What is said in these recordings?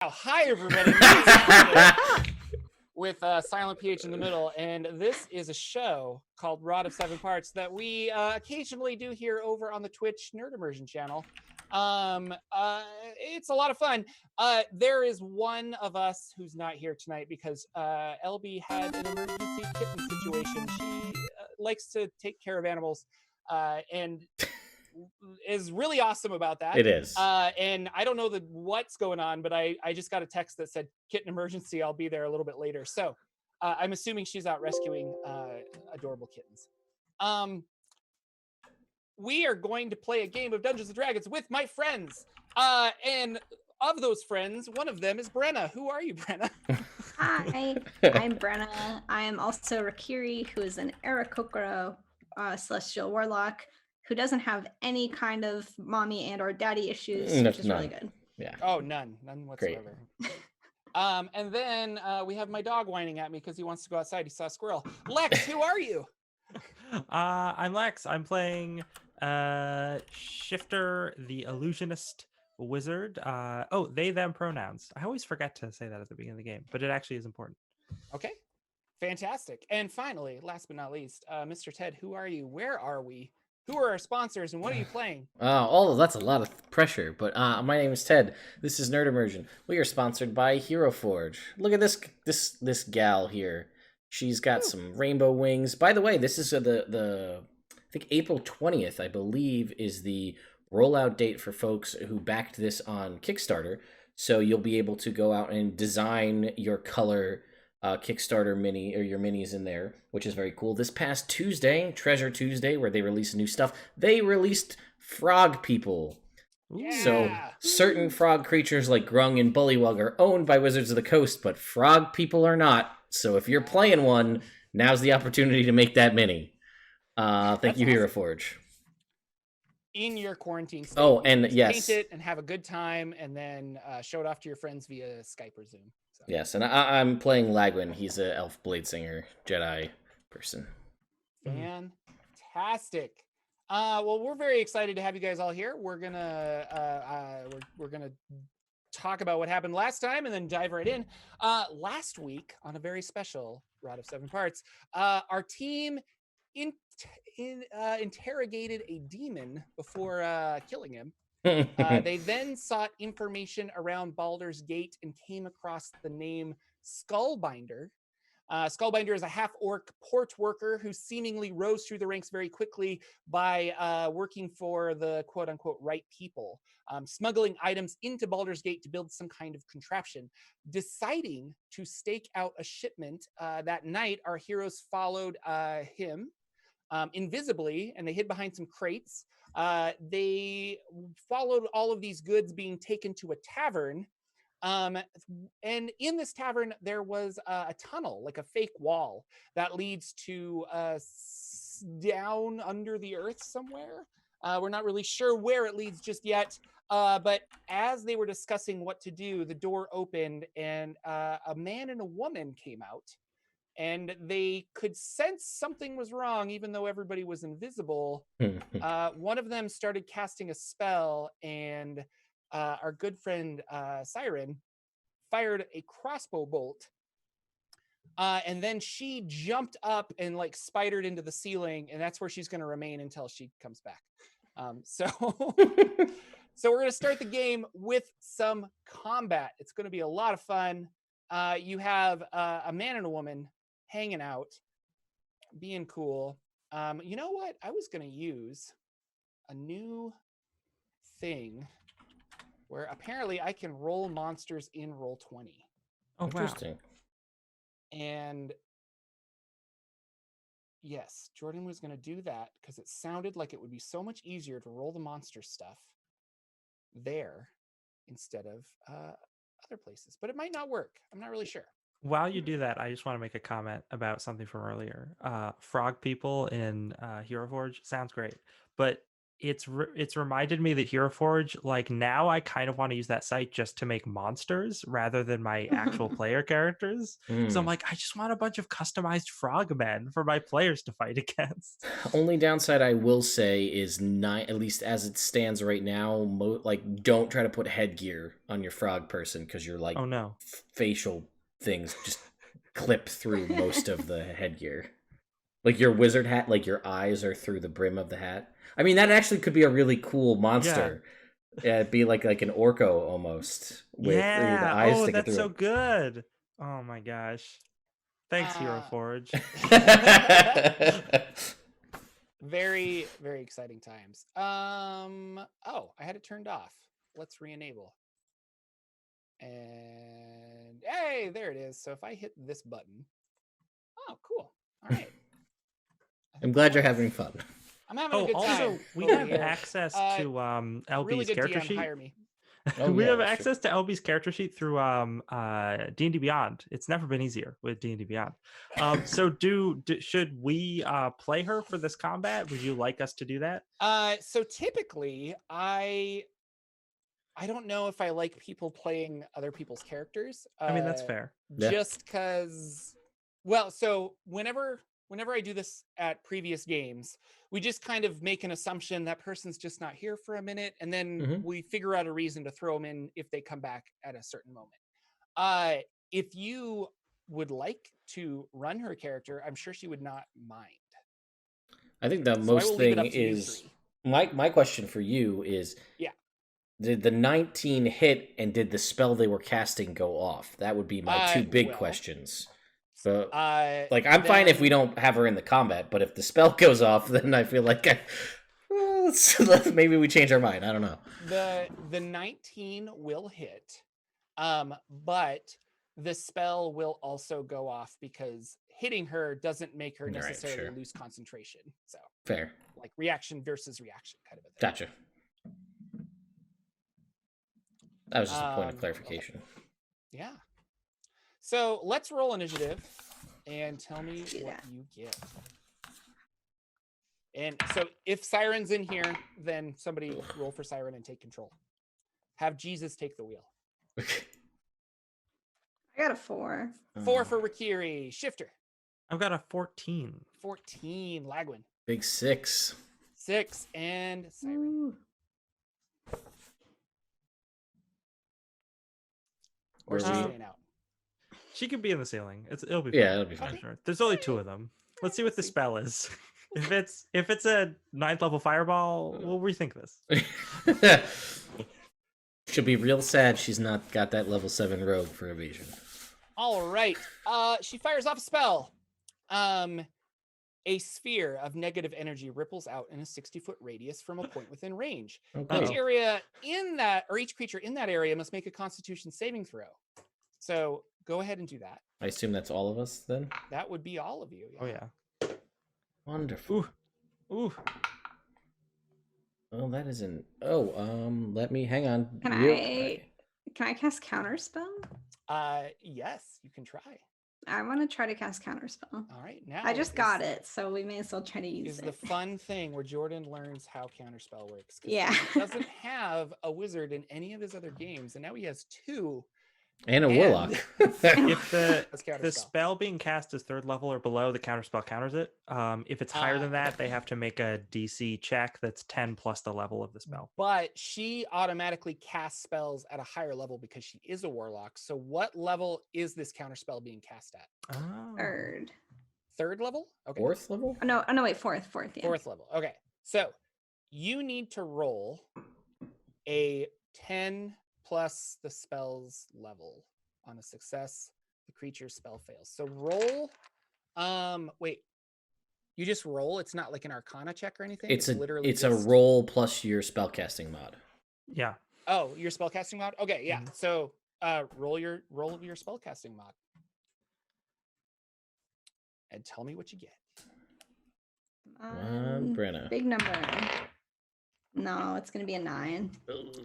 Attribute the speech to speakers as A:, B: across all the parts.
A: hi everybody. My name is Jordan, with silent PH in the middle, and this is a show called Rod of Seven Parts that we occasionally do here over on the Twitch Nerd Immersion channel. It's a lot of fun. There is one of us who's not here tonight because LB had an emergency kitten situation. She likes to take care of animals, and is really awesome about that.
B: It is.
A: And I don't know what's going on, but I just got a text that said kitten emergency. I'll be there a little bit later. So I'm assuming she's out rescuing adorable kittens. We are going to play a game of Dungeons and Dragons with my friends. And of those friends, one of them is Brenna. Who are you, Brenna?
C: Hi, I'm Brenna. I am also Rakiri, who is an Aarakocra celestial warlock who doesn't have any kind of mommy and or daddy issues, which is really good.
B: Yeah.
A: Oh, none whatsoever. And then we have my dog whining at me because he wants to go outside. He saw a squirrel. Lex, who are you?
D: I'm Lex. I'm playing Shifter, the illusionist wizard. They, them pronouns. I always forget to say that at the beginning of the game, but it actually is important.
A: Okay, fantastic. And finally, last but not least, Mr. Ted, who are you? Where are we? Who are our sponsors and what are you playing?
B: That's a lot of pressure, but my name is Ted. This is Nerd Immersion. We are sponsored by Hero Forge. Look at this gal here. She's got some rainbow wings. By the way, this is the I think April 20th, I believe, is the rollout date for folks who backed this on Kickstarter. So you'll be able to go out and design your color Kickstarter mini or your minis in there, which is very cool. This past Tuesday, Treasure Tuesday, where they released new stuff, they released frog people.
A: Yeah.
B: So certain frog creatures like Grung and Bullywug are owned by Wizards of the Coast, but frog people are not. So if you're playing one, now's the opportunity to make that mini. Thank you, Hero Forge.
A: In your quarantine state.
B: Oh, and yes.
A: Paint it and have a good time, and then show it off to your friends via Skype or Zoom. So.
B: Yes, and I'm playing Lagwyn. He's an elf blade singer, Jedi person.
A: Fantastic. Well, we're very excited to have you guys all here. We're gonna talk about what happened last time and then dive right in. Last week, on a very special Rod of Seven Parts, our team interrogated a demon before killing him. They then sought information around Baldur's Gate and came across the name Skullbinder. Skullbinder is a half-orc port worker who seemingly rose through the ranks very quickly by working for the quote-unquote right people, smuggling items into Baldur's Gate to build some kind of contraption. Deciding to stake out a shipment that night, our heroes followed him invisibly, and they hid behind some crates. They followed all of these goods being taken to a tavern. And in this tavern, there was a tunnel, like a fake wall that leads to down under the earth somewhere. We're not really sure where it leads just yet. But as they were discussing what to do, the door opened and a man and a woman came out. And they could sense something was wrong, even though everybody was invisible. One of them started casting a spell, and our good friend Syrin fired a crossbow bolt. And then she jumped up and like spidered into the ceiling, and that's where she's going to remain until she comes back. So we're going to start the game with some combat. It's going to be a lot of fun. You have a man and a woman hanging out, being cool. You know what? I was going to use a new thing where apparently I can roll monsters in Roll20.
D: Oh,
B: interesting.
D: Wow.
A: And yes, Jordan was going to do that because it sounded like it would be so much easier to roll the monster stuff there instead of other places. But it might not work. I'm not really sure.
D: While you do that, I just want to make a comment about something from earlier. Frog people in Hero Forge sounds great, but it's reminded me that Hero Forge, like now I kind of want to use that site just to make monsters rather than my actual player characters. So I'm like, I just want a bunch of customized frogmen for my players to fight against.
B: Only downside I will say is not, at least as it stands right now, like don't try to put headgear on your frog person because your like
D: Oh no.
B: facial things just clip through most of the headgear. Like your wizard hat, like your eyes are through the brim of the hat. I mean, that actually could be a really cool monster. Yeah, it'd be like an Orco almost. With the eyes
D: Oh,
B: sticking
D: that's
B: through
D: so
B: it.
D: good. Oh my gosh. Thanks, Hero Forge.
A: Very, very exciting times. Oh, I had it turned off. Let's re-enable. And hey, there it is. So if I hit this button, oh, cool. All right.
B: I'm glad you're having fun.
A: I'm having a good time.
D: Also, we
A: over
D: have
A: here.
D: access to LB's
A: Really good
D: character
A: DM,
D: sheet.
A: hire me.
B: Oh,
D: We
B: yeah,
D: have
B: that's
D: access to LB's character sheet through D&D Beyond. It's never been easier with D&D Beyond. So should we play her for this combat? Would you like us to do that?
A: So typically I don't know if I like people playing other people's characters.
D: I mean, that's fair.
B: Yeah.
A: Just because, well, so whenever I do this at previous games, we just kind of make an assumption that person's just not here for a minute, and then we figure out a reason to throw them in if they come back at a certain moment. If you would like to run her character, I'm sure she would not mind.
B: I think the
A: So I
B: most
A: will leave it
B: thing
A: up to you
B: is
A: three.
B: my question for you is,
A: Yeah.
B: did the 19 hit and did the spell they were casting go off? That would be my two big questions. So, like, I'm fine if we don't have her in the combat, but if the spell goes off, then I feel like maybe we change our mind. I don't know.
A: The 19 will hit, but the spell will also go off because hitting her doesn't make her necessarily lose concentration. So
B: fair,
A: like reaction versus reaction kind of a thing.
B: Gotcha. That was just a point of clarification.
A: Okay. Yeah. So let's roll initiative and tell me what you get. And so if Syrin's in here, then somebody roll for Syrin and take control. Have Jesus take the wheel.
C: I got a 4.
A: 4 for Rikiri. Shifter.
D: I've got a 14.
A: 14. Lagwyn.
B: Big 6.
A: 6 and Syrin. Or she's staying out.
D: She could be in the ceiling. It'll be fine.
B: Yeah, it'll be fine.
D: Sure. There's only 2 of them. Let's see what the spell is. If it's a 9th level fireball, we'll rethink this.
B: She'll be real sad she's not got that level 7 rogue for evasion.
A: All right. She fires off a spell. A sphere of negative energy ripples out in a 60-foot radius from a point within range.
B: Okay.
A: Each creature in that area must make a Constitution saving throw. So go ahead and do that.
B: I assume that's all of us then?
A: That would be all of you. Yeah.
D: Oh yeah.
B: Wonderful.
D: Ooh.
B: Well, that isn't. Let me hang on.
C: Can I cast Counterspell?
A: Yes, you can try.
C: I want to try to cast Counterspell.
A: All right, now
C: I just got it, so we may as well try to use it.
A: Is the fun thing where Jordan learns how Counterspell works.
C: Yeah.
A: He doesn't have a wizard in any of his other games, and now he has 2.
B: And a warlock.
D: If the spell being cast is 3rd level or below, the counterspell counters it. If it's higher than that, they have to make a DC check that's 10 plus the level of the spell.
A: But she automatically casts spells at a higher level because she is a warlock. So what level is this counterspell being cast at?
D: Oh.
A: 3rd level? Okay.
B: 4th level?
C: Oh, no, wait, 4th, yeah.
A: 4th level. Okay. So you need to roll a 10 plus the spell's level. On a success, the creature's spell fails. So roll. Wait. You just roll? It's not like an Arcana check or anything?
B: It's a roll plus your spellcasting mod.
D: Yeah.
A: Oh, your spellcasting mod? Okay, yeah. So roll your spellcasting mod. And tell me what you get.
B: Brenna.
C: Big number. No, it's gonna be a 9.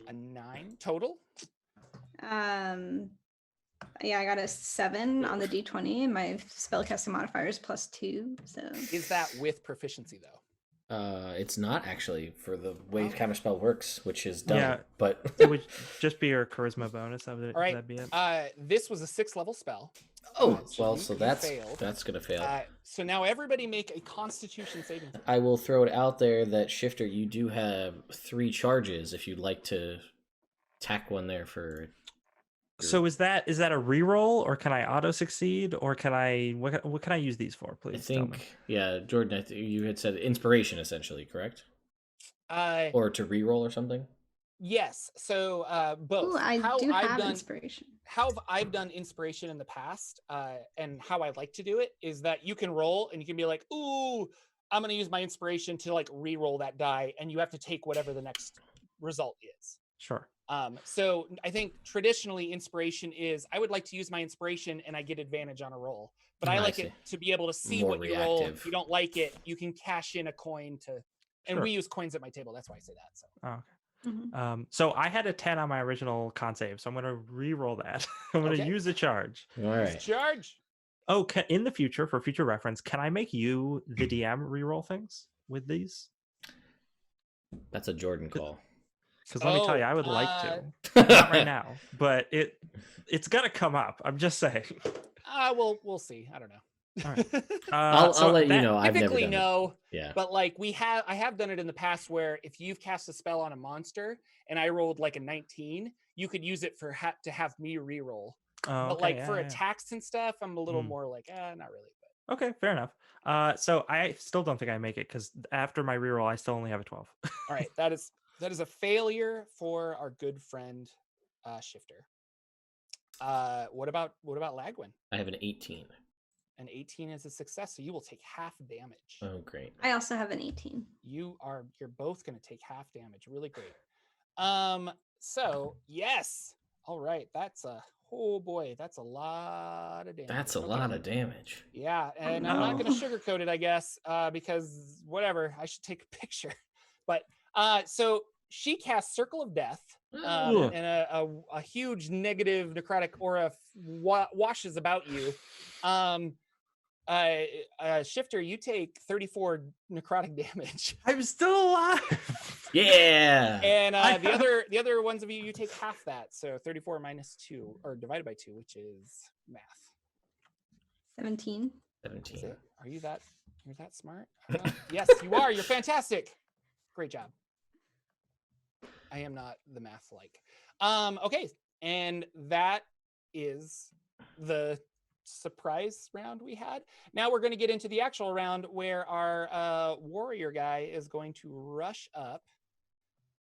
A: A 9 total?
C: Yeah, I got a 7 on the D20, and my spellcasting modifier is +2. So
A: is that with proficiency though?
B: It's not actually for the way
A: Okay.
B: counterspell works, which is dumb.
D: Yeah.
B: But
D: It would just be your charisma bonus.
A: All right.
D: That'd be it.
A: This was a 6th level spell.
B: so
A: you
B: that's
A: failed.
B: gonna fail.
A: So now everybody make a Constitution saving throw.
B: I will throw it out there that Shifter, you do have 3 charges if you'd like to tack one there for.
D: So is that a reroll, or can I auto succeed, or can I what can I use these for? Please.
B: I think Jordan, you had said inspiration essentially, correct? Or to reroll or something.
A: Yes. So both.
C: Ooh, I do have inspiration.
A: How I've done inspiration in the past, and how I like to do it is that you can roll and you can be like, "Ooh, I'm going to use my inspiration to like re-roll that die," and you have to take whatever the next result is.
D: Sure.
A: So I think traditionally inspiration is I would like to use my inspiration and I get advantage on a roll, but I like it to be able to see
B: More
A: what you roll.
B: reactive.
A: If you don't like it, you can cash in a coin to, and we use coins at my table. That's why I say that. So.
D: Oh, okay.
C: Mm-hmm.
D: So I had a 10 on my original con save, so I'm going to re-roll that. I'm going to use a charge.
B: All right.
A: Charge.
D: Oh, in the future, for future reference, can I make you the DM re-roll things with these?
B: That's a Jordan call.
D: Because let me tell you, I would like to. Not right now, but it's gonna come up. I'm just saying.
A: We'll see. I don't know.
D: All right.
B: I'll let you know. I've
A: typically
B: never done
A: no.
B: It. Yeah.
A: But like I have done it in the past where if you've cast a spell on a monster and I rolled like a 19, you could use it for to have me re-roll. But like for attacks and stuff, I'm a little more like, not really. But.
D: Okay, fair enough. So I still don't think I make it because after my reroll, I still only have a 12.
A: All right, that is a failure for our good friend Shifter. What about Lagwyn?
B: I have an 18.
A: An 18 is a success, so you will take half damage.
B: Oh, great.
C: I also have an 18.
A: You're both going to take half damage. Really great. So yes. All right. That's a lot of damage.
B: That's a lot of damage.
A: Yeah, and I'm not going to sugarcoat it, I guess, because whatever. I should take a picture. But so she casts Circle of Death, and a huge negative necrotic aura washes about you. Shifter, you take 34 necrotic damage.
D: I'm still alive.
B: Yeah.
A: And the other ones of you take half that, so 34 minus 2 or divided by 2, which is math.
C: 17.
B: 17.
A: You're that smart? Yes, you are. You're fantastic. Great job. I am not the math like. Okay, and that is the surprise round we had. Now we're going to get into the actual round where our warrior guy is going to rush up,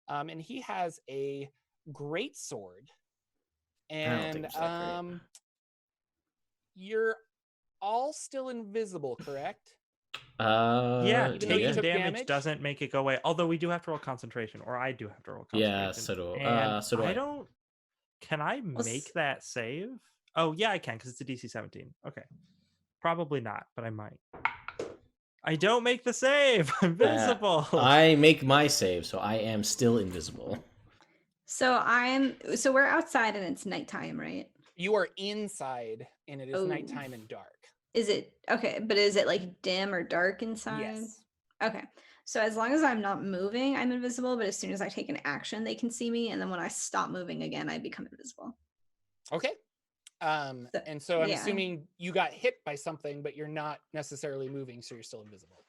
A: and he has a great sword, and you're all still invisible, correct?
D: Yeah,
A: Even though you
D: taking
A: took
D: damage doesn't make it go away. Although we do have to roll concentration, or I do have to roll concentration.
B: Yeah, so do
D: I. Don't. Can I make that save? Oh yeah, I can because it's a DC 17. Okay, probably not, but I might. I don't make the save. I'm invisible.
B: I make my save, so I am still invisible.
C: So we're outside and it's nighttime, right?
A: You are inside and it is nighttime and dark.
C: Is it okay? But is it like dim or dark inside?
A: Yes.
C: Okay. So as long as I'm not moving, I'm invisible. But as soon as I take an action, they can see me. And then when I stop moving again, I become invisible.
A: Okay. And so I'm assuming you got hit by something, but you're not necessarily moving, so you're still invisible.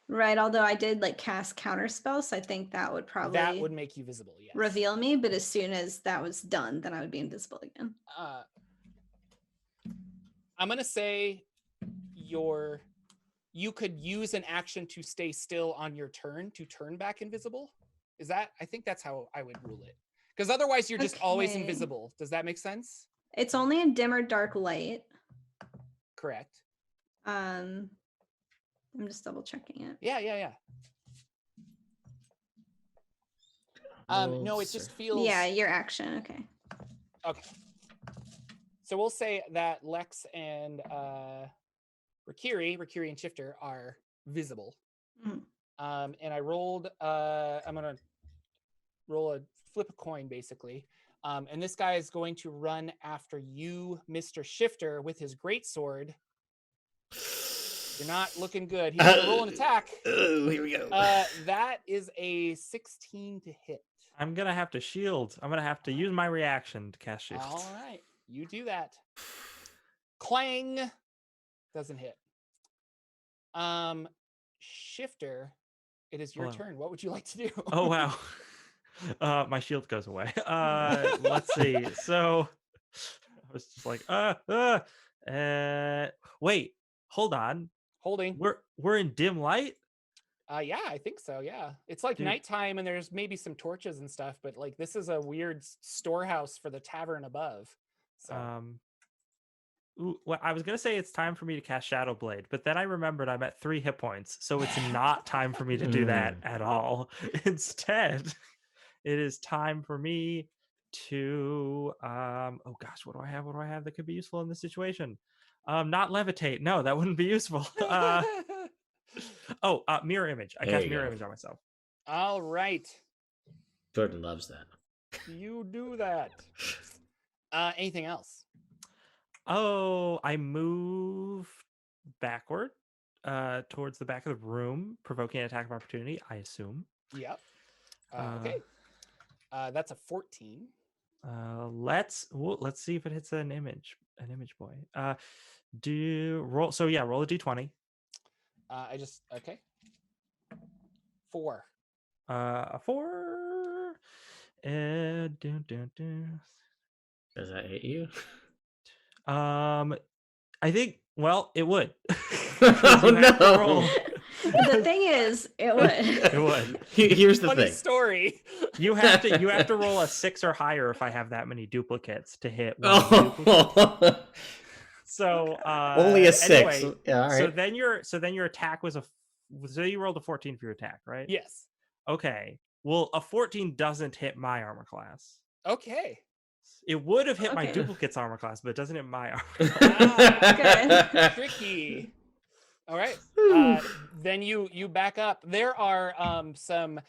C: Right. Although I did like cast counter spells, so I think that would probably
A: make you visible. Yes.
C: Reveal me. But as soon as that was done, then I would be invisible again.
A: I'm gonna say you could use an action to stay still on your turn to turn back invisible. I think that's how I would rule it. Because otherwise you're just always invisible. Does that make sense?
C: It's only a dim or dark light.
A: Correct.
C: I'm just double checking it.
A: Yeah. No, it just feels.
C: Yeah, your action. Okay.
A: So we'll say that Lex and Rikiri and Shifter are visible.
C: Mm-hmm.
A: And I rolled. I'm gonna flip a coin basically. And this guy is going to run after you, Mr. Shifter, with his greatsword. You're not looking good. He's gonna roll an attack.
B: Oh, here we go.
A: That is a 16 to hit.
D: I'm gonna have to shield. I'm gonna have to use my reaction to cast shield.
A: All right, you do that. Clang doesn't hit. Shifter, it is your turn. What would you like to do?
D: Oh wow. My shield goes away. Let's see. So I was just like, wait, hold on.
A: Holding.
D: We're in dim light?
A: Yeah, I think so. Yeah. It's like
D: Dude.
A: nighttime and there's maybe some torches and stuff, but like this is a weird storehouse for the tavern above. So
D: Well, I was gonna say it's time for me to cast Shadow Blade, but then I remembered I'm at 3 hit points, so it's not time for me to do that at all. Instead, it is time for me to oh gosh, what do I have? What do I have that could be useful in this situation? Not levitate. No, that wouldn't be useful. Mirror image. I cast mirror image on myself.
A: All right.
B: Jordan loves that.
A: You do that. Anything else?
D: Oh, I move backward towards the back of the room, provoking an attack of opportunity, I assume.
A: Yep. Okay. That's a 14.
D: Let's see if it hits an image boy. Roll a d20.
A: Okay. 4.
D: A 4.
B: Does that hit you?
D: I think. Well, it would.
B: Oh no!
C: The thing is, it would.
D: It would.
B: Here's the
A: Funny
B: thing.
A: story.
D: You have to roll a 6 or higher if I have that many duplicates to hit. One so
B: only a 6.
D: Anyway,
B: yeah, all right.
D: So then your attack was so you rolled a 14 for your attack, right?
A: Yes.
D: Okay. Well, a 14 doesn't hit my armor class.
A: Okay.
D: It would have hit my
C: Okay.
D: duplicate's armor class, but it doesn't hit my armor class.
A: Tricky. All right. Then you back up. There are some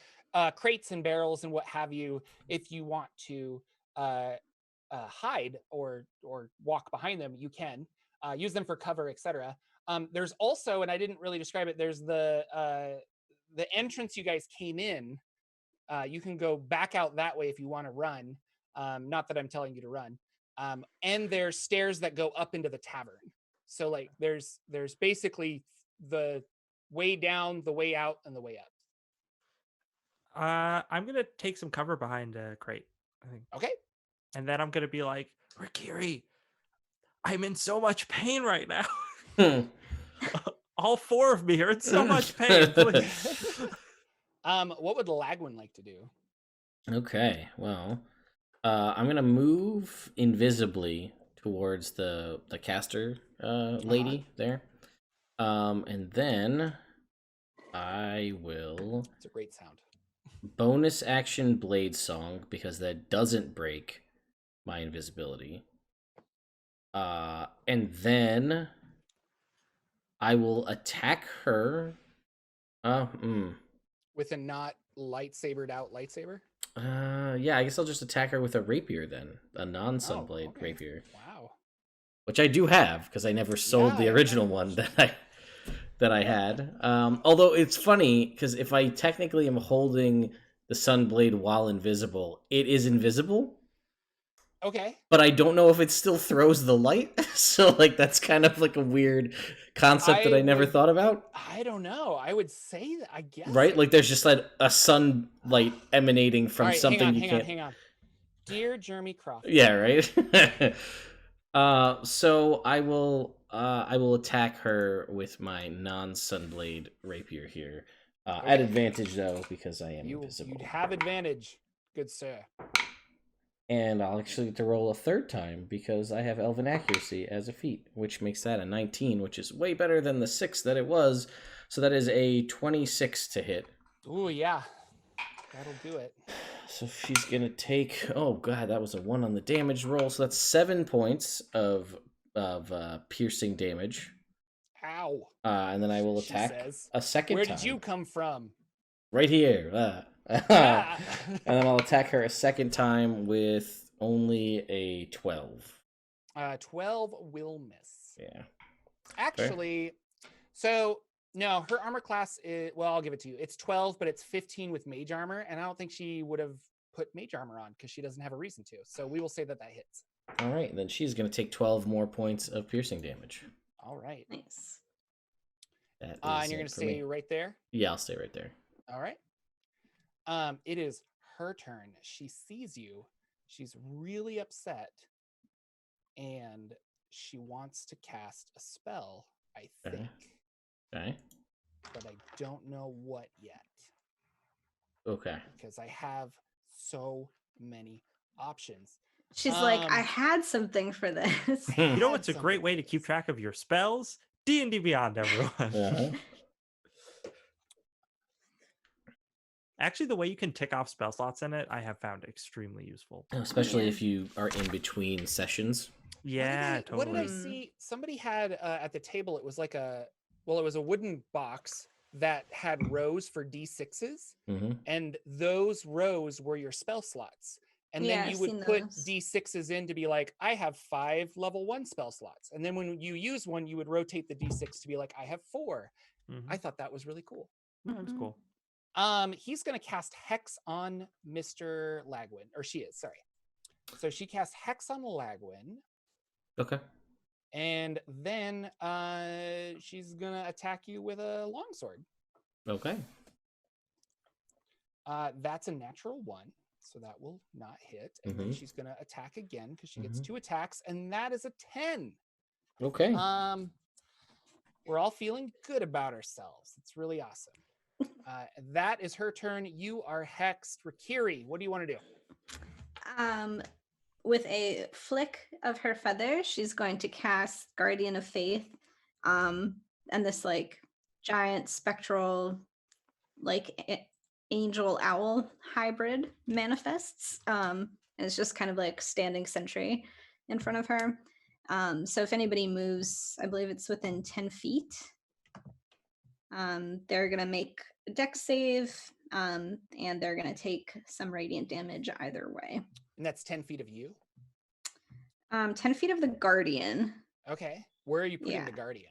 A: crates and barrels and what have you. If you want to hide or walk behind them, you can use them for cover, etc. There's also, and I didn't really describe it. There's the entrance you guys came in. You can go back out that way if you want to run. Not that I'm telling you to run. And there's stairs that go up into the tavern. So like there's basically the way down, the way out, and the way up.
D: I'm gonna take some cover behind a crate, I think.
A: Okay.
D: And then I'm gonna be like, Rikiri, I'm in so much pain right now. All 4 of me are in so much pain. Please.
A: What would Lagwyn like to do?
B: Okay, well, I'm gonna move invisibly towards the caster lady there, and then I will.
A: It's a great sound.
B: Bonus action blade song because that doesn't break my invisibility. And then I will attack her.
A: With a not lightsabered out lightsaber?
B: Yeah, I guess I'll just attack her with a rapier then. A non-sunblade rapier.
A: Wow.
B: Which I do have, because I never sold the original one that I had. Although it's funny, because if I technically am holding the sunblade while invisible, it is invisible.
A: Okay.
B: But I don't know if it still throws the light. So like that's kind of like a weird concept that I never thought about.
A: I don't know. I would say that, I guess.
B: Right? Like there's just like a sunlight emanating from something you can't.
A: Hang on. Dear Jeremy Crawford.
B: Yeah, right? So I will attack her with my non-sunblade rapier here. At advantage though, because I am invisible.
A: You'd have advantage, good sir.
B: And I'll actually get to roll a 3rd time because I have Elven Accuracy as a feat, which makes that a 19, which is way better than the 6 that it was. So that is a 26 to hit.
A: Ooh, yeah. That'll do it.
B: So she's going to take... Oh, God, that was a 1 on the damage roll. So that's 7 points of piercing damage.
A: Ow.
B: And then I will attack a second time.
A: Where did you come from?
B: Right here. And then I'll attack her a second time with only a 12.
A: 12 will miss.
B: Yeah.
A: Actually, So no, her armor class is, well, I'll give it to you. It's 12, but it's 15 with mage armor, and I don't think she would have put mage armor on because she doesn't have a reason to. So we will say that hits.
B: All right, then she's going to take 12 more points of piercing damage.
A: All right.
C: Nice.
B: That is
A: And you're going to stay right there?
B: Yeah, I'll stay right there.
A: All right. It is her turn. She sees you. She's really upset, and she wants to cast a spell, I think.
B: Okay.
A: But I don't know what yet.
B: Okay.
A: Because I have so many options.
C: She's like, I had something for this.
D: You know what's a great way to keep track of your spells? D&D Beyond, everyone.
B: Uh-huh.
D: Actually, the way you can tick off spell slots in it, I have found extremely useful.
B: Especially if you are in between sessions.
D: Yeah, totally.
A: What did I see? Somebody had at the table, it was like it was a wooden box that had rows for D6s, and those rows were your spell slots. And then you would put D6s in to be like, I have 5 level 1 spell slots. And then when you use one, you would rotate the D6 to be like, I have 4. I thought that was really cool.
D: That's cool.
A: He's going to cast Hex on Mr. Lagwyn, or she is, sorry. So she casts Hex on Lagwyn.
B: Okay.
A: And then she's going to attack you with a longsword.
B: Okay.
A: That's a natural 1. So that will not hit. And then she's going to attack again because she gets 2 attacks. And that is a 10.
B: Okay.
A: We're all feeling good about ourselves. It's really awesome. That is her turn. You are hexed. Rakiri, what do you want to do?
C: With a flick of her feather, she's going to cast Guardian of Faith. And this like giant spectral like angel owl hybrid manifests. And it's just kind of like standing sentry in front of her. So if anybody moves, I believe it's within 10 feet, they're going to make a dex save, and they're going to take some radiant damage either way.
A: And that's 10 feet of you?
C: 10 feet of the Guardian.
A: Okay. Where are you putting the Guardian?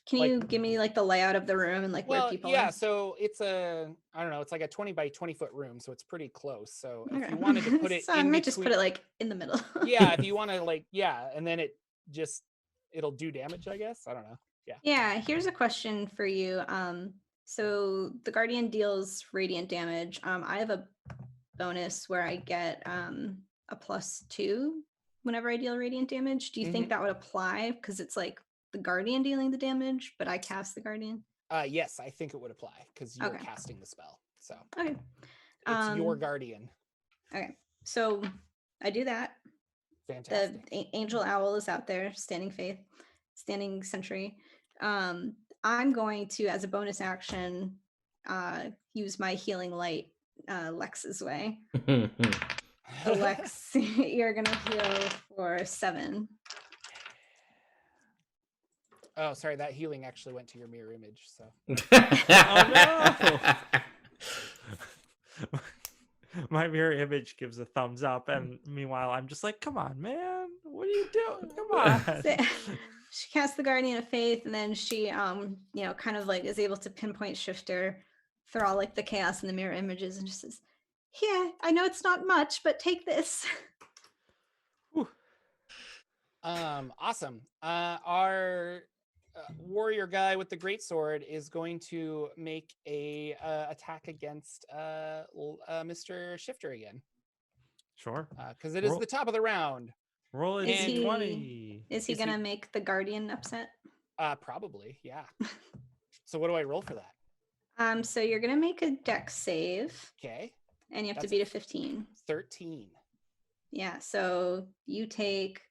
C: Can you give me like the layout of the room and like where people are?
A: So it's it's like a 20 by 20 foot room, so it's pretty close. So if you wanted to put it
C: so I might just put it like in the middle.
A: Yeah, if you want to and then it'll do damage, I guess. I don't know.
C: Yeah, here's a question for you. So the Guardian deals radiant damage. I have a bonus where I get a +2 whenever I deal radiant damage. Do you think that would apply? Because it's like the Guardian dealing the damage, but I cast the Guardian.
A: Yes, I think it would apply because you're casting the spell. So
C: okay,
A: it's your Guardian.
C: Okay, so I do that.
A: Fantastic.
C: The angel owl is out there, standing sentry. I'm going to, as a bonus action, use my healing light Lex's way. Lex, you're gonna heal for 7.
A: Oh, sorry, that healing actually went to your mirror image. So.
D: Oh no! My mirror image gives a thumbs up, and meanwhile, I'm just like, "Come on, man! What are you doing? Come on!"
C: She casts the Guardian of Faith, and then she, kind of like is able to pinpoint Shifter through all like the chaos in the mirror images, and just says, "Yeah, I know it's not much, but take this."
A: Awesome. Our warrior guy with the greatsword is going to make a attack against Mr. Shifter again.
D: Sure.
A: Because it is the top of the round.
D: Roll a d20.
C: Is he gonna make the Guardian upset?
A: Probably, yeah. So what do I roll for that?
C: So you're gonna make a dex save.
A: Okay.
C: And you have to beat a 15.
A: 13.
C: Yeah, so you take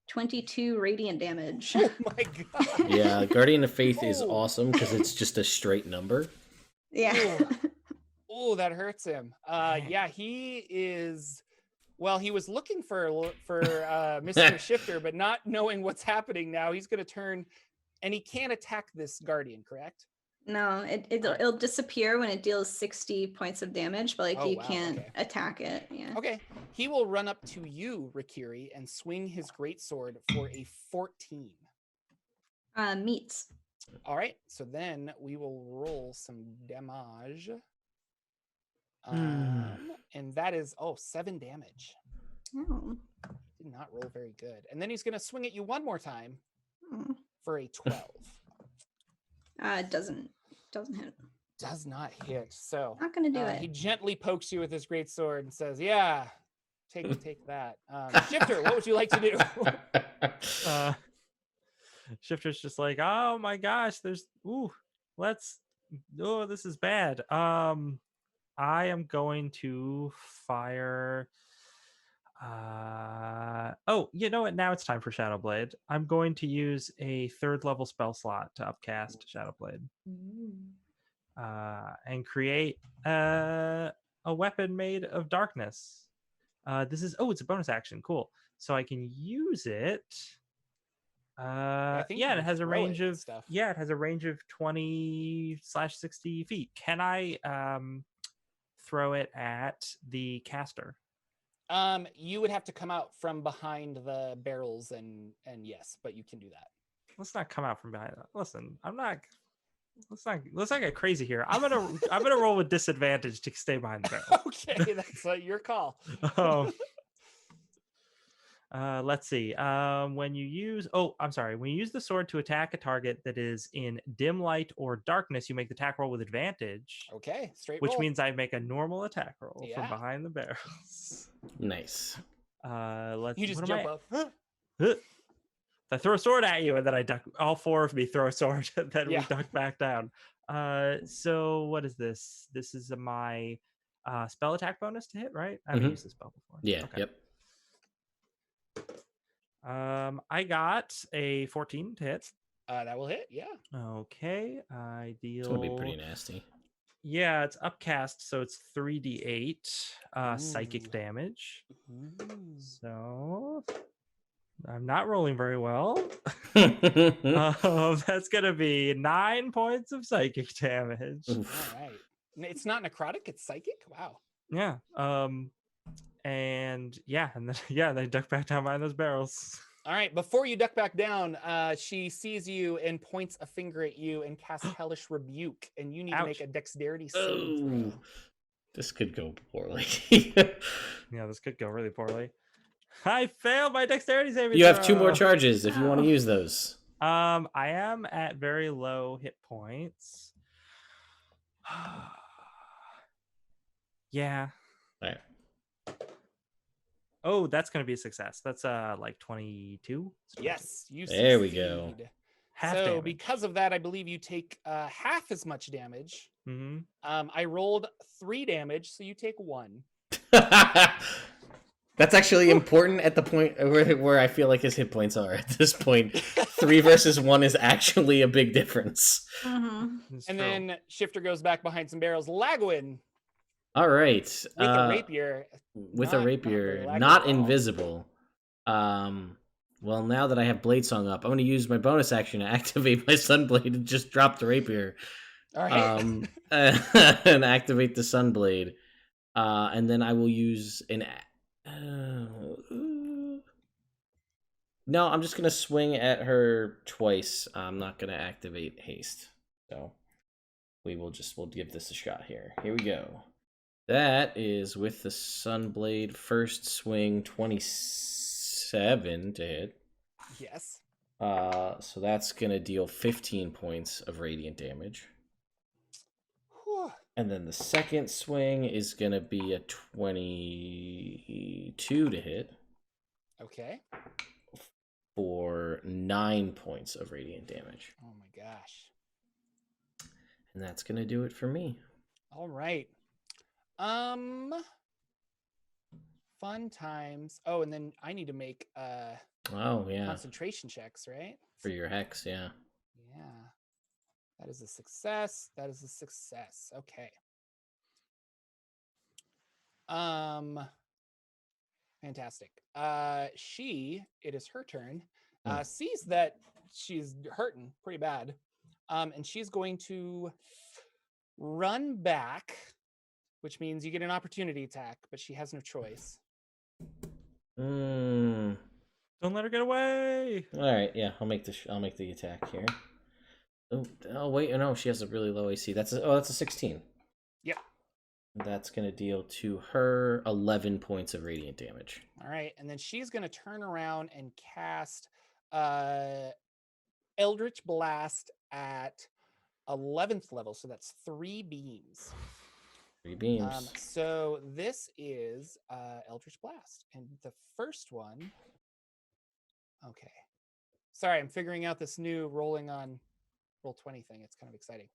C: 22 radiant damage.
A: Oh my god.
B: Yeah, Guardian of Faith is awesome because it's just a straight number.
C: Yeah.
A: Oh, that hurts him. Yeah, he is. Well, he was looking for Mr. Shifter, but not knowing what's happening now, he's going to turn, and he can't attack this Guardian, correct?
C: No, it'll disappear when it deals 60 points of damage, but like you can't attack it. Yeah.
A: Okay. He will run up to you, Rakiri, and swing his greatsword for a 14.
C: Meats.
A: All right, so then we will roll some damage. And that is 7 damage.
C: Oh.
A: Did not roll very good. And then he's going to swing at you one more time
C: Oh.
A: for a 12.
C: Doesn't hit.
A: Does not hit. So
C: Not gonna do it.
A: He gently pokes you with his great sword and says, "Yeah, take that." Shifter, what would you like to do?
D: Shifter's just like, oh my gosh, this is bad. I am going to fire. You know what? Now it's time for Shadow Blade. I'm going to use a 3rd level spell slot to upcast Shadow Blade. And create a weapon made of darkness. It's a bonus action. Cool. So I can use it. It has a range of stuff. Yeah, it has a range of 20/60 feet. Can I throw it at the caster?
A: You would have to come out from behind the barrels and yes, but you can do that.
D: Let's not come out from behind. Listen, let's not get crazy here. I'm gonna roll with disadvantage to stay behind the barrel.
A: Okay, that's your call.
D: Let's see. When you use the sword to attack a target that is in dim light or darkness, you make the attack roll with advantage.
A: Okay, straight
D: which
A: roll.
D: means I make a normal attack roll from behind the barrels.
B: Nice.
A: You just jump up.
D: I throw a sword at you, and then I duck. All 4 of me throw a sword, and then we duck back down. So what is this? This is my spell attack bonus to hit, right? I haven't used this spell before.
B: Yeah.
D: Okay.
B: Yep.
D: I got a 14 to hit.
A: That will hit. Yeah.
D: Okay. I deal.
B: It's gonna be pretty nasty.
D: Yeah, it's upcast, so it's 3d8 psychic damage. So I'm not rolling very well. That's gonna be 9 points of psychic damage.
A: All right. It's not necrotic; it's psychic. Wow.
D: Yeah. And then they duck back down behind those barrels.
A: All right. Before you duck back down, she sees you and points a finger at you and casts Hellish Rebuke, and you need to make a Dexterity saving throw.
B: This could go poorly.
D: Yeah, this could go really poorly. I failed my Dexterity saving.
B: You have 2 more charges if you want to use those.
D: I am at very low hit points. Yeah.
B: All right.
D: Oh, that's going to be a success. That's like 22.
A: Yes, you
B: there we go.
D: Half
A: so
D: damage.
A: Because of that, I believe you take half as much damage.
D: Mm-hmm.
A: I rolled 3 damage, so you take 1.
B: That's actually important at the point where I feel like his hit points are at this point. 3 versus 1 is actually a big difference.
C: Mm-hmm.
A: And then Shifter goes back behind some barrels. Lagwyn.
B: All right.
A: With a rapier.
B: Not invisible. Well, now that I have Blade Song up, I'm going to use my bonus action to activate my Sunblade and just drop the rapier.
A: All right.
B: And activate the Sunblade. And then I will use an... No, I'm just going to swing at her twice. I'm not going to activate haste. So we'll give this a shot here. Here we go. That is with the Sunblade first swing 27 to hit.
A: Yes.
B: So that's going to deal 15 points of radiant damage.
A: Whew.
B: And then the second swing is going to be a 22 to hit.
A: Okay.
B: For 9 points of radiant damage.
A: Oh my gosh.
B: And that's going to do it for me.
A: All right. Fun times. Oh, and then I need to make concentration checks, right?
B: For your hex, yeah.
A: Yeah. That is a success. Okay. Fantastic. It is her turn. Sees that she's hurting pretty bad. And she's going to run back, which means you get an opportunity attack, but she has no choice.
D: Don't let her get away.
B: All right, yeah, I'll make the attack here. Oh wait, no, she has a really low AC. That's a 16.
A: Yeah.
B: That's gonna deal to her 11 points of radiant damage.
A: All right, and then she's gonna turn around and cast Eldritch Blast at 11th level, so that's 3 beams.
B: 3 beams.
A: So this is Eldritch Blast, and the first one. Okay, sorry, I'm figuring out this new rolling on Roll20 thing. It's kind of exciting.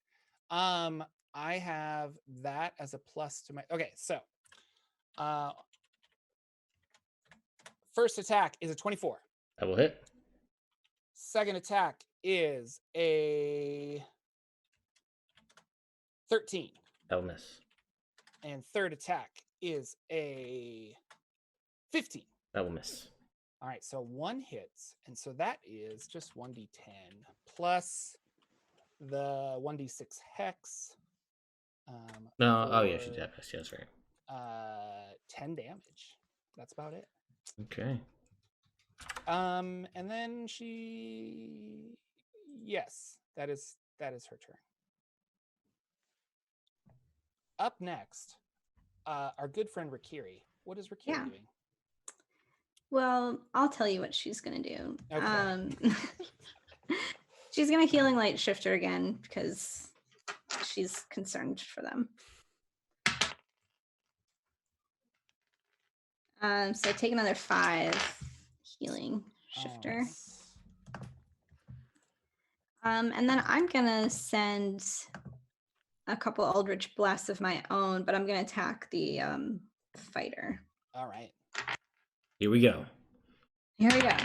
A: I have that as a plus to my. Okay, so first attack is a 24.
B: That will hit.
A: Second attack is a 13.
B: That will miss.
A: And third attack is a 15.
B: That will miss.
A: All right, so 1 hits. And so that is just 1d10 plus the 1d6 hex.
B: Oh yeah, she's dead. Yes, right.
A: 10 damage. That's about it.
B: Okay.
A: And then yes, that is her turn. Up next, our good friend Rakiri. What is Rakiri doing?
C: Well, I'll tell you what she's gonna do.
A: Okay.
C: She's gonna Healing Light Shifter again because she's concerned for them. So take another 5 Healing Shifter. And then I'm gonna send a couple Eldritch Blasts of my own, but I'm gonna attack the fighter.
A: All right.
B: Here we go.
C: Here we go.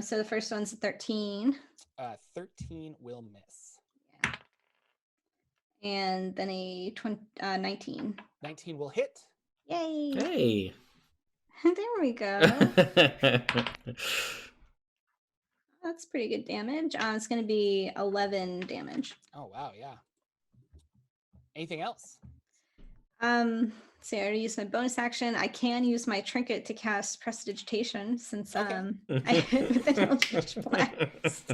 C: So the first one's a 13.
A: 13 will miss.
C: Yeah. And then a 19.
A: 19 will hit.
C: Yay.
B: Hey.
C: There we go. That's pretty good damage. It's going to be 11 damage.
A: Oh, wow. Yeah. Anything else?
C: So I already used my bonus action. I can use my trinket to cast Prestidigitation since I hit with an Eldritch Blast.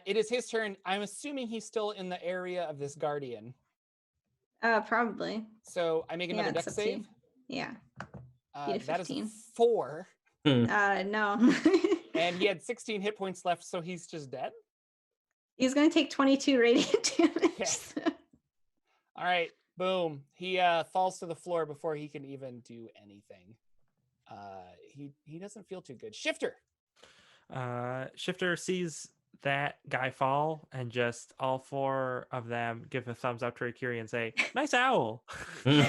A: It is his turn. I'm assuming he's still in the area of this guardian.
C: Probably.
A: So I make another dex save.
C: Yeah.
A: That is 4.
C: No.
A: And he had 16 hit points left, so he's just dead?
C: He's going to take 22 radiant damage.
A: Okay. All right. Boom. He falls to the floor before he can even do anything. He doesn't feel too good. Shifter.
D: Shifter sees that guy fall, and just all 4 of them give a thumbs up to Rakiri and say, "Nice owl." And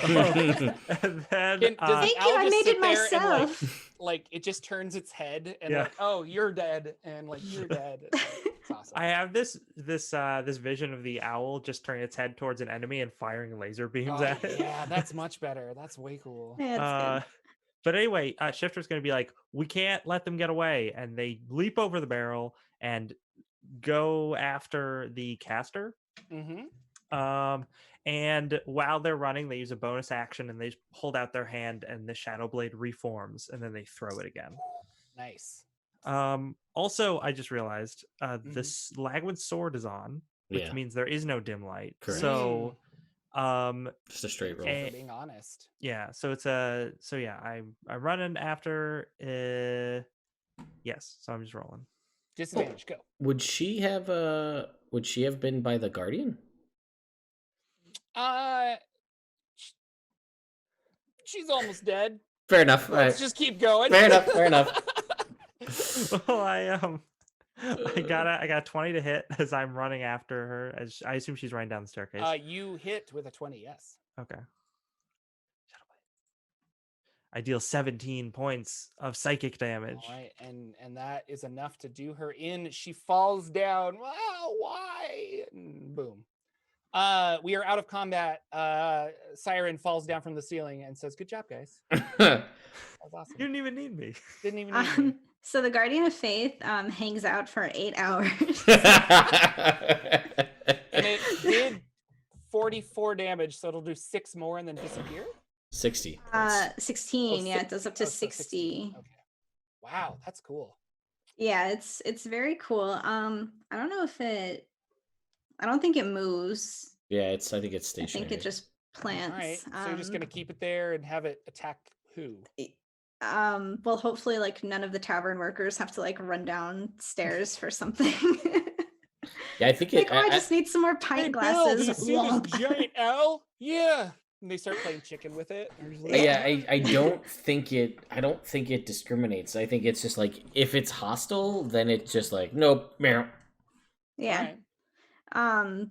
D: then,
C: thank you. I made it myself.
A: And, like it just turns its head and like, oh, you're dead, and like you're dead. It's awesome.
D: I have this vision of the owl just turning its head towards an enemy and firing laser beams at it.
A: Yeah, that's much better. That's way cool.
C: Yeah, that's good.
D: But anyway, Shifter's going to be like, "We can't let them get away," and they leap over the barrel and go after the caster.
A: Mm-hmm.
D: And while they're running, they use a bonus action and they just hold out their hand, and the Shadow Blade reforms, and then they throw it again.
A: Nice.
D: Also, I just realized this Lagwyn sword is on, which means there is no dim light.
B: Correct.
D: So
B: just a straight roll.
A: For being honest.
D: Yeah, so I'm running after yes, so I'm just rolling.
A: Disadvantage, go.
B: Would she have been by the guardian?
A: She's almost dead.
B: Fair enough.
A: Let's just keep going.
B: Fair enough.
D: Well, I got 20 to hit as I'm running after her. As I assume she's running down the staircase.
A: You hit with a 20, yes.
D: Okay. I deal 17 points of psychic damage.
A: All right, and that is enough to do her in. She falls down. Wow, why? And boom. We are out of combat. Syrin falls down from the ceiling and says, "Good job, guys." That was awesome.
D: You didn't even need me.
A: Didn't even need me.
C: So the Guardian of Faith hangs out for 8 hours.
A: And it did 44 damage, so it'll do 6 more and then disappear.
B: 60.
C: 16. Yeah, it does up to
A: so
C: 60.
A: Okay. Wow, that's cool.
C: Yeah, it's very cool. I don't know if I don't think it moves.
B: Yeah, I think it's
C: I
B: stationary.
C: think it just plants.
A: All right, so you're just gonna keep it there and have it attack who?
C: Well, hopefully, like none of the tavern workers have to like run downstairs for something.
B: Yeah, I think
C: like, I just need some more pint
A: Hey,
C: glasses.
A: Bill, do you see this giant owl? Yeah. And they start playing chicken with it.
B: Yeah, I don't think it discriminates. I think it's just like if it's hostile, then it's just like nope, meow.
C: Yeah.
A: Right.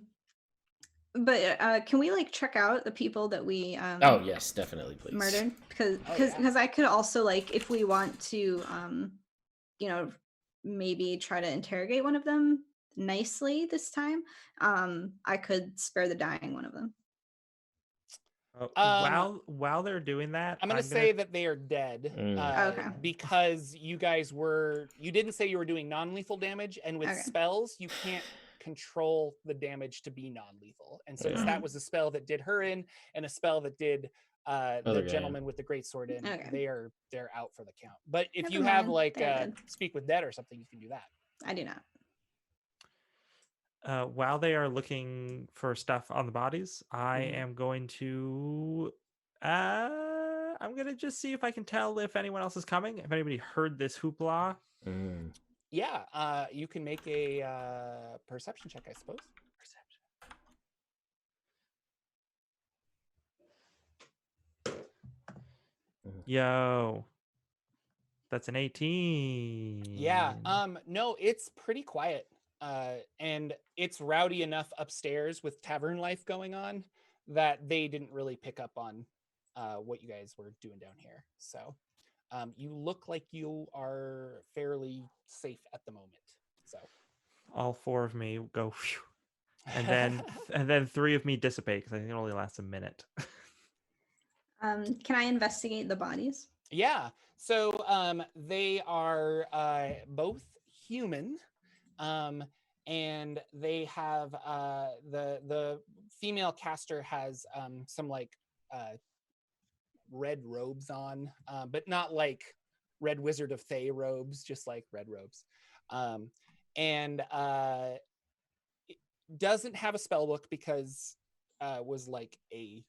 C: But can we like check out the people that we
B: Oh yes, definitely, please.
C: murdered? Because
A: yeah.
C: I could also like if we want to you know, maybe try to interrogate one of them nicely this time, I could spare the dying one of them.
D: While they're doing that,
A: I'm gonna say that they are dead.
C: Okay.
A: Because you didn't say you were doing non-lethal damage, and with spells you can't control the damage to be non-lethal. And since that was a spell that did her in and a spell that did the gentleman with the great sword in, they're out for the count. But if you have like speak with dead or something, you can do that.
C: I do not.
D: While they are looking for stuff on the bodies, I am going to just see if I can tell if anyone else is coming. If anybody heard this hoopla.
A: Yeah, you can make a perception check, I suppose.
D: Yo, that's an 18.
A: Yeah, no, it's pretty quiet. And it's rowdy enough upstairs with tavern life going on that they didn't really pick up on what you guys were doing down here. So you look like you are fairly safe at the moment. So
D: all four of me go, phew, and then three of me dissipate because I think it only lasts a minute.
C: Can I investigate the bodies?
A: Yeah. So they are both human. And they have the female caster has some like red robes on, but not like red Wizard of Thay robes, just like red robes. And it doesn't have a spell book because was like a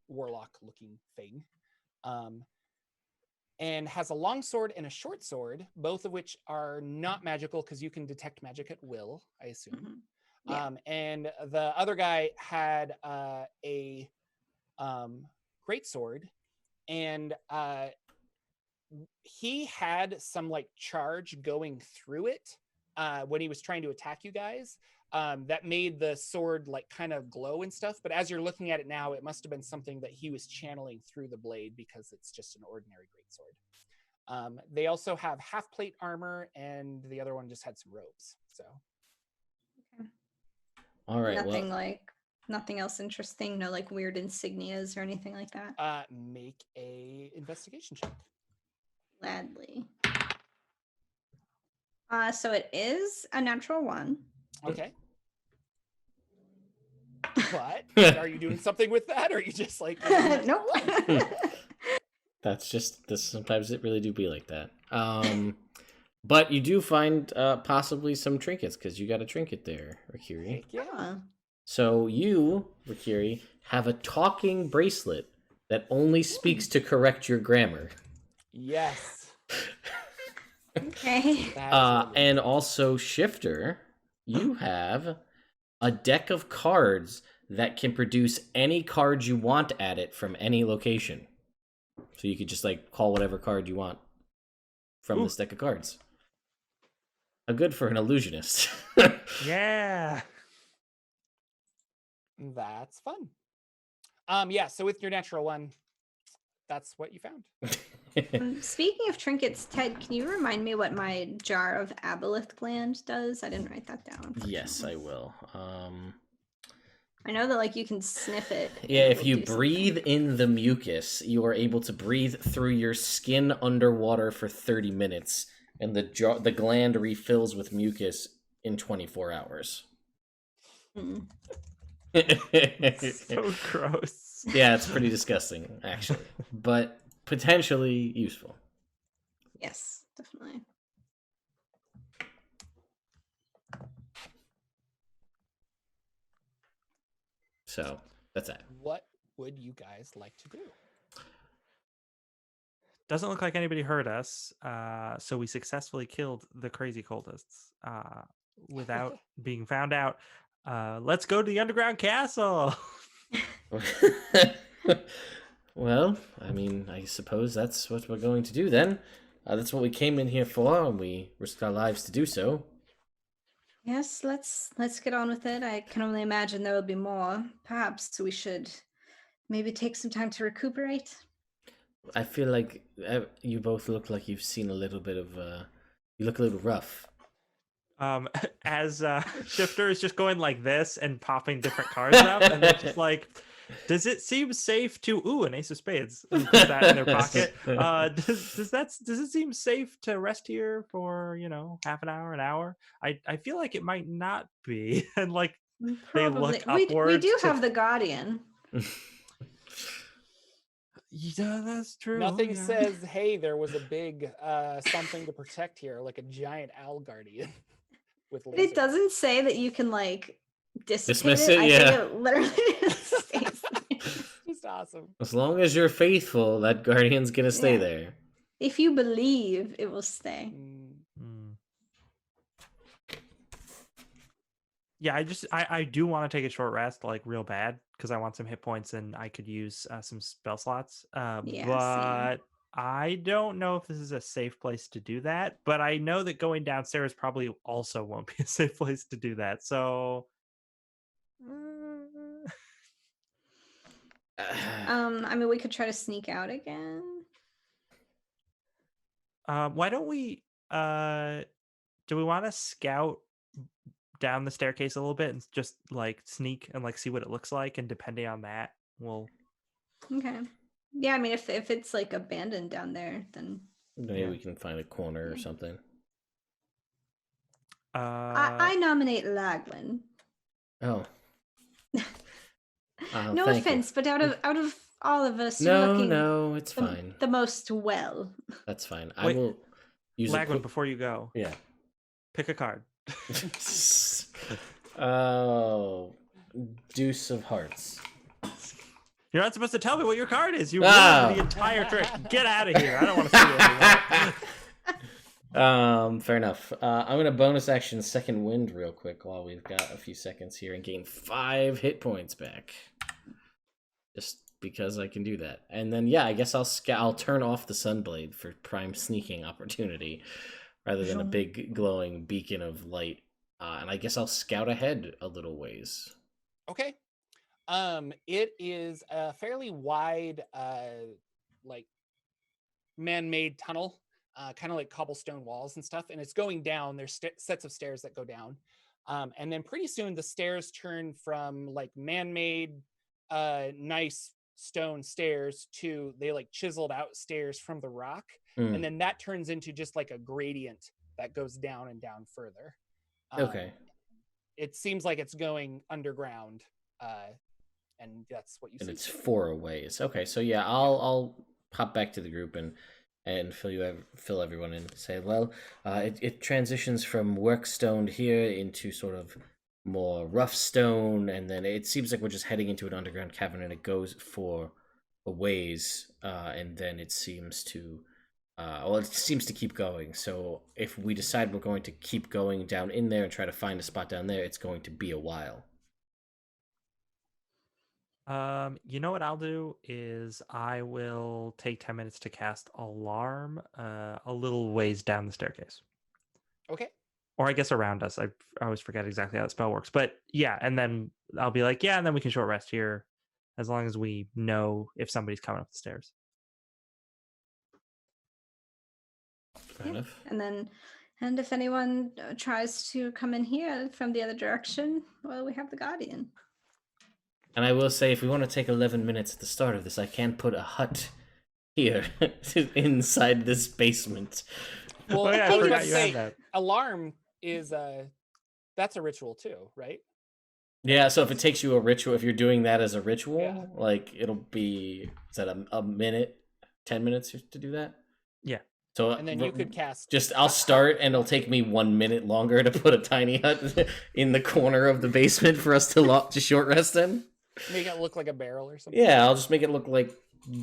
A: warlock looking thing. And has a long sword and a short sword, both of which are not magical because you can detect magic at will, I assume. And the other guy had a great sword, and he had some like charge going through it when he was trying to attack you guys. That made the sword like kind of glow and stuff. But as you're looking at it now, it must have been something that he was channeling through the blade because it's just an ordinary greatsword. They also have half plate armor, and the other one just had some robes. So,
B: all right.
C: Nothing else interesting. No like weird insignias or anything like that.
A: Make a investigation check.
C: Gladly. So it is a natural 1.
A: Okay. But are you doing something with that, or are you just like
C: nope?
B: That's just this. Sometimes it really do be like that. But you do find possibly some trinkets because you got a trinket there, Rikiri.
A: Yeah.
B: So you, Rikiri, have a talking bracelet that only speaks to correct your grammar.
A: Yes.
C: Okay.
B: And also, Shifter, you have a deck of cards that can produce any card you want at it from any location. So you could just like call whatever card you want from this deck of cards. Good for an illusionist.
D: Yeah.
A: That's fun. Yeah, so with your natural 1, that's what you found.
C: Speaking of trinkets, Ted, can you remind me what my jar of aboleth gland does? I didn't write that down.
B: Yes, I will.
C: I know that like you can sniff it.
B: Yeah, if you breathe in the mucus, you are able to breathe through your skin underwater for 30 minutes, and the gland refills with mucus in 24 hours.
D: So gross.
B: Yeah, it's pretty disgusting, actually, but potentially useful.
C: Yes, definitely.
B: So that's that.
A: What would you guys like to do?
D: Doesn't look like anybody hurt us, so we successfully killed the crazy cultists without being found out. Let's go to the underground castle.
B: Well, I mean, I suppose that's what we're going to do then. That's what we came in here for, and we risked our lives to do so.
C: Yes, let's get on with it. I can only imagine there will be more. Perhaps we should maybe take some time to recuperate.
B: I feel like you both look like you've seen a little bit of. You look a little rough.
D: As Shifter is just going like this and popping different cards up, and they're just like, does it seem safe to an ace of spades and put that in their pocket? Does it seem safe to rest here for half an hour, an hour? I feel like it might not be. And like they look upwards.
C: We do have the Guardian.
D: Yeah, that's true.
A: Nothing says, hey, there was a big something to protect here, like a giant owl guardian with lasers.
C: It doesn't say that you can like
B: dismiss
C: it.
B: it. Yeah,
C: I think it literally stays there.
A: Just awesome.
B: As long as you're faithful, that guardian's gonna stay there.
C: If you believe, it will stay.
D: Yeah, I do want to take a short rest, like real bad, because I want some hit points and I could use some spell slots. But
C: same.
D: I don't know if this is a safe place to do that. But I know that going downstairs probably also won't be a safe place to do that. So,
C: I mean, we could try to sneak out again.
D: why don't we? Do we want to scout down the staircase a little bit and just like sneak and like see what it looks like, and depending on that we'll
C: Okay. Yeah, I mean, if it's like abandoned down there, then
B: maybe we can find a corner or something.
C: I nominate Lagwyn.
B: Oh.
C: No offense, but out of all of us,
B: no, it's fine.
C: The most well.
B: That's fine.
D: Wait,
B: I will use
D: Lagwyn, before you go.
B: Yeah.
D: Pick a card.
B: Oh, Deuce of Hearts.
D: You're not supposed to tell me what your card is. You ruined the entire trick. Get out of here. I don't want to see you anymore.
B: Fair enough. I'm gonna bonus action Second Wind real quick while we've got a few seconds here and gain 5 hit points back. Just because I can do that. And then I guess I'll turn off the Sunblade for prime sneaking opportunity rather than a big glowing beacon of light. And I guess I'll scout ahead a little ways.
A: Okay. It is a fairly wide, like man-made tunnel, kind of like cobblestone walls and stuff. And it's going down. There's sets of stairs that go down. And then pretty soon the stairs turn from like man-made, nice stone stairs to they like chiseled out stairs from the rock. And then that turns into just like a gradient that goes down and down further.
B: Okay.
A: It seems like it's going underground. And that's what you see.
B: And it's 4 ways. Okay, so I'll hop back to the group and fill everyone in. Say, well, it transitions from work stone here into sort of more rough stone, and then it seems like we're just heading into an underground cavern, and it goes for a ways, and then it seems to. It seems to keep going. So if we decide we're going to keep going down in there and try to find a spot down there, it's going to be a while.
D: You know what I'll do is I will take 10 minutes to cast Alarm a little ways down the staircase.
A: Okay.
D: Or I guess around us. I always forget exactly how the spell works. But yeah, and then I'll be like, and then we can short rest here as long as we know if somebody's coming up the stairs.
B: Fair enough.
C: And if anyone tries to come in here from the other direction, well, we have the Guardian.
B: And I will say, if we want to take 11 minutes at the start of this, I can put a hut here inside this basement.
A: Well,
D: I forgot you had that.
A: Alarm is that's a ritual too, right?
B: Yeah, so if it takes you a ritual, if you're doing that as a ritual,
A: Yeah.
B: like it'll be, is that a minute, 10 minutes to do that?
D: Yeah.
B: So
A: And then you could cast.
B: I'll start, and it'll take me 1 minute longer to put a tiny hut in the corner of the basement for us to short rest in.
A: Make it look like a barrel or something.
B: Yeah, I'll just make it look like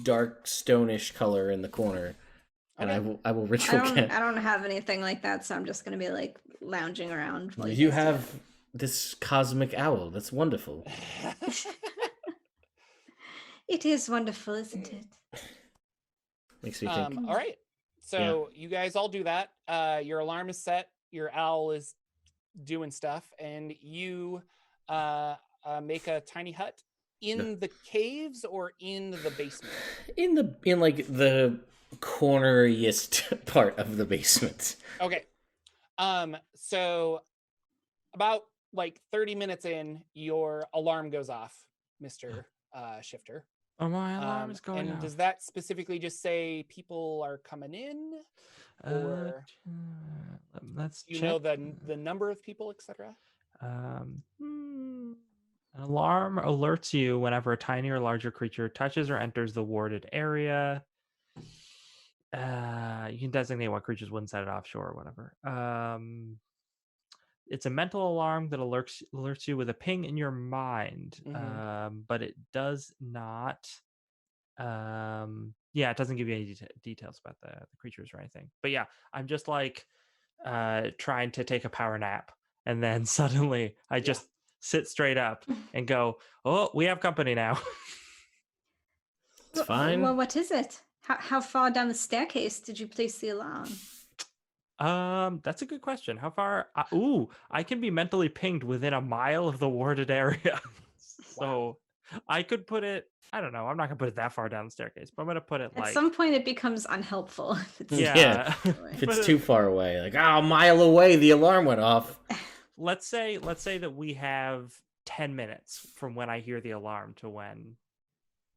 B: dark stonish color in the corner, and
A: Okay.
B: I will ritual cast.
C: I don't have anything like that, so I'm just gonna be like lounging around. while
B: You
C: guys do
B: have this cosmic owl. That's wonderful.
C: it. It is wonderful, isn't it?
B: Makes me think.
A: All right. So you guys all do that. Your alarm is set. Your owl is doing stuff, and you make a tiny hut in the caves or in the basement.
B: In like the corneriest part of the basement.
A: Okay. So about like 30 minutes in, your alarm goes off, Mr. Shifter.
D: Oh, my alarm is going
A: and
D: off.
A: does that specifically just say people are coming in? Or
D: let's
A: you
D: check.
A: know the number of people, etc.?
D: An alarm alerts you whenever a tiny or larger creature touches or enters the warded area. You can designate what creatures wouldn't set it off, sure, or whatever. It's a mental alarm that alerts you with a ping in your mind, but it does not. It doesn't give you any details about the creatures or anything. But yeah, I'm just like trying to take a power nap, and then suddenly I just sit straight up and go, "Oh, we have company now."
B: It's fine.
C: Well, what is it? How far down the staircase did you place the alarm?
D: That's a good question. How far? I can be mentally pinged within a mile of the warded area. So I could put it, I don't know, I'm not gonna put it that far down the staircase, but I'm gonna put it
C: At
D: like
C: some point it becomes unhelpful.
D: yeah.
B: If it's too far away, like a mile away, the alarm went off.
D: Let's say that we have 10 minutes from when I hear the alarm to when,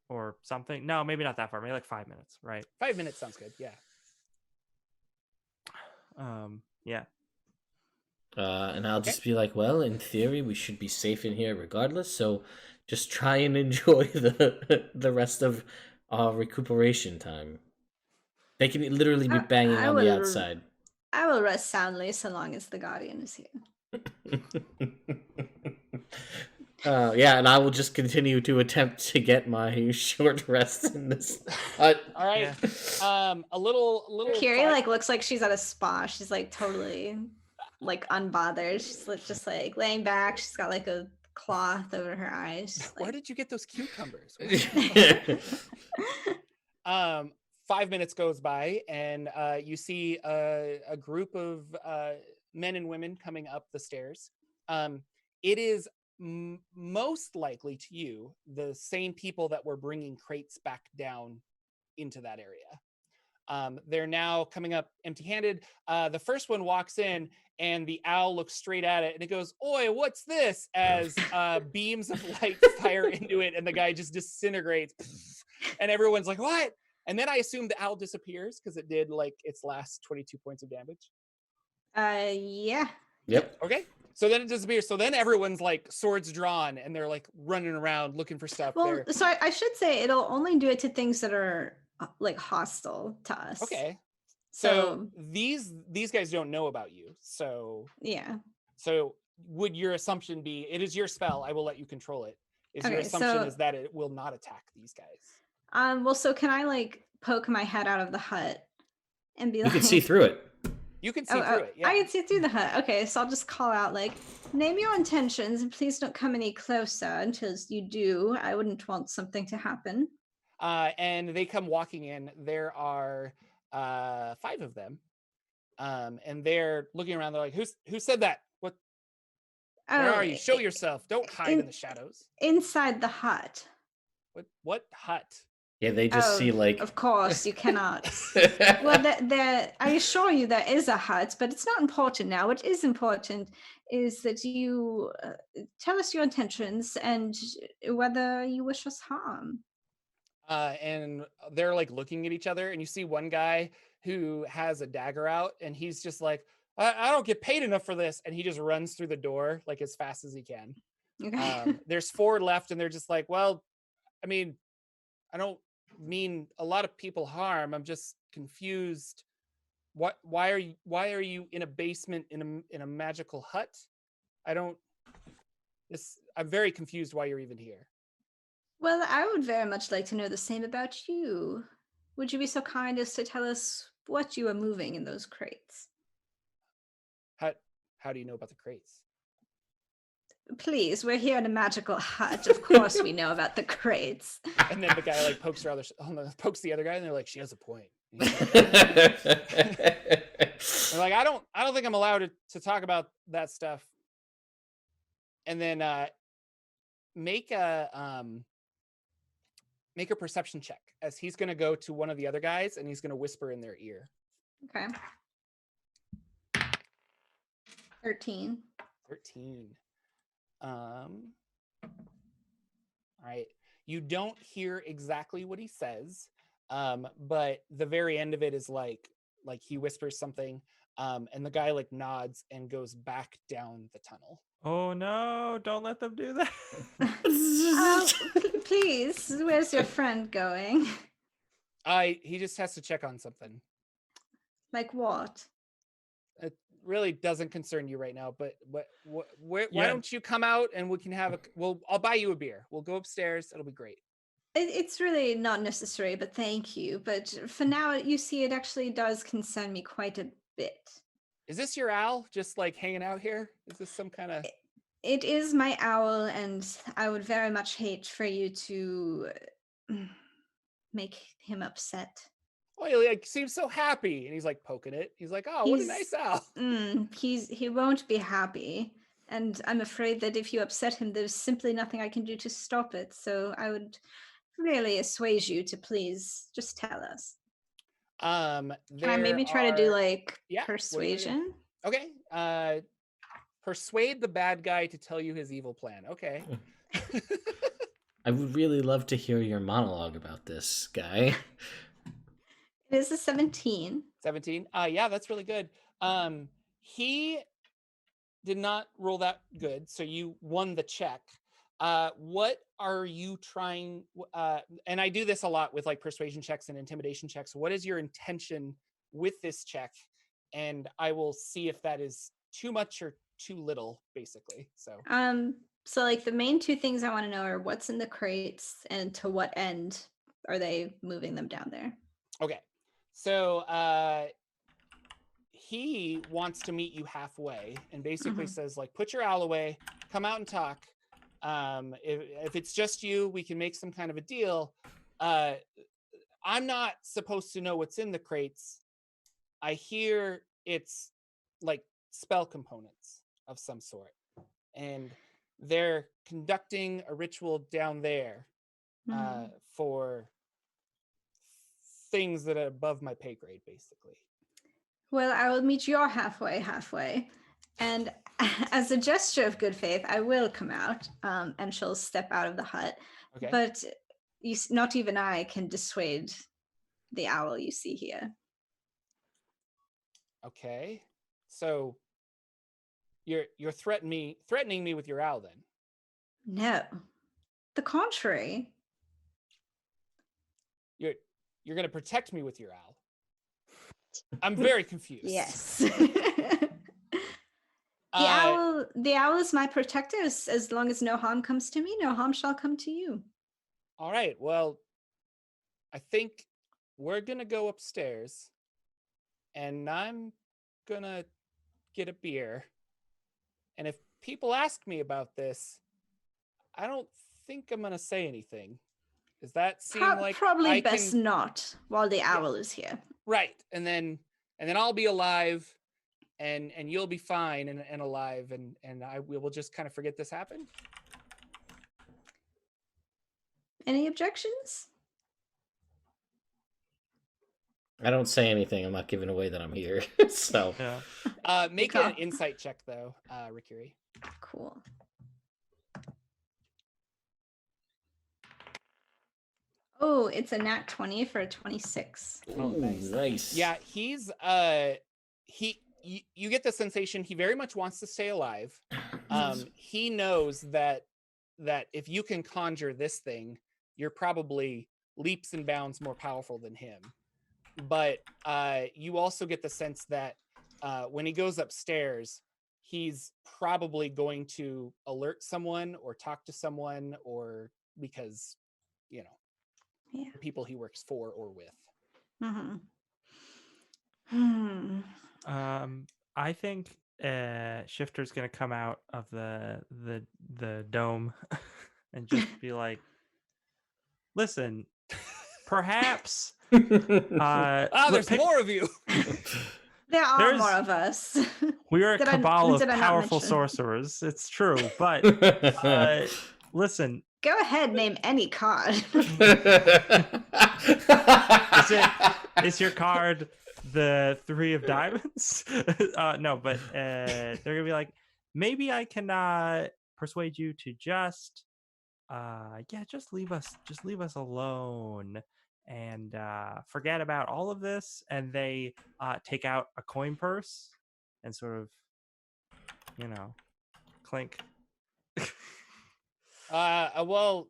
D: or something. No, maybe not that far. Maybe like 5 minutes, right?
A: 5 minutes sounds good. Yeah.
D: Yeah.
B: And I'll just be like, well, in theory, we should be safe in here regardless. So just try and enjoy the rest of our recuperation time. They can literally be banging on the outside.
C: I will rest soundly so long as the Guardian is here.
B: And I will just continue to attempt to get my short rest in this hut.
A: All right.
D: Yeah.
A: A little.
C: Kiri like looks like she's at a spa. She's like totally like unbothered. She's just like laying back. She's got like a cloth over her eyes.
A: Where
C: Like...
A: did you get those cucumbers? 5 minutes goes by, and you see a group of men and women coming up the stairs. It is most likely to you the same people that were bringing crates back down into that area. They're now coming up empty-handed. The first one walks in, and the owl looks straight at it, and it goes, "Oi, what's this?" As beams of light fire into it, and the guy just disintegrates. And everyone's like, "What?" And then I assume the owl disappears because it did like its last 22 points of damage.
C: Yeah.
B: Yep.
A: Okay. So then it disappears. So then everyone's like swords drawn, and they're like running around looking for stuff.
C: Well, so I should say it'll only do it to things that are like hostile to us.
A: Okay. So these guys don't know about you. So
C: yeah.
A: So would your assumption be it is your spell? I will let you control it. Your assumption is that it will not attack these guys?
C: Well, so can I like poke my head out of the hut and be like,
B: you can see through it.
A: You can see through it. Yeah.
C: I can see through the hut. Okay, so I'll just call out like, name your intentions and please don't come any closer until you do. I wouldn't want something to happen.
A: And they come walking in. There are 5 of them. And they're looking around. They're like, who said that? Where are you? Show yourself. Don't hide in the shadows.
C: Inside the hut.
A: What hut?
B: Yeah, they just see like.
C: Of course, you cannot. Well, I assure you there is a hut, but it's not important now. What is important is that you tell us your intentions and whether you wish us harm.
A: And they're like looking at each other, and you see one guy who has a dagger out, and he's just like, I don't get paid enough for this, and he just runs through the door like as fast as he can.
C: Okay.
A: There's 4 left, and they're just like, well, I mean, I don't mean a lot of people harm. I'm just confused. Why are you in a basement in a magical hut? I'm very confused why you're even here.
C: Well, I would very much like to know the same about you. Would you be so kind as to tell us what you are moving in those crates?
A: How do you know about the crates?
C: Please, we're here in a magical hut. Of course we know about the crates.
A: And then the guy like pokes the other guy, and they're like, she has a point. They're like, I don't think I'm allowed to talk about that stuff. And then make a perception check, as he's going to go to one of the other guys and he's going to whisper in their ear.
C: Okay. 13.
A: All right. You don't hear exactly what he says, but the very end of it is like he whispers something, and the guy like nods and goes back down the tunnel.
D: Oh no, don't let them do that.
C: Please, where's your friend going?
A: He just has to check on something.
C: Like what?
A: It really doesn't concern you right now, but why
D: Yeah.
A: don't you come out and we can have I'll buy you a beer. We'll go upstairs. It'll be great.
C: It's really not necessary, but thank you. But for now, you see, it actually does concern me quite a bit.
A: Is this your owl just like hanging out here? Is this some kind of...
C: It is my owl, and I would very much hate for you to make him upset.
A: Oh, he like seems so happy, and he's like poking it. He's like, oh, what a nice owl.
C: He won't be happy, and I'm afraid that if you upset him, there's simply nothing I can do to stop it. So I would really assuage you to please just tell us. Can I maybe try to do like persuasion?
A: Okay. Persuade the bad guy to tell you his evil plan. Okay.
B: I would really love to hear your monologue about this guy.
C: It is a 17.
A: 17. Yeah, that's really good. He did not roll that good, so you won the check. What are you trying? And I do this a lot with like persuasion checks and intimidation checks. What is your intention with this check? And I will see if that is too much or too little, basically.
C: So like the main 2 things I want to know are what's in the crates and to what end are they moving them down there?
A: Okay. So he wants to meet you halfway and basically says like, put your owl away, come out and talk. If it's just you, we can make some kind of a deal. I'm not supposed to know what's in the crates. I hear it's like spell components of some sort, and they're conducting a ritual down there for things that are above my pay grade, basically.
C: Well, I will meet your halfway. And as a gesture of good faith, I will come out, and she'll step out of the hut.
A: Okay.
C: But not even I can dissuade the owl you see here.
A: Okay. So you're threatening me with your owl then?
C: No. The contrary.
A: You're going to protect me with your owl? I'm very confused.
C: Yes. The owl is my protector. As long as no harm comes to me, no harm shall come to you.
A: All right. Well, I think we're going to go upstairs, and I'm going to get a beer. And if people ask me about this, I don't think I'm going to say anything. Does that seem like
C: probably best not while the owl is here?
A: Right. And then I'll be alive, and you'll be fine and alive, and we will just kind of forget this happened.
C: Any objections?
B: I don't say anything. I'm not giving away that I'm here. So
D: Yeah.
A: Make an insight check though, Rikiri.
C: Cool. Oh, it's a nat 20 for a 26.
B: Oh, nice.
A: Yeah, he's you get the sensation he very much wants to stay alive. He knows that if you can conjure this thing, you're probably leaps and bounds more powerful than him. But you also get the sense that when he goes upstairs, he's probably going to alert someone or talk to someone, or because, you know, the people he works for or with.
D: I think Shifter's gonna come out of the dome and just be like, "Listen, perhaps
A: There's more of you.
C: There are more of us.
D: We're a cabal of powerful
C: mention?
D: sorcerers. It's true, but listen."
C: Go ahead, name any card.
D: Is your card the 3 of diamonds? No, but they're gonna be like, maybe I can persuade you to just leave us alone and forget about all of this. And they take out a coin purse and sort of, clink.
A: Well,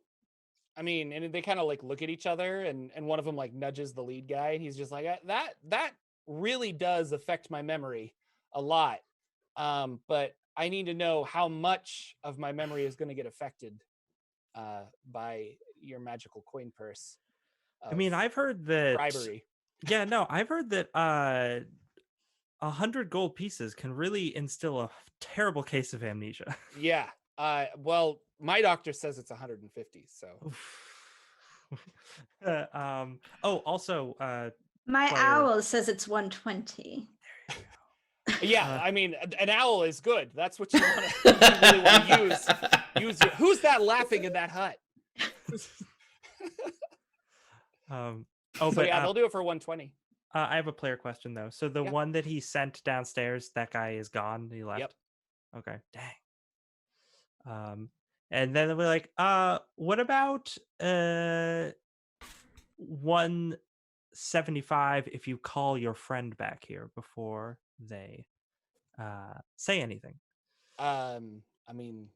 A: I mean, and they kind of like look at each other, and one of them like nudges the lead guy, and he's just like, that really does affect my memory a lot. But I need to know how much of my memory is going to get affected by your magical coin purse.
D: I mean, I've heard that
A: bribery.
D: Yeah, no, I've heard that 100 gold pieces can really instill a terrible case of amnesia.
A: Yeah. Well, my doctor says it's 150. So.
D: Also,
C: my owl says it's 120.
A: There you go. Yeah, I mean, an owl is good. That's what you really want to use. Who's that laughing in that hut?
D: But
A: yeah, they'll do it for 120.
D: I have a player question though. So the one that he sent downstairs, that guy is gone. He left.
A: Yep.
D: Okay. Dang. And then we're like, what about 175 if you call your friend back here before they say anything?
A: I mean,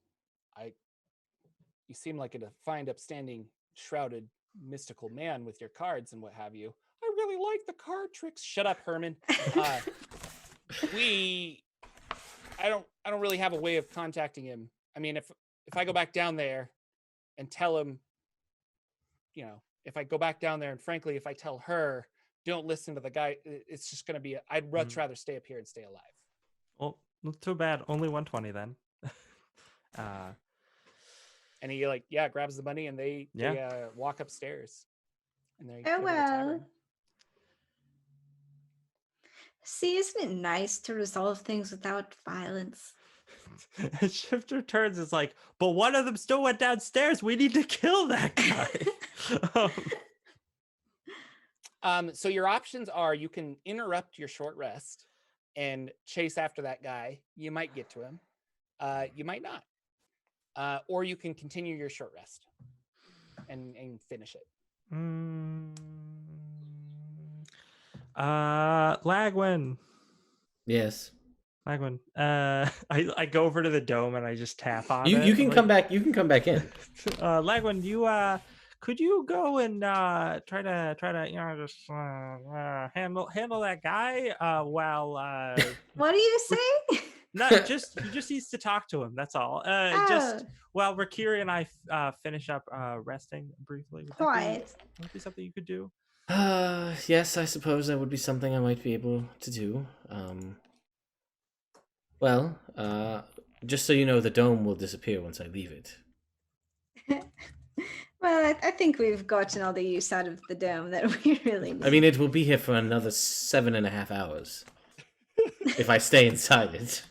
A: you seem like a fine, upstanding, shrouded, mystical man with your cards and what have you. I really like the card tricks. Shut up, Herman. I don't really have a way of contacting him. I mean, if I go back down there and tell him, if I go back down there and frankly, if I tell her, don't listen to the guy, it's just going to be, I'd much rather stay up here and stay alive.
D: Well, not too bad. Only 120 then.
A: And he grabs the money and they walk upstairs. And they
C: See, isn't it nice to resolve things without violence?
D: Shifter turns, is like, but one of them still went downstairs. We need to kill that
A: guy. So your options are, you can interrupt your short rest and chase after that guy. You might get to him. You might not. Or you can continue your short rest and finish it.
B: Yes.
D: Lagwyn. Lagwyn. I go over to the dome and I just tap on it.
B: You can come back. You can come back in.
D: Lagwyn, you could you go and try to just handle that guy while
C: What do you say?
D: Not just he just needs to talk to him. That's all. Just while Rakiri and I finish up resting briefly. Would that be something you could do?
B: Yes, I suppose that would be something I might be able to do. Well, just so you know, the dome will disappear once I leave it.
C: Well, I think we've gotten all the use out of the dome that we really need.
B: I mean, it will be here for another 7.5 hours if I stay inside it.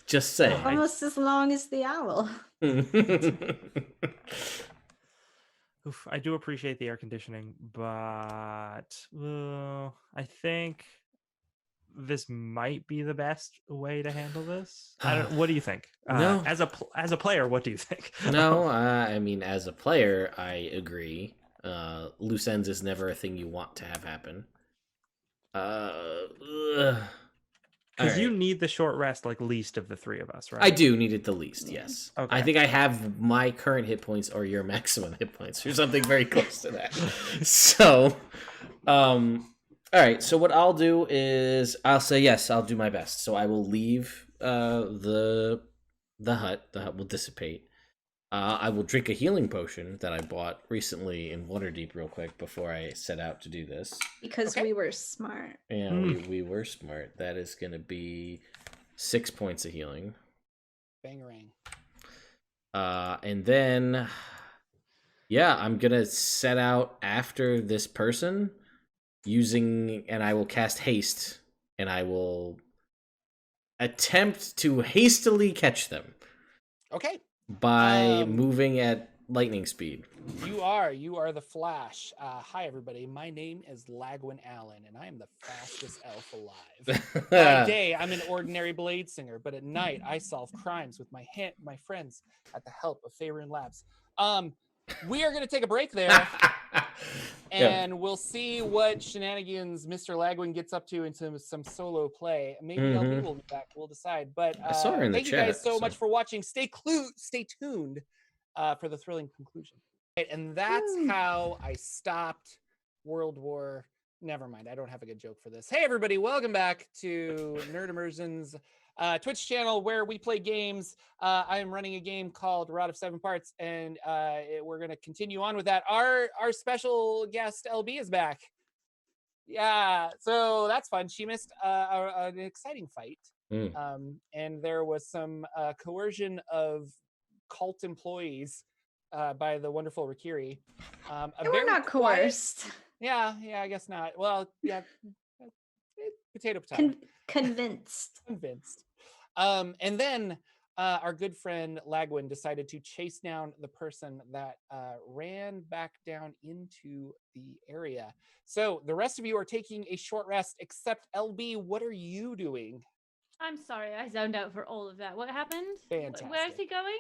B: Just saying.
C: Almost as long as the owl.
D: Oof, I do appreciate the air conditioning, but I think this might be the best way to handle this. What do you think?
B: No.
D: As a player, what do you think?
B: No, I mean, as a player, I agree. Loose ends is never a thing you want to have happen.
D: Because you
B: Alright.
D: need the short rest like least of the three of us, right?
B: I do need it the least, yes.
D: Okay.
B: I think I have my current hit points or your maximum hit points or something very close to that. So, all right. So what I'll do is I'll say yes. I'll do my best. So I will leave the hut. The hut will dissipate. I will drink a healing potion that I bought recently in Waterdeep real quick before I set out to do this.
C: Because we were smart.
B: Yeah, we were smart. That is going to be 6 points of healing.
A: Bangarang.
B: And then, yeah, I'm going to set out after this person and I will cast haste, and I will attempt to hastily catch them.
A: Okay.
B: By moving at lightning speed.
A: You are the Flash. Hi, everybody. My name is Lagwyn Allen, and I am the fastest elf alive. By day, I'm an ordinary blade singer, but at night, I solve crimes with my friends at the help of Faerun Labs. We are going to take a break there, and we'll see what shenanigans Mr. Lagwyn gets up to into some solo play. Maybe LB will be back. We'll decide. But
B: I saw her in the
A: thank you
B: chat,
A: guys so much for watching. Stay tuned for the thrilling conclusion. And that's how I stopped World War. Never mind. I don't have a good joke for this. Hey, everybody. Welcome back to Nerd Immersion's Twitch channel where we play games. I am running a game called Rod of Seven Parts, and we're going to continue on with that. Our special guest, LB, is back. Yeah, so that's fun. She missed an exciting fight. And there was some coercion of cult employees by the wonderful Rikiri.
C: They were not coerced.
A: Yeah, I guess not. Well, yeah, potato.
C: Convinced.
A: And then our good friend Lagwyn decided to chase down the person that ran back down into the area. So the rest of you are taking a short rest, except LB. What are you doing?
E: I'm sorry, I zoned out for all of that. What happened?
A: Fantastic.
E: Where is he going?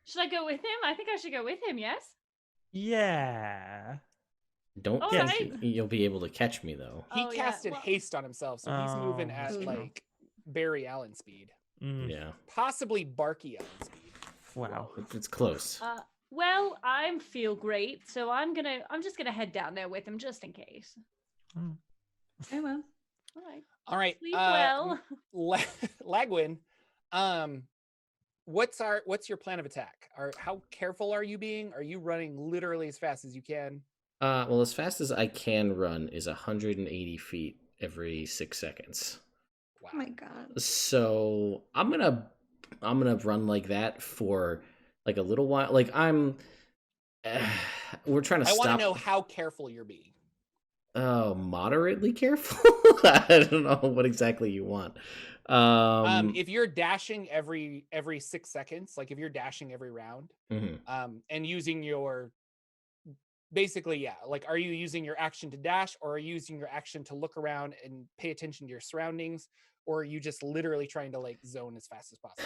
E: Should I go with him? I think I should go with him, yes?
D: Yeah.
B: Don't think you'll be able to catch me, though.
A: He casted haste on himself, so he's moving at like Barry Allen speed.
B: Yeah.
A: Possibly Barky Allen speed.
D: Wow.
B: It's close.
E: Well, I feel great, so I'm just gonna head down there with him just in case.
C: I will.
A: All right.
E: Sleep well.
A: Lagwyn, what's your plan of attack? How careful are you being? Are you running literally as fast as you can?
B: Well, as fast as I can run is 180 feet every 6 seconds.
A: Wow.
C: Oh my god.
B: So I'm gonna run like that for like a little while. Like we're trying to stop.
A: I want to know how careful you're being.
B: Oh, moderately careful. I don't know what exactly you want.
A: If you're dashing every 6 seconds, like if you're dashing every round, and using your basically, yeah, like are you using your action to dash, or are you using your action to look around and pay attention to your surroundings, or are you just literally trying to like zone as fast as possible?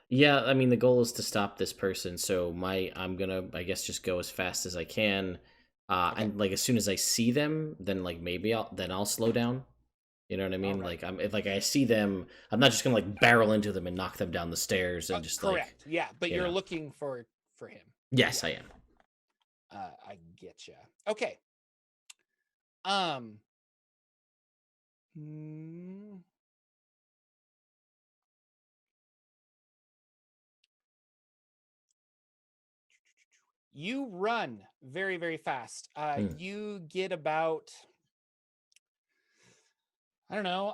B: Yeah, I mean the goal is to stop this person, so I'm gonna, I guess, just go as fast as I can. And like as soon as I see them, then like maybe I'll slow down. You know what I mean?
A: Right.
B: Like if I see them, I'm not just gonna like barrel into them and knock them down the stairs and just
A: correct.
B: like
A: Yeah, but you're looking for him.
B: Yes,
A: yeah.
B: I am.
A: I get you. Okay. You run very, very fast. You get about, I don't know,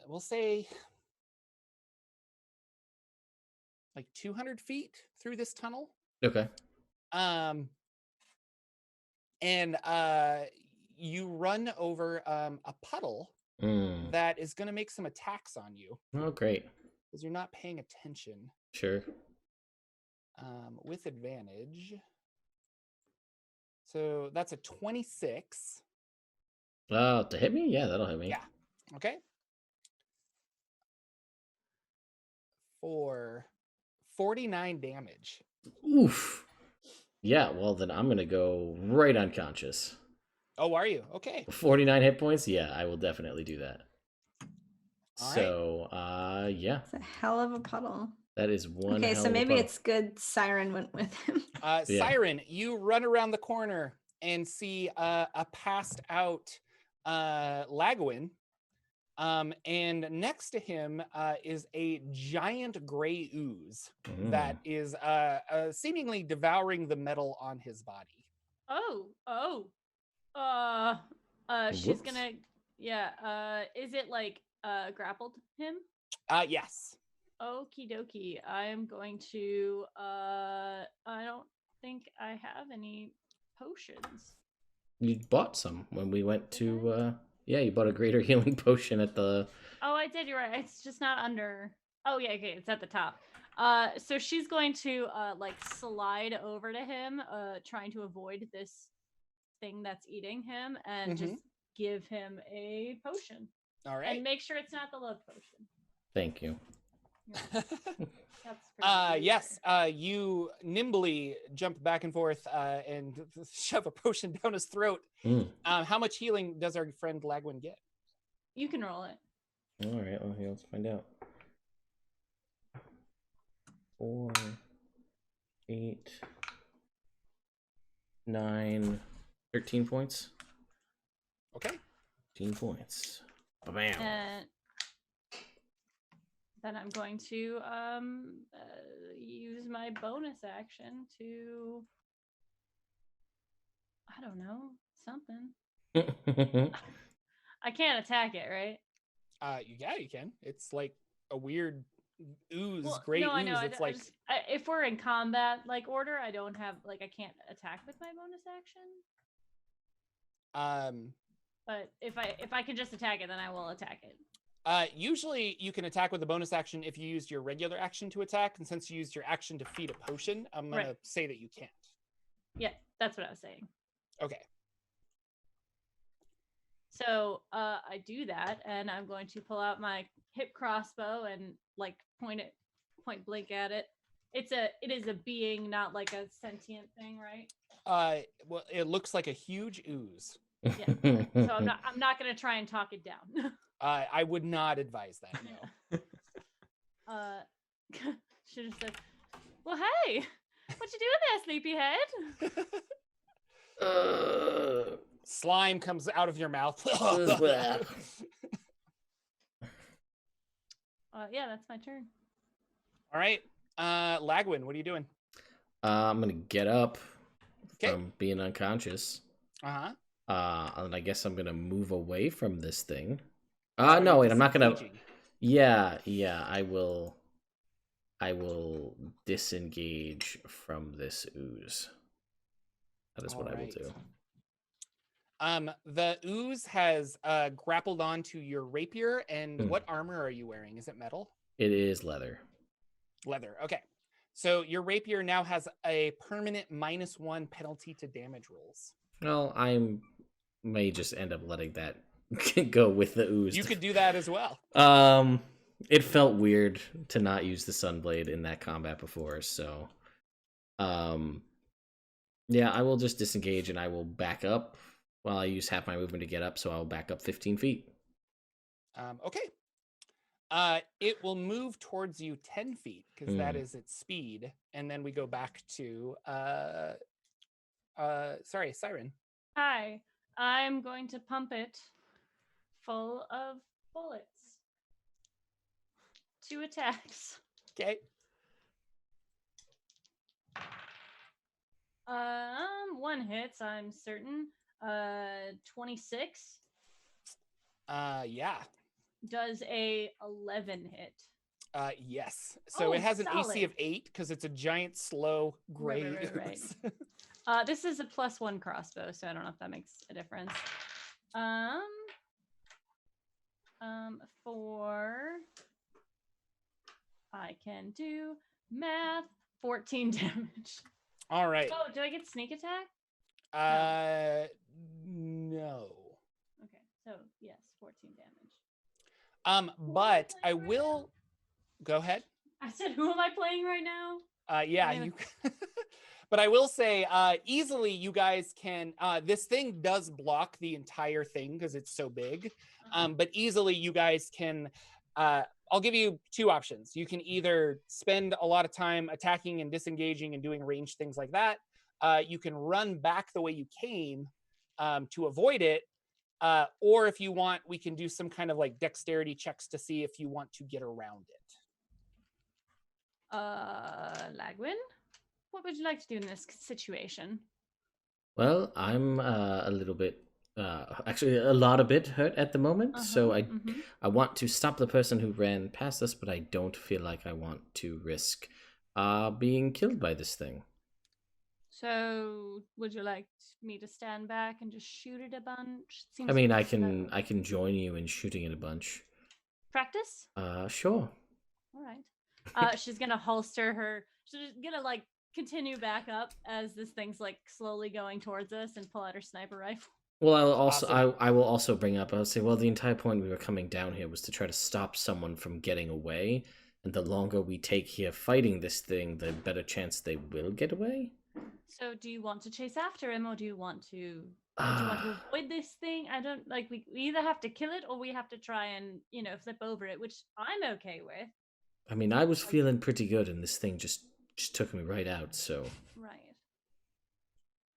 A: we'll say like 200 feet through this tunnel.
B: Okay.
A: And you run over a puddle that is going to make some attacks on you.
B: Oh, great.
A: Because you're not paying attention.
B: Sure.
A: With advantage. So that's a 26.
B: To hit me? Yeah, that'll hit me.
A: Yeah. Okay. For 49 damage.
B: Oof. Yeah, well then I'm gonna go right unconscious.
A: Oh, are you? Okay.
B: 49 hit points? Yeah, I will definitely do that.
A: All right.
B: So, yeah,
C: It's a hell of a puddle.
B: that is one
C: Okay,
B: hell
C: so
B: of a
C: maybe
B: puddle.
C: it's good Syrin went with him.
B: Yeah.
A: Syrin, you run around the corner and see a passed out Lagwyn. And next to him is a giant gray ooze that is seemingly devouring the metal on his body.
E: She's
B: Whoops.
E: gonna, yeah. Is it like grappled him?
A: Yes.
E: Okie dokie. I am going to. I don't think I have any potions.
B: You bought some when we went to, yeah, you bought a greater healing potion at the...
E: Oh, I did. You're right. It's just not under. Oh yeah, okay. It's at the top. So she's going to like slide over to him, trying to avoid this thing that's eating him, and just give him a potion.
A: All right.
E: And make sure it's not the love potion.
B: Thank you.
E: That's
A: yes. You nimbly jump back and forth and shove a potion down his throat. How much healing does our friend Lagwyn get?
E: You can roll it.
B: All right, well, here, let's find out. 4, 8, 9, 13 points.
A: Okay.
B: 13 points. Bam.
E: And then I'm going to use my bonus action to, I don't know, something. I can't attack it, right?
A: Yeah, you can. It's like a weird ooze,
E: Well,
A: great
E: no,
A: ooze.
E: I know.
A: It's like
E: if we're in combat like order, I don't have like I can't attack with my bonus action. But if I can just attack it, then I will attack it.
A: Usually you can attack with a bonus action if you used your regular action to attack, and since you used your action to feed a potion, I'm gonna say that you can't.
E: Yeah, that's what I was saying.
A: Okay.
E: So I do that, and I'm going to pull out my hip crossbow and like point blank at it. It is a being, not like a sentient thing, right?
A: Well, it looks like a huge ooze.
E: Yeah. So I'm not gonna try and talk it down.
A: I would not advise that. No.
E: Should have said, "Well, hey, what you doing there, sleepyhead?"
A: Slime comes out of your mouth.
E: Yeah, that's my turn.
A: All right, Lagwyn, what are you doing?
B: I'm gonna get up from being unconscious.
A: And
B: I guess I'm gonna move away from this thing. No, wait, I'm not gonna. Yeah, I will disengage from this ooze. That is what I will do.
A: The ooze has grappled onto your rapier, and what armor are you wearing? Is it metal?
B: It is leather.
A: Leather, okay. So your rapier now has a permanent -1 penalty to damage rolls.
B: Well, I may just end up letting that go with the ooze.
A: You could do that as well.
B: It felt weird to not use the Sunblade in that combat before, so yeah, I will just disengage and I will back up. Well, I use half my movement to get up, so I'll back up 15 feet.
A: Okay. It will move towards you 10 feet because that is its speed, and then we go back to sorry, Syrin.
E: Hi, I'm going to pump it full of bullets. 2 attacks.
A: Okay.
E: 1 hits, I'm certain. 26.
A: Yeah.
E: Does a 11 hit?
A: Yes. So it has an
E: solid.
A: AC of 8 because it's a giant, slow gray.
E: Right. This is a +1 crossbow, so I don't know if that makes a difference. For I can do math. 14 damage.
A: All right.
E: Oh, do I get sneak attack?
A: No.
E: Okay, so yes, 14 damage.
A: But I will go ahead.
E: I said, who am I playing right now?
A: Yeah, you. But I will say, easily you guys can, this thing does block the entire thing because it's so big. But easily you guys can, I'll give you two options. You can either spend a lot of time attacking and disengaging and doing ranged things like that. You can run back the way you came to avoid it. Or if you want, we can do some kind of like dexterity checks to see if you want to get around it.
E: Lagwyn, what would you like to do in this situation?
B: Well, I'm a little bit, actually a lot a bit hurt at the moment. So I want to stop the person who ran past us, but I don't feel like I want to risk being killed by this thing.
E: So, would you like me to stand back and just shoot it a bunch?
B: I mean, I can join you in shooting it a bunch.
E: Practice?
B: Sure.
E: All right. She's gonna holster her. She's gonna like continue back up as this thing's like slowly going towards us and pull out her sniper rifle.
B: Well, I'll also I will also bring up. I would say, well, the entire point we were coming down here was to try to stop someone from getting away, and the longer we take here fighting this thing, the better chance they will get away.
E: So, do you want to chase after him, or do you want to avoid this thing? I don't like. We either have to kill it, or we have to try and flip over it, which I'm okay with.
B: I mean, I was feeling pretty good, and this thing just took me right out. So,
E: right.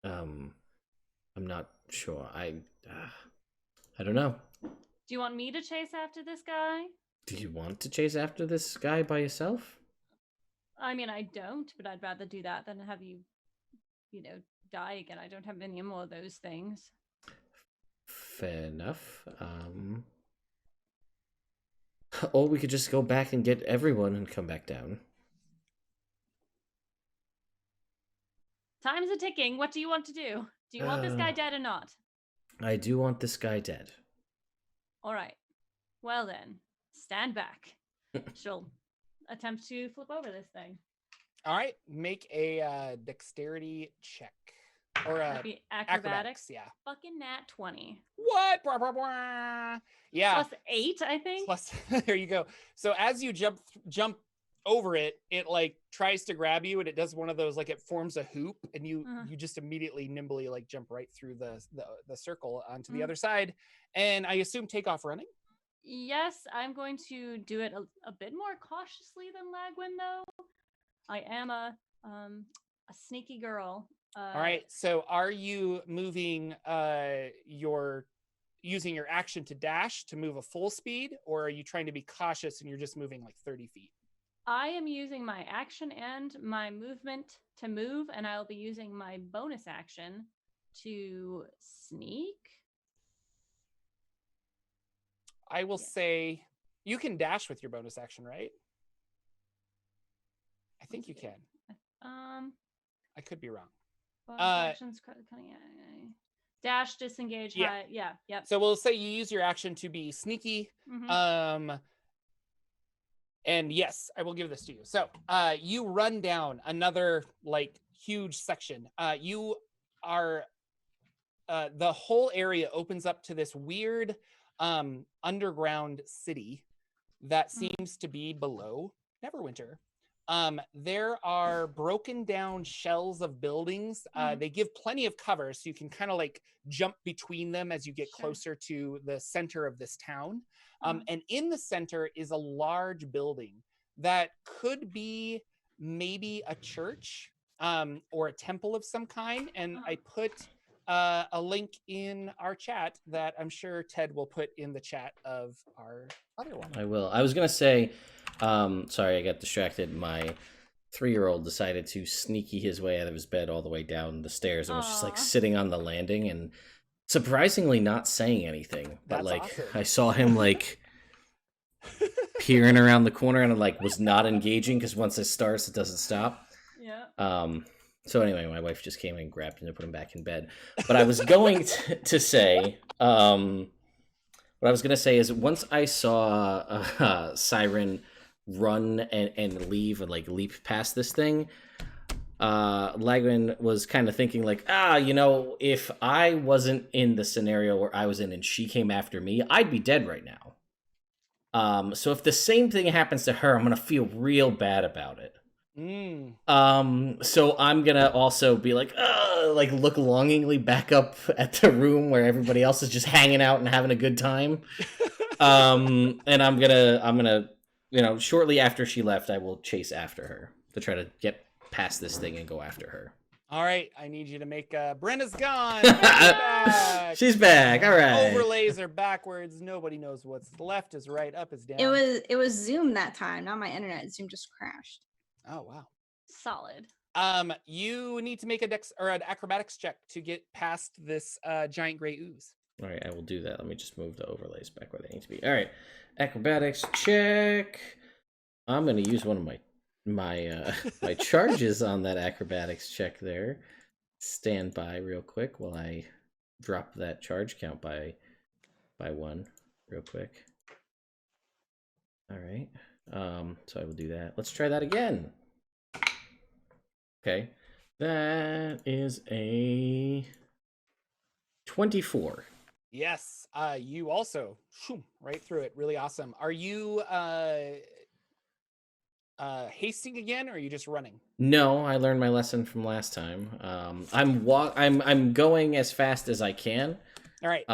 B: I'm not sure. I don't know.
E: Do you want me to chase after this guy?
B: Do you want to chase after this guy by yourself?
E: I mean, I don't, but I'd rather do that than have you, die again. I don't have any more of those things.
B: Fair enough. Or we could just go back and get everyone and come back down.
E: Time's a ticking. What do you want to do? Do you want this guy dead or not?
B: I do want this guy dead.
E: All right. Well then, stand back. She'll attempt to flip over this thing.
A: All right, make a dexterity check. Or
E: acrobatics.
A: Yeah.
E: Fucking nat 20.
A: What? Blah, blah, blah. Yeah.
E: Plus 8, I think.
A: Plus, there you go. So as you jump over it, it like tries to grab you, and it does one of those, like it forms a hoop, and you just immediately nimbly like jump right through the circle onto the other side, and I assume take off running.
E: Yes, I'm going to do it a bit more cautiously than Lagwyn, though. I am a sneaky girl.
A: All right. So are you moving using your action to dash to move a full speed, or are you trying to be cautious and you're just moving like 30 feet?
E: I am using my action and my movement to move, and I'll be using my bonus action to sneak.
A: I will say you can dash with your bonus action, right? I think you can. I could be wrong.
E: Actions, dash, disengage,
A: yeah.
E: Yep.
A: So we'll say you use your action to be sneaky. And yes, I will give this to you. So you run down another like huge section. You are the whole area opens up to this weird underground city that seems to be below Neverwinter. There are broken down shells of buildings. They give plenty of cover, so you can kind of like jump between them as you get closer to the center of this town. And in the center is a large building that could be maybe a church or a temple of some kind. And I put a link in our chat that I'm sure Ted will put in the chat of our other one.
B: I will. I was going to say, sorry, I got distracted. My 3-year-old decided to sneaky his way out of his bed all the way down the stairs and was just like sitting on the landing and surprisingly not saying anything. But
A: That's
B: like
A: awesome.
B: I saw him like peering around the corner and like was not engaging because once it starts, it doesn't stop.
E: Yeah.
B: So anyway, my wife just came and grabbed him and put him back in bed. But I was going to say, what I was going to say is once I saw Syrin run and leave and like leap past this thing, Lagwyn was kind of thinking like, if I wasn't in the scenario where I was in and she came after me, I'd be dead right now. So if the same thing happens to her, I'm going to feel real bad about it. So I'm gonna also be like look longingly back up at the room where everybody else is just hanging out and having a good time. And I'm gonna, shortly after she left, I will chase after her to try to get past this thing and go after her.
A: All right, I need you to make Brenna's gone. Back.
B: She's back. All right.
A: Overlays are backwards. Nobody knows what's left is right, up is down.
C: It was Zoom that time, not my internet. Zoom just crashed.
A: Oh wow.
E: Solid.
A: You need to make an acrobatics check to get past this giant gray ooze.
B: All right, I will do that. Let me just move the overlays back where they need to be. All right, acrobatics check. I'm going to use one of my my charges on that acrobatics check there. Stand by real quick while I drop that charge count by 1 real quick. All right. So I will do that. Let's try that again. Okay. That is a 24.
A: Yes. You also right through it. Really awesome. Are you hasting again, or are you just running?
B: No, I learned my lesson from last time. I'm going as fast as I can.
A: All right.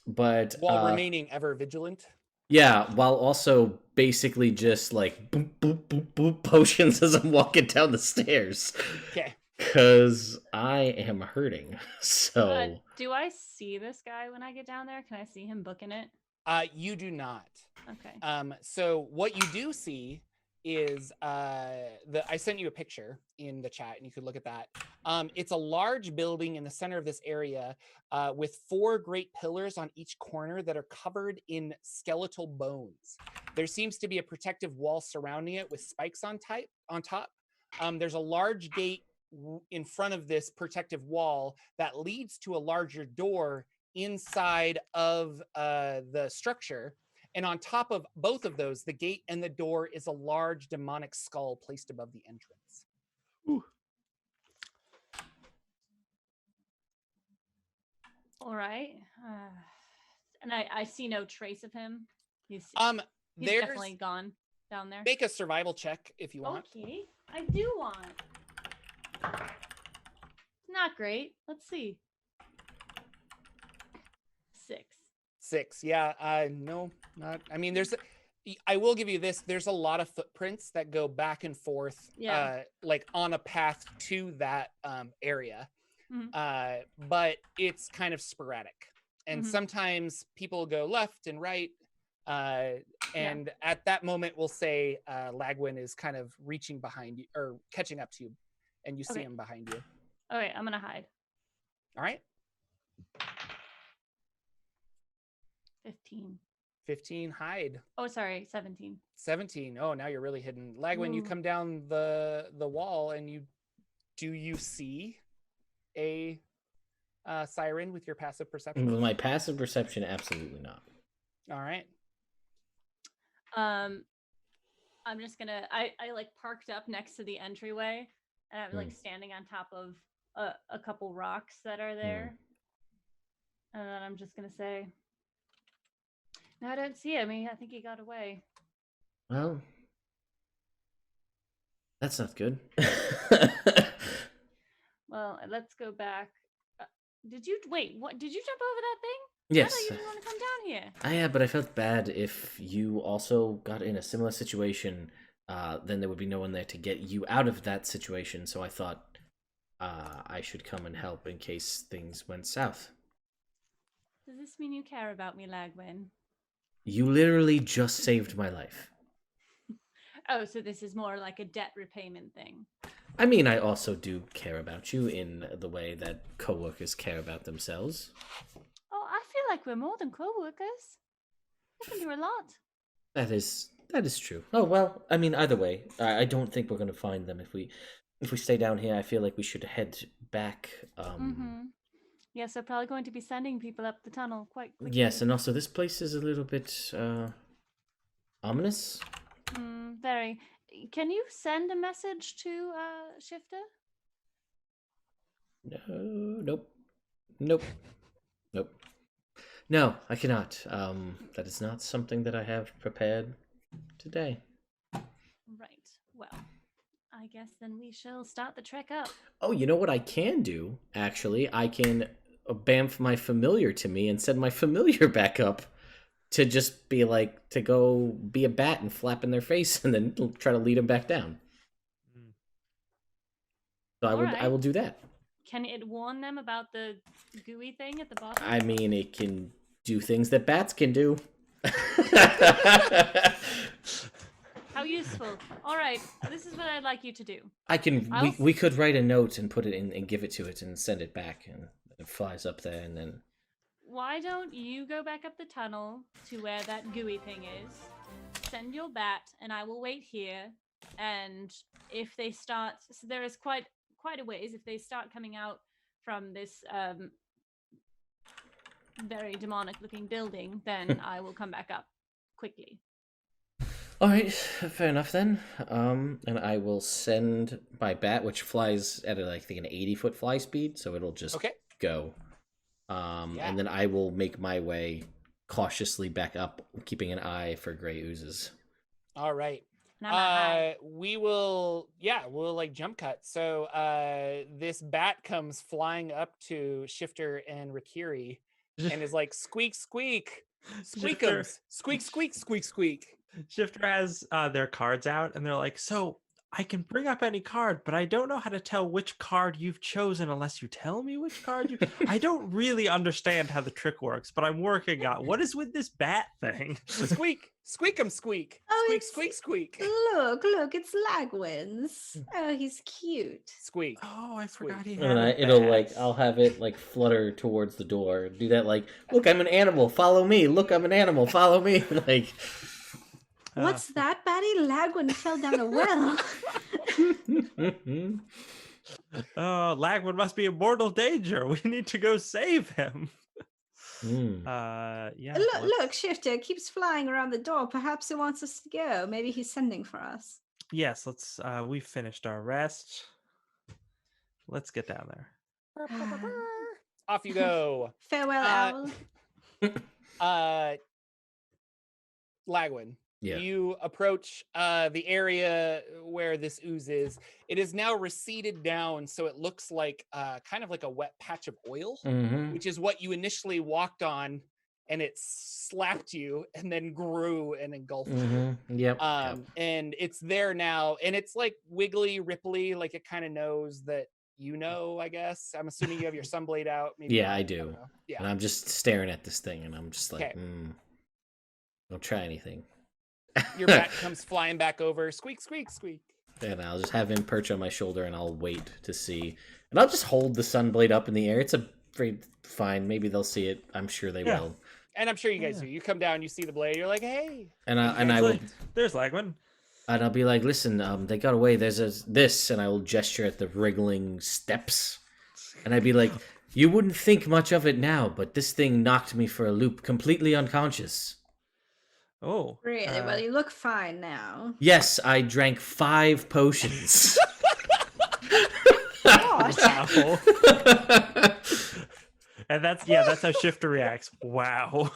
B: But
A: while remaining ever vigilant.
B: Yeah, while also basically just like boop boop boop boop potions as I'm walking down the stairs.
A: Okay.
B: Because I am hurting. So
E: do I see this guy when I get down there? Can I see him booking it?
A: You do not.
E: Okay.
A: So what you do see is I sent you a picture in the chat and you could look at that. It's a large building in the center of this area with 4 great pillars on each corner that are covered in skeletal bones. There seems to be a protective wall surrounding it with spikes on top. There's a large gate in front of this protective wall that leads to a larger door inside of the structure. And on top of both of those, the gate and the door is a large demonic skull placed above the entrance.
E: Ooh. All right. And I see no trace of him. He's definitely gone down there.
A: Make a survival check if you want.
E: Okay, I do want. Not great. Let's see. 6.
A: Yeah. No, not. I mean, I will give you this. There's a lot of footprints that go back and forth, like on a path to that area. Mm-hmm. But it's kind of sporadic. And sometimes people go left and right. And at that moment, we'll say Lagwyn is kind of reaching behind you or catching up to you. And you see him behind you.
E: All right, I'm going to hide.
A: All right. 15 hide.
E: Oh, sorry, 17.
A: 17. Oh, now you're really hidden. Lagwyn, you come down the wall and you see a Syrin with your passive perception?
B: With my passive perception, absolutely not.
A: All right.
E: I'm just gonna I like parked up next to the entryway and I'm like standing on top of a couple rocks that are there. And then I'm just gonna say, no, I don't see him. I think he got away.
B: Well, that's not good.
E: Well, let's go back. Did you What did you jump over that thing?
B: Yes.
E: I thought you didn't want to come down here.
B: Yeah, but I felt bad if you also got in a similar situation. Then there would be no one there to get you out of that situation. So I thought I should come and help in case things went south.
E: Does this mean you care about me, Lagwyn?
B: You literally just saved my life.
E: Oh, so this is more like a debt repayment thing.
B: I mean, I also do care about you in the way that coworkers care about themselves.
E: Oh, I feel like we're more than coworkers. We can do a lot.
B: That is true. Oh well, I mean, either way, I don't think we're going to find them if we stay down here. I feel like we should head back.
E: Yes, we're probably going to be sending people up the tunnel quite quickly.
B: Yes, and also this place is a little bit ominous.
E: Very. Can you send a message to Shifter?
B: Nope. No, I cannot. That is not something that I have prepared today.
E: Right. Well, I guess then we shall start the trek up.
B: Oh, you know what I can do? Actually, I can bamf my familiar to me and send my familiar back up to just be like to go be a bat and flap in their face and then try to lead them back down. So I will do that.
E: Can it warn them about the gooey thing at the bottom?
B: I mean, it can do things that bats can do.
E: How useful. All right, this is what I'd like you to do.
B: We could write a note and put it in and give it to it and send it back, and it flies up there, and then...
E: Why don't you go back up the tunnel to where that gooey thing is, send your bat, and I will wait here, and if they start... So there is quite a ways. If they start coming out from this very demonic-looking building, then I will come back up quickly.
B: All right, fair enough then. And I will send my bat, which flies at I think an 80-foot fly speed, so it'll just go. And then I will make my way cautiously back up, keeping an eye for gray oozes.
A: All right. We'll like jump cut. So this bat comes flying up to Shifter and Rikiri and is like, squeak, squeak, squeakums, squeak, squeak, squeak, squeak.
D: Shifter has their cards out, and they're like, so I can bring up any card, but I don't know how to tell which card you've chosen unless you tell me which card you... I don't really understand how the trick works, but I'm working on what is with this bat thing.
A: Squeak, squeakum, squeak, squeak, squeak, squeak.
C: Look, it's Lagwyn's. Oh, he's cute.
A: Squeak.
D: Oh, I forgot he
B: And
D: had
B: it'll like, I'll have it like flutter towards the door. Do that like, look, I'm an animal, follow me. Look, I'm an animal, follow me. Like...
C: What's that, Batty? Lagwyn fell down a well.
D: Oh, Lagwyn must be in mortal danger. We need to go save him.
C: Look, Shifter keeps flying around the door. Perhaps he wants us to go. Maybe he's sending for us.
D: Yes, let's. We finished our rest. Let's get down there.
A: Off you go.
C: Farewell,
A: Owl. Lagwyn.
B: Yeah.
A: You approach the area where this ooze is. It is now receded down, so it looks like kind of like a wet patch of oil, which is what you initially walked on, and it slapped you and then grew and engulfed you.
B: Yep.
A: And it's there now, and it's like wiggly, ripply, like it kind of knows that you know, I guess. I'm assuming you have your sunblade out. Maybe
B: yeah, I do.
A: Yeah.
B: And I'm just staring at this thing, and I'm just like, don't try anything.
A: Your bat comes flying back over. Squeak, squeak, squeak.
B: And I'll just have him perch on my shoulder, and I'll wait to see. And I'll just hold the sunblade up in the air. It's a pretty fine. Maybe they'll see it. I'm sure they will.
A: And I'm sure you guys do. You come down, you see the blade. You're like, hey.
B: And I will.
D: There's Lagwyn.
B: And I'll be like, listen, they got away. There's this, and I will gesture at the wriggling steps. And I'd be like, you wouldn't think much of it now, but this thing knocked me for a loop, completely unconscious.
D: Oh.
C: Really? Well, you look fine now.
B: Yes, I drank 5 potions.
D: Wow. And that's how Shifter reacts. Wow.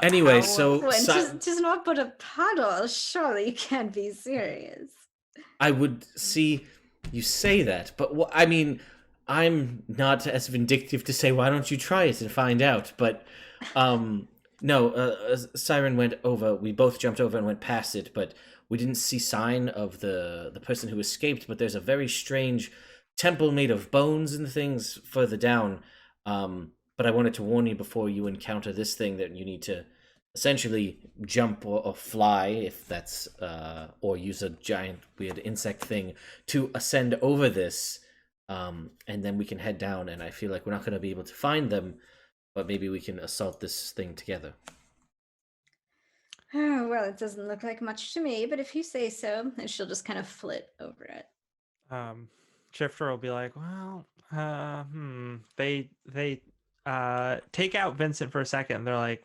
B: Anyway, so
C: just not but a puddle. Surely you can't be serious.
B: I would see you say that, but I mean, I'm not as vindictive to say why don't you try it and find out. But no, Syrin went over. We both jumped over and went past it, but we didn't see sign of the person who escaped. But there's a very strange temple made of bones and things further down. But I wanted to warn you before you encounter this thing that you need to essentially jump or fly, if that's, or use a giant weird insect thing to ascend over this, and then we can head down. And I feel like we're not going to be able to find them, but maybe we can assault this thing together.
C: Oh, well, it doesn't look like much to me, but if you say so, and she'll just kind of flit over it.
D: Shifter will be like, well, they take out Vincent for a second, and they're like,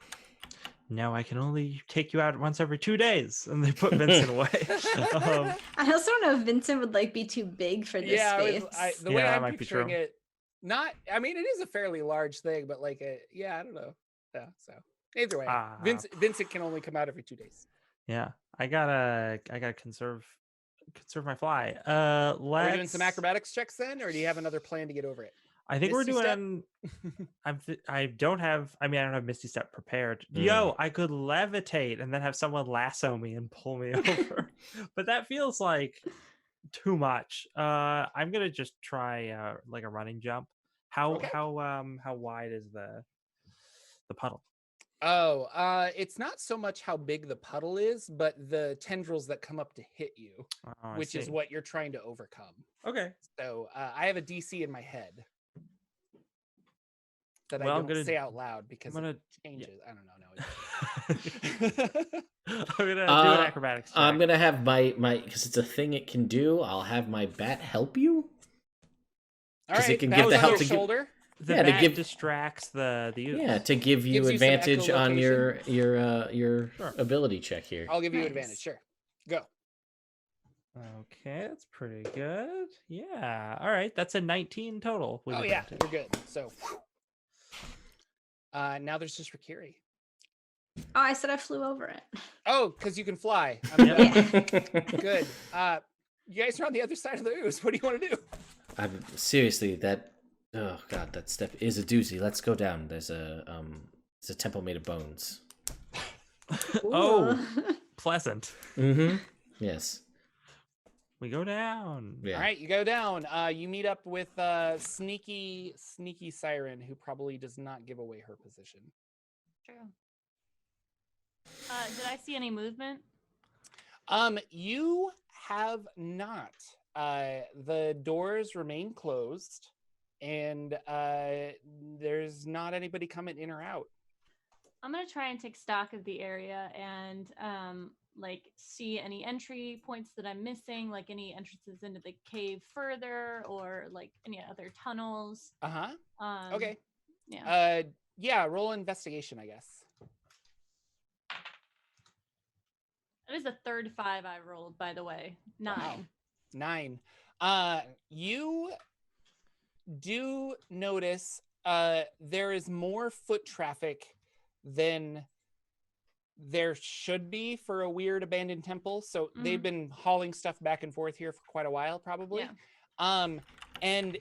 D: no, I can only take you out once every 2 days, and they put Vincent away.
C: I also don't know if Vincent would like be too big for this space.
A: The way I'm picturing it, I mean, it is a fairly large thing, but like, I don't know. Yeah, so either way, Vincent can only come out every 2 days.
D: Yeah, I gotta conserve conserve my fly.
A: Are we doing
D: Let's.
A: some acrobatics checks then, or do you have another plan to get over it?
D: I think
A: Misty
D: we're
A: Step?
D: doing. I don't have. I mean, I don't have Misty Step prepared. Yo, I could levitate and then have someone lasso me and pull me over, but that feels like too much. I'm gonna just try like a running jump. How
A: Okay.
D: how wide is the puddle?
A: Oh, it's not so much how big the puddle is, but the tendrils that come up to hit you,
D: Oh, I
A: which is
D: see.
A: what you're trying to overcome.
D: Okay.
A: So I have a DC in my head that
D: Well,
A: I
D: I'm
A: don't
D: gonna-
A: say out loud because
D: gonna-
A: it changes. I don't know.
D: I'm gonna do an acrobatics check.
B: I'm gonna have my because it's a thing it can do. I'll have my bat help you.
A: All
B: 'Cause it
A: right,
B: can
A: that
B: give
A: was
B: the
A: on
B: help
A: your
B: to give-
A: shoulder.
D: The
B: yeah, to
D: bat
B: give-
D: distracts the ooze.
B: Yeah, to give you
A: Gives you some
B: advantage on your
A: echolocation.
D: Sure.
B: ability check here.
A: I'll give you
C: Nice.
A: advantage. Sure, go.
D: Okay, that's pretty good. Yeah. All right, that's a 19 total. With
A: Oh yeah,
D: advantage.
A: you're good. So now there's just Rikiri.
C: Oh, I said I flew over it.
A: Oh, because you can fly.
D: Yep.
A: Good. You guys are on the other side of the ooze. What do you want to do?
B: I'm seriously that. Oh god, that step is a doozy. Let's go down. There's a temple made of bones.
D: Oh,
C: Ooh.
D: pleasant.
B: Mm-hmm. Yes.
D: We go down.
B: Yeah.
A: All right, you go down. You meet up with sneaky Syrin, who probably does not give away her position.
E: True. Did I see any movement?
A: You have not. The doors remain closed, and there's not anybody coming in or out.
E: I'm gonna try and take stock of the area and like see any entry points that I'm missing, like any entrances into the cave further, or like any other tunnels.
A: Okay.
E: Yeah.
A: Yeah. Roll investigation, I guess.
E: That is the third 5 I rolled, by the way. 9.
A: Wow. 9. You do notice there is more foot traffic than there should be for a weird abandoned temple. So they've been hauling stuff back and forth here for quite a while, probably.
E: Yeah.
A: And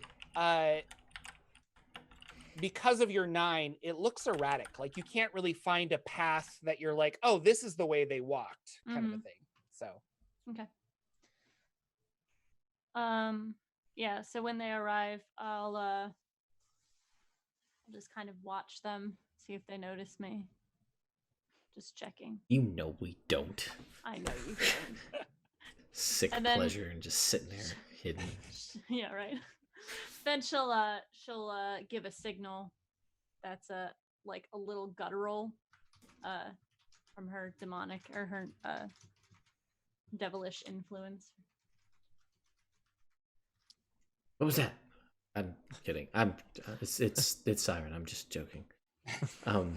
A: because of your 9, it looks erratic. Like you can't really find a path that you're like, oh, this is the way they walked, kind of a thing. So
E: Okay. Yeah, so when they arrive, I'll just kind of watch them, see if they notice me. Just checking.
B: You know we don't.
E: I know you don't.
B: Sick
E: And then-
B: pleasure and just sitting there hidden.
E: Yeah, right. Then she'll give a signal that's like a little guttural from her demonic or her devilish influence.
B: What was that? I'm kidding. It's Syrin. I'm just joking.
A: oh,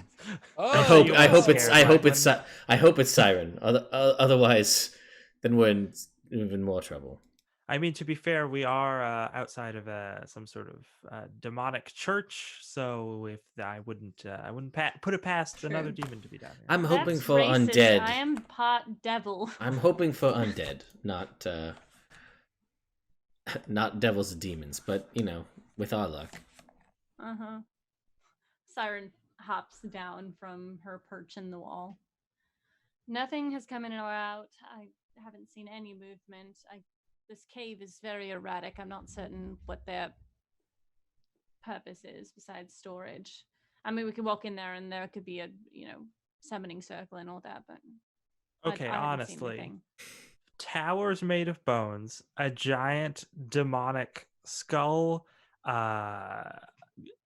B: I hope it's
D: Lagwyn.
B: Syrin. Otherwise, then we're in even more trouble.
D: I mean, to be fair, we are outside of some sort of demonic church, so if I wouldn't put it past another demon to be down here.
B: I'm hoping
E: That's
B: for
E: racist.
B: undead.
E: I am pot devil.
B: I'm hoping for undead, not devils and demons, but with our luck.
E: Uh-huh. Syrin hops down from her perch in the wall. Nothing has come in or out. I haven't seen any movement. This cave is very erratic. I'm not certain what their purpose is besides storage. I mean, we could walk in there and there could be a, summoning circle and all that, but
D: Okay,
E: I haven't seen
D: honestly,
E: anything.
D: towers made of bones, a giant demonic skull,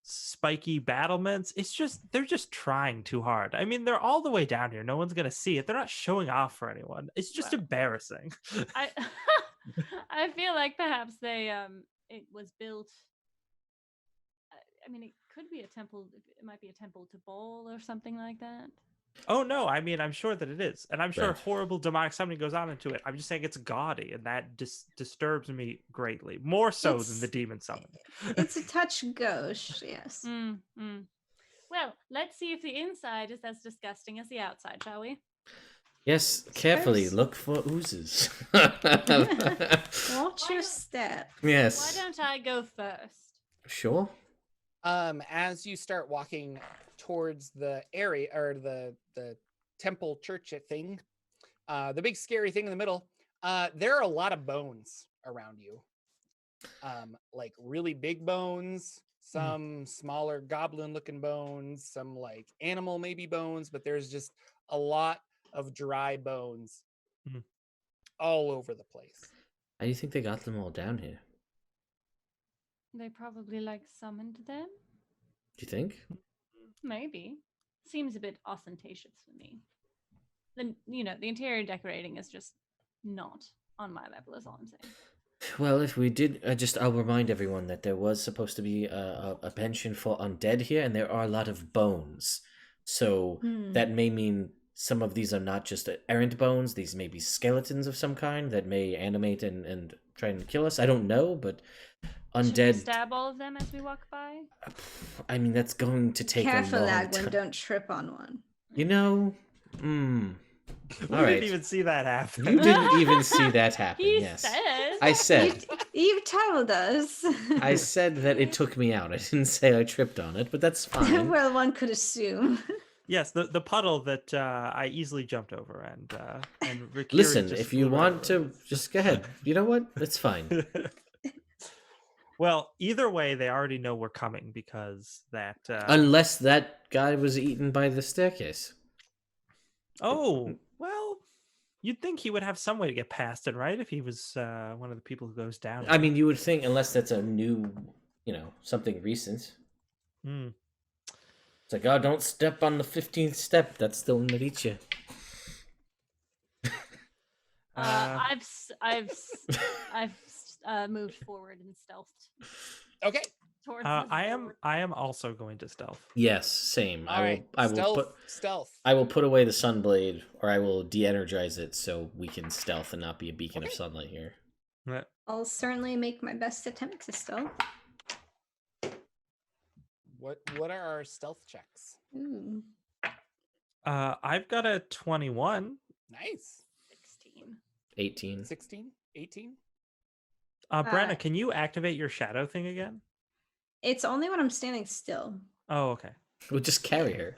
D: spiky battlements. They're just trying too hard. I mean, they're all the way down here. No one's gonna see it. They're not showing off for anyone. It's just
E: Well,
D: embarrassing.
E: I feel like perhaps it was built. I mean, it could be a temple. It might be a temple to Baal or something like that.
D: Oh no, I mean, I'm sure that it is, and I'm sure
B: Right.
D: horrible demonic summoning goes on into it. I'm just saying it's gaudy, and that disturbs me greatly, more so than
C: It's-
D: the demon summon.
C: It's a touch gauche, yes.
E: Well, let's see if the inside is as disgusting as the outside, shall we?
B: Yes, carefully
C: Oops.
B: look for oozes.
C: Watch your step.
B: Yes.
E: Why don't I go first?
B: Sure.
A: As you start walking towards the area or the temple church thing, the big scary thing in the middle, there are a lot of bones around you. Like really big bones, some smaller goblin looking bones, some like animal maybe bones, but there's just a lot of dry bones all over the place.
B: How do you think they got them all down here?
E: They probably like summoned them.
B: Do you think?
E: Maybe. Seems a bit ostentatious for me. The the interior decorating is just not on my level. Is all I'm saying.
B: Well, if we did, I'll remind everyone that there was supposed to be a pension for undead here, and there are a lot of bones. So that may mean some of these are not just errant bones. These may be skeletons of some kind that may animate and try and kill us. I don't know, but undead.
E: Should we stab all of them as we walk by?
B: I mean, that's going to take
C: Careful,
B: a long
C: Lagwyn,
B: time.
C: don't trip on one.
B: You know,
D: We
B: all right.
D: didn't even see that happen.
B: You didn't even see that happen.
E: He
B: Yes,
E: said.
B: I said.
C: You told us.
B: I said that it took me out. I didn't say I tripped on it, but that's fine.
C: Well, one could assume.
D: Yes, the puddle that I easily jumped over and Rikiri
B: Listen,
D: just
B: if you
D: flew
B: want
D: right
B: to,
D: over.
B: just go ahead. You know what? That's fine.
D: Well, either way, they already know we're coming because that.
B: Unless that guy was eaten by the staircase.
D: Oh well, you'd think he would have some way to get past it, right? If he was one of the people who goes down.
B: I mean, you would think, unless that's a new, something recent.
D: Hmm.
B: It's like, oh, don't step on the 15th step. That's the one that eats you.
E: I've moved forward and stealthed
A: Okay.
E: towards.
D: I am also going to stealth.
B: Yes, same.
A: All right.
B: I will
A: stealth.
B: I will put away the sunblade, or I will de-energize it so we can stealth and not be a beacon of sunlight here.
D: Yeah.
C: I'll certainly make my best attempt to stealth.
A: What are our stealth checks?
C: Ooh.
D: I've got a 21.
A: Nice.
E: 16.
B: 18.
A: 16? 18?
D: Brenna, can you activate your shadow thing again?
C: It's only when I'm standing still.
D: Oh, okay.
B: We'll just carry her.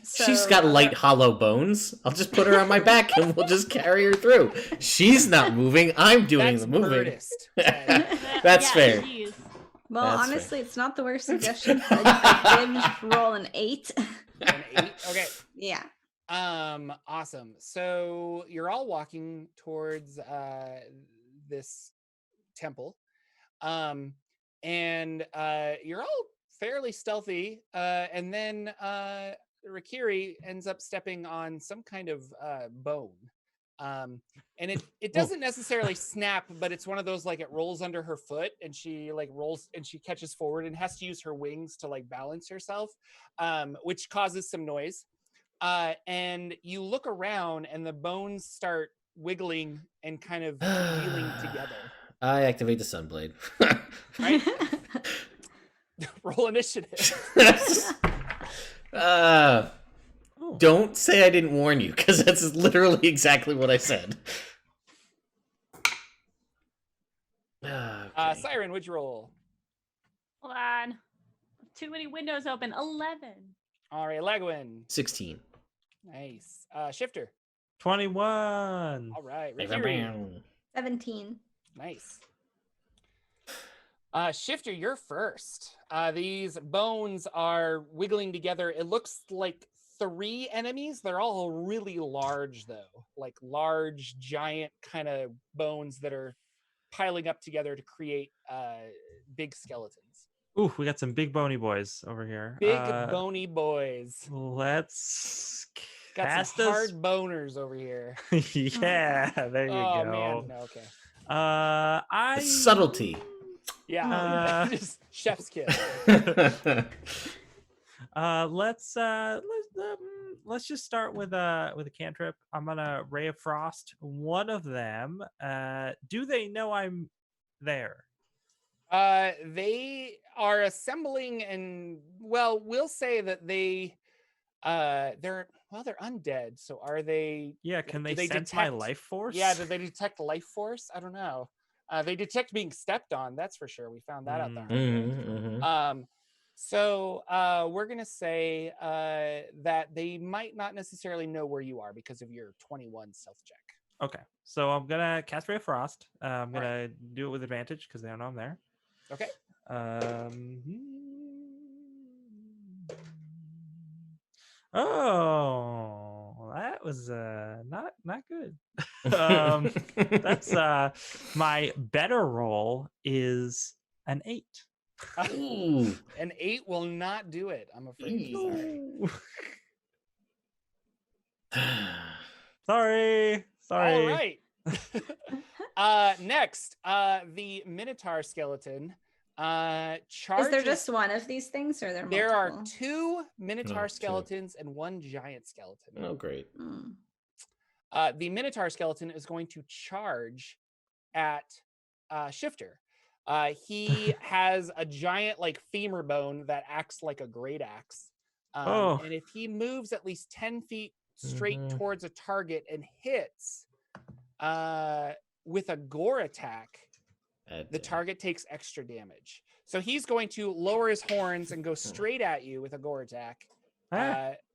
C: She's
B: She's got light hollow bones. I'll just put her on my back and we'll just carry her through. She's not moving. I'm doing
A: That's
B: the moving.
A: Birdist.
B: That's fair.
E: Geez.
C: Well,
B: That's
C: honestly, it's not the worst suggestion. I did roll an 8.
A: An 8? Okay.
C: Yeah.
A: Awesome. So you're all walking towards this temple. And you're all fairly stealthy. And then Rikiri ends up stepping on some kind of bone. And it doesn't necessarily snap, but it's one of those, like, it rolls under her foot and she like rolls and she catches forward and has to use her wings to like balance herself, which causes some noise. And you look around and the bones start wiggling and kind of healing together.
B: I activate the sunblade.
A: Right? Roll initiative.
B: Don't say I didn't warn you, because that's literally exactly what I said. Okay.
A: Syrin, what'd you roll?
E: Hold on. Too many windows open. 11.
A: All right, Lagwyn.
B: 16.
A: Nice. Shifter.
D: 21.
A: All right, Rikiri.
C: 17.
A: Nice. Shifter, you're first. These bones are wiggling together. It looks like 3 enemies. They're all really large, though. Like large, giant kind of bones that are piling up together to create big skeletons.
D: Ooh, we got some big bony boys over here.
A: Big bony boys.
D: Let's
A: Got
D: cast
A: some
D: us.
A: hard boners over here.
D: Yeah, there you
A: Oh,
D: go.
A: man. No, okay.
D: I
B: Subtlety.
A: Yeah. Just chef's kiss.
D: Let's just start with a cantrip. I'm gonna Ray of Frost one of them. Do they know I'm there?
A: They are assembling, and well, we'll say that they They're undead. So are they?
D: Yeah, can
A: do
D: they sense my
A: detect-
D: life force?
A: Yeah, do they detect life force? I don't know. They detect being stepped on. That's for sure. We found that out the hard way. So we're gonna say that they might not necessarily know where you are because of your 21 stealth check.
D: Okay, so I'm gonna cast Ray of Frost. I'm
A: All
D: gonna do it with advantage because they don't know I'm there.
A: Okay.
D: Oh, that was not good. That's my better roll is an 8.
B: Ooh.
A: An 8 will not do it. I'm afraid. Sorry.
D: Sorry.
A: All right. Next, the Minotaur skeleton charges.
C: Is there just one of these things, or there
A: There
C: multiple?
A: are 2 Minotaur
B: two.
A: skeletons and 1 giant skeleton.
B: Oh, great.
A: The Minotaur skeleton is going to charge at Shifter. He has a giant like femur bone that acts like a great axe. And if he moves at least 10 feet straight towards a target and hits with a gore attack, the target takes extra damage. So he's going to lower his horns and go straight at you with a gore attack.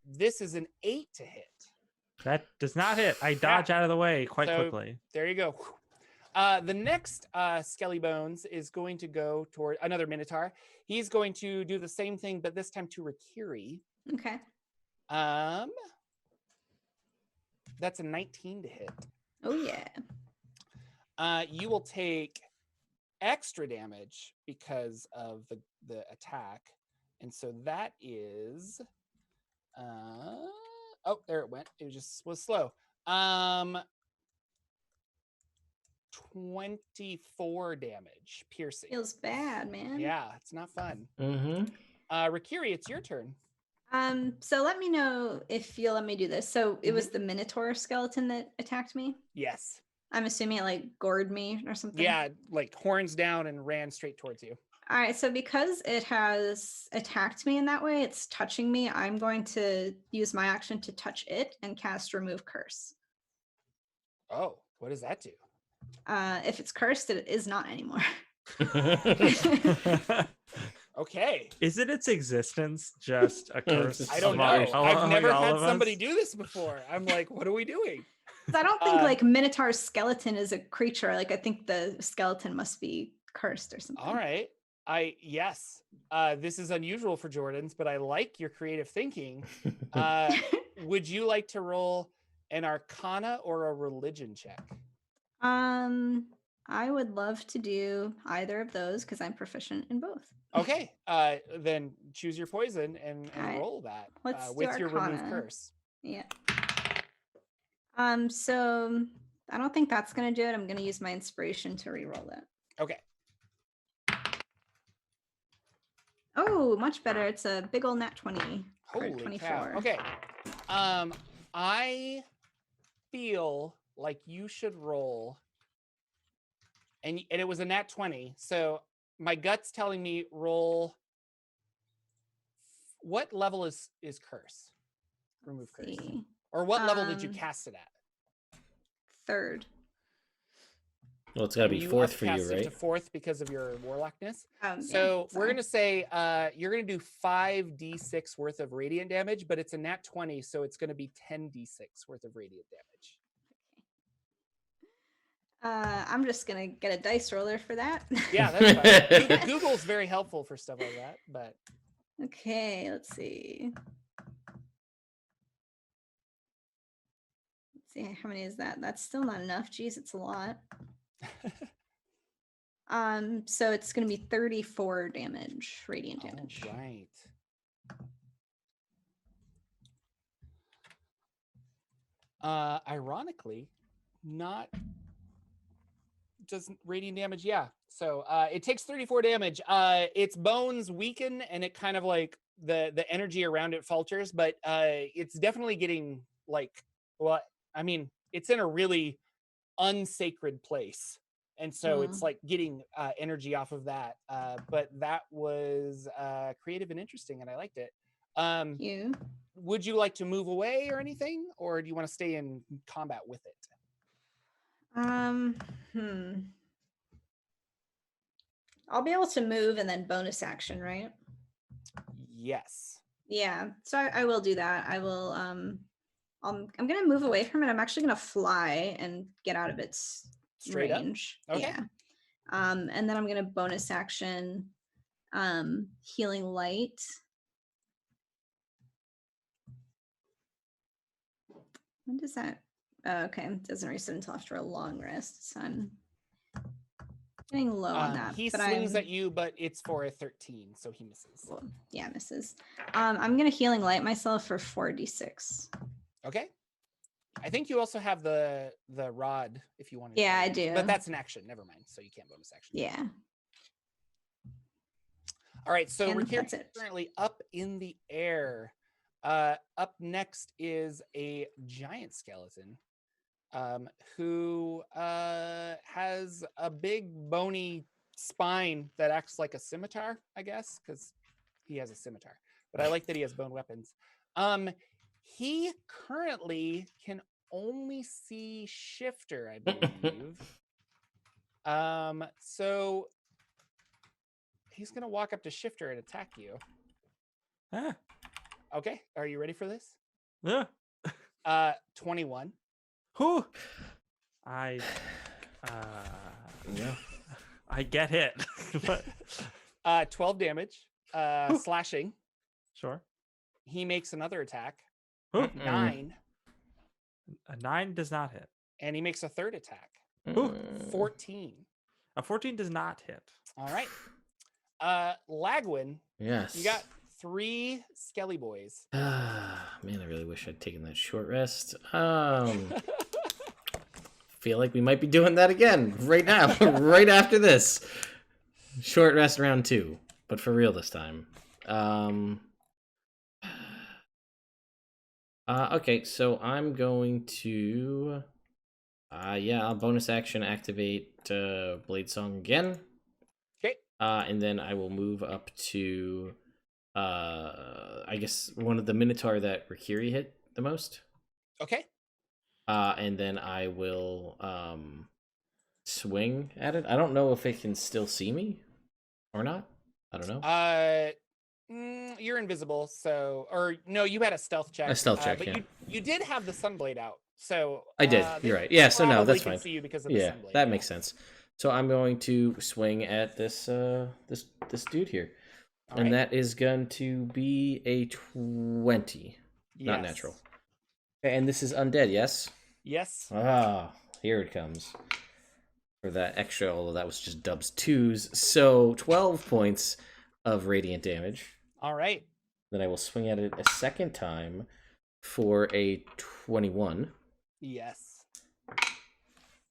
A: This is an 8 to hit.
D: That does not hit. I dodge out of the way quite quickly.
A: There you go. The next Skelly Bones is going to go toward another Minotaur. He's going to do the same thing, but this time to Rikiri.
C: Okay.
A: That's a 19 to hit.
C: Oh yeah.
A: You will take extra damage because of the attack, and so that is oh, there it went. It was slow. 24 damage, piercing.
C: Feels bad, man.
A: Yeah, it's not fun. Rikiri, it's your turn.
C: So let me know if you'll let me do this. So it was the Minotaur skeleton that attacked me?
A: Yes.
C: I'm assuming it like gored me or something.
A: Yeah, like horns down and ran straight towards you.
C: All right, so because it has attacked me in that way, it's touching me. I'm going to use my action to touch it and cast Remove Curse.
A: Oh, what does that do?
C: If it's cursed, it is not anymore.
A: Okay.
D: Isn't its existence just a curse?
A: I don't know. I've never had somebody do this before. I'm like, what are we doing?
C: I don't think like Minotaur's skeleton is a creature. Like I think the skeleton must be cursed or something.
A: All right. Yes. This is unusual for Jordans, but I like your creative thinking. Would you like to roll an Arcana or a Religion check?
C: I would love to do either of those because I'm proficient in both.
A: Okay. Then choose your poison and roll that.
C: Let's
A: with
C: do
A: your
C: Arcana.
A: Remove Curse.
C: Yeah. So I don't think that's gonna do it. I'm gonna use my inspiration to re-roll that.
A: Okay.
C: Oh, much better. It's a big old nat 20 for
A: Holy
C: 24.
A: cow. Okay. I feel like you should roll, and it was a nat 20. So my gut's telling me roll. What level is curse? Remove curse. Or what level did you cast it at?
C: 3rd.
B: Well, it's got to be 4th for you, right?
A: To 4th because of your warlockness.
C: So
A: we're gonna say you're gonna do 5d6 worth of radiant damage, but it's a nat 20, so it's gonna be 10d6 worth of radiant damage.
C: I'm just gonna get a dice roller for that.
A: Yeah, that's fine. Google's very helpful for stuff like that, but
C: okay, let's see. Let's see how many is that. That's still not enough. Geez, it's a lot. So it's gonna be 34 damage, radiant damage.
A: Right. Ironically, not just radiant damage. Yeah. So it takes 34 damage. Its bones weaken and it kind of like the energy around it falters, but it's definitely getting like, well, I mean, it's in a really unsacred place. And so it's like getting energy off of that. But that was creative and interesting, and I liked it.
C: You.
A: Would you like to move away or anything, or do you want to stay in combat with it?
C: I'll be able to move and then bonus action, right?
A: Yes.
C: Yeah. So I will do that. I will. I'm gonna move away from it. I'm actually gonna fly and get out of its
A: Straight
C: range.
A: up? Okay.
C: Yeah. And then I'm gonna bonus action, healing light. When does that? Oh, okay, it doesn't reset until after a long rest. So I'm getting low on that.
A: He
C: but
A: swings at you, but it's for a 13, so he misses.
C: Well, yeah, misses. I'm gonna healing light myself for 4d6.
A: Okay. I think you also have the rod if you want to.
C: Yeah, I do.
A: But that's an action. Never mind. So you can't bonus action.
C: Yeah.
A: All right. So we're
C: that's it.
A: currently up in the air. Up next is a giant skeleton, who has a big bony spine that acts like a scimitar, I guess, because he has a scimitar. But I like that he has bone weapons. He currently can only see Shifter, I believe. So he's gonna walk up to Shifter and attack you.
D: Ah,
A: Okay, are you ready for this?
D: yeah.
A: 21.
D: Who?
B: Yeah.
D: I get hit. But
A: 12 damage, slashing.
D: sure.
A: He makes another attack.
D: Who?
A: 9.
D: A 9 does not hit.
A: And he makes a third attack.
D: Who?
A: 14.
D: A 14 does not hit.
A: All right. Lagwyn,
B: Yes.
A: you got 3 skelly boys.
B: Man, I really wish I'd taken that short rest. Feel like we might be doing that again right now, right after this. Short rest round 2, but for real this time. Okay, so I'm going to, I'll bonus action activate Blade Song again.
A: Okay.
B: And then I will move up to, I guess one of the Minotaur that Rikiri hit the most.
A: Okay.
B: And then I will swing at it. I don't know if it can still see me or not. I don't know.
A: You're invisible, so or no, you had a stealth check.
B: A stealth check,
A: but
B: yeah.
A: you did have the sunblade out, so
B: I did. You're right. Yeah. So no, that's
A: can
B: fine.
A: See you because of the
B: Yeah,
A: sunblade,
B: that makes sense. So I'm going to swing at this this dude here,
A: All
B: and
A: right.
B: that is going to be a 20, not
A: Yes.
B: natural. Okay, and this is undead, yes.
A: Yes.
B: Ah, here it comes. For that extra, although that was just dubs 2s. So 12 points of radiant damage.
A: All right.
B: Then I will swing at it a second time for a 21.
A: Yes.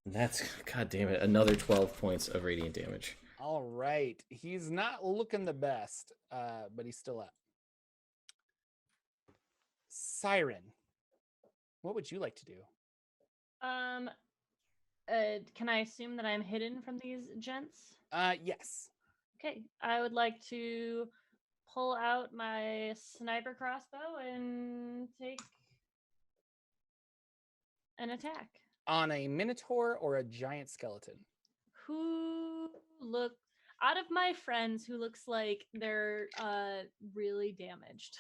B: And that's, god damn it, another 12 points of radiant damage.
A: All right. He's not looking the best, but he's still up. Syrin, what would you like to do?
E: Can I assume that I'm hidden from these gents?
A: Yes.
E: Okay, I would like to pull out my sniper crossbow and take an attack.
A: On a Minotaur or a giant skeleton?
E: Who look out of my friends who looks like they're really damaged?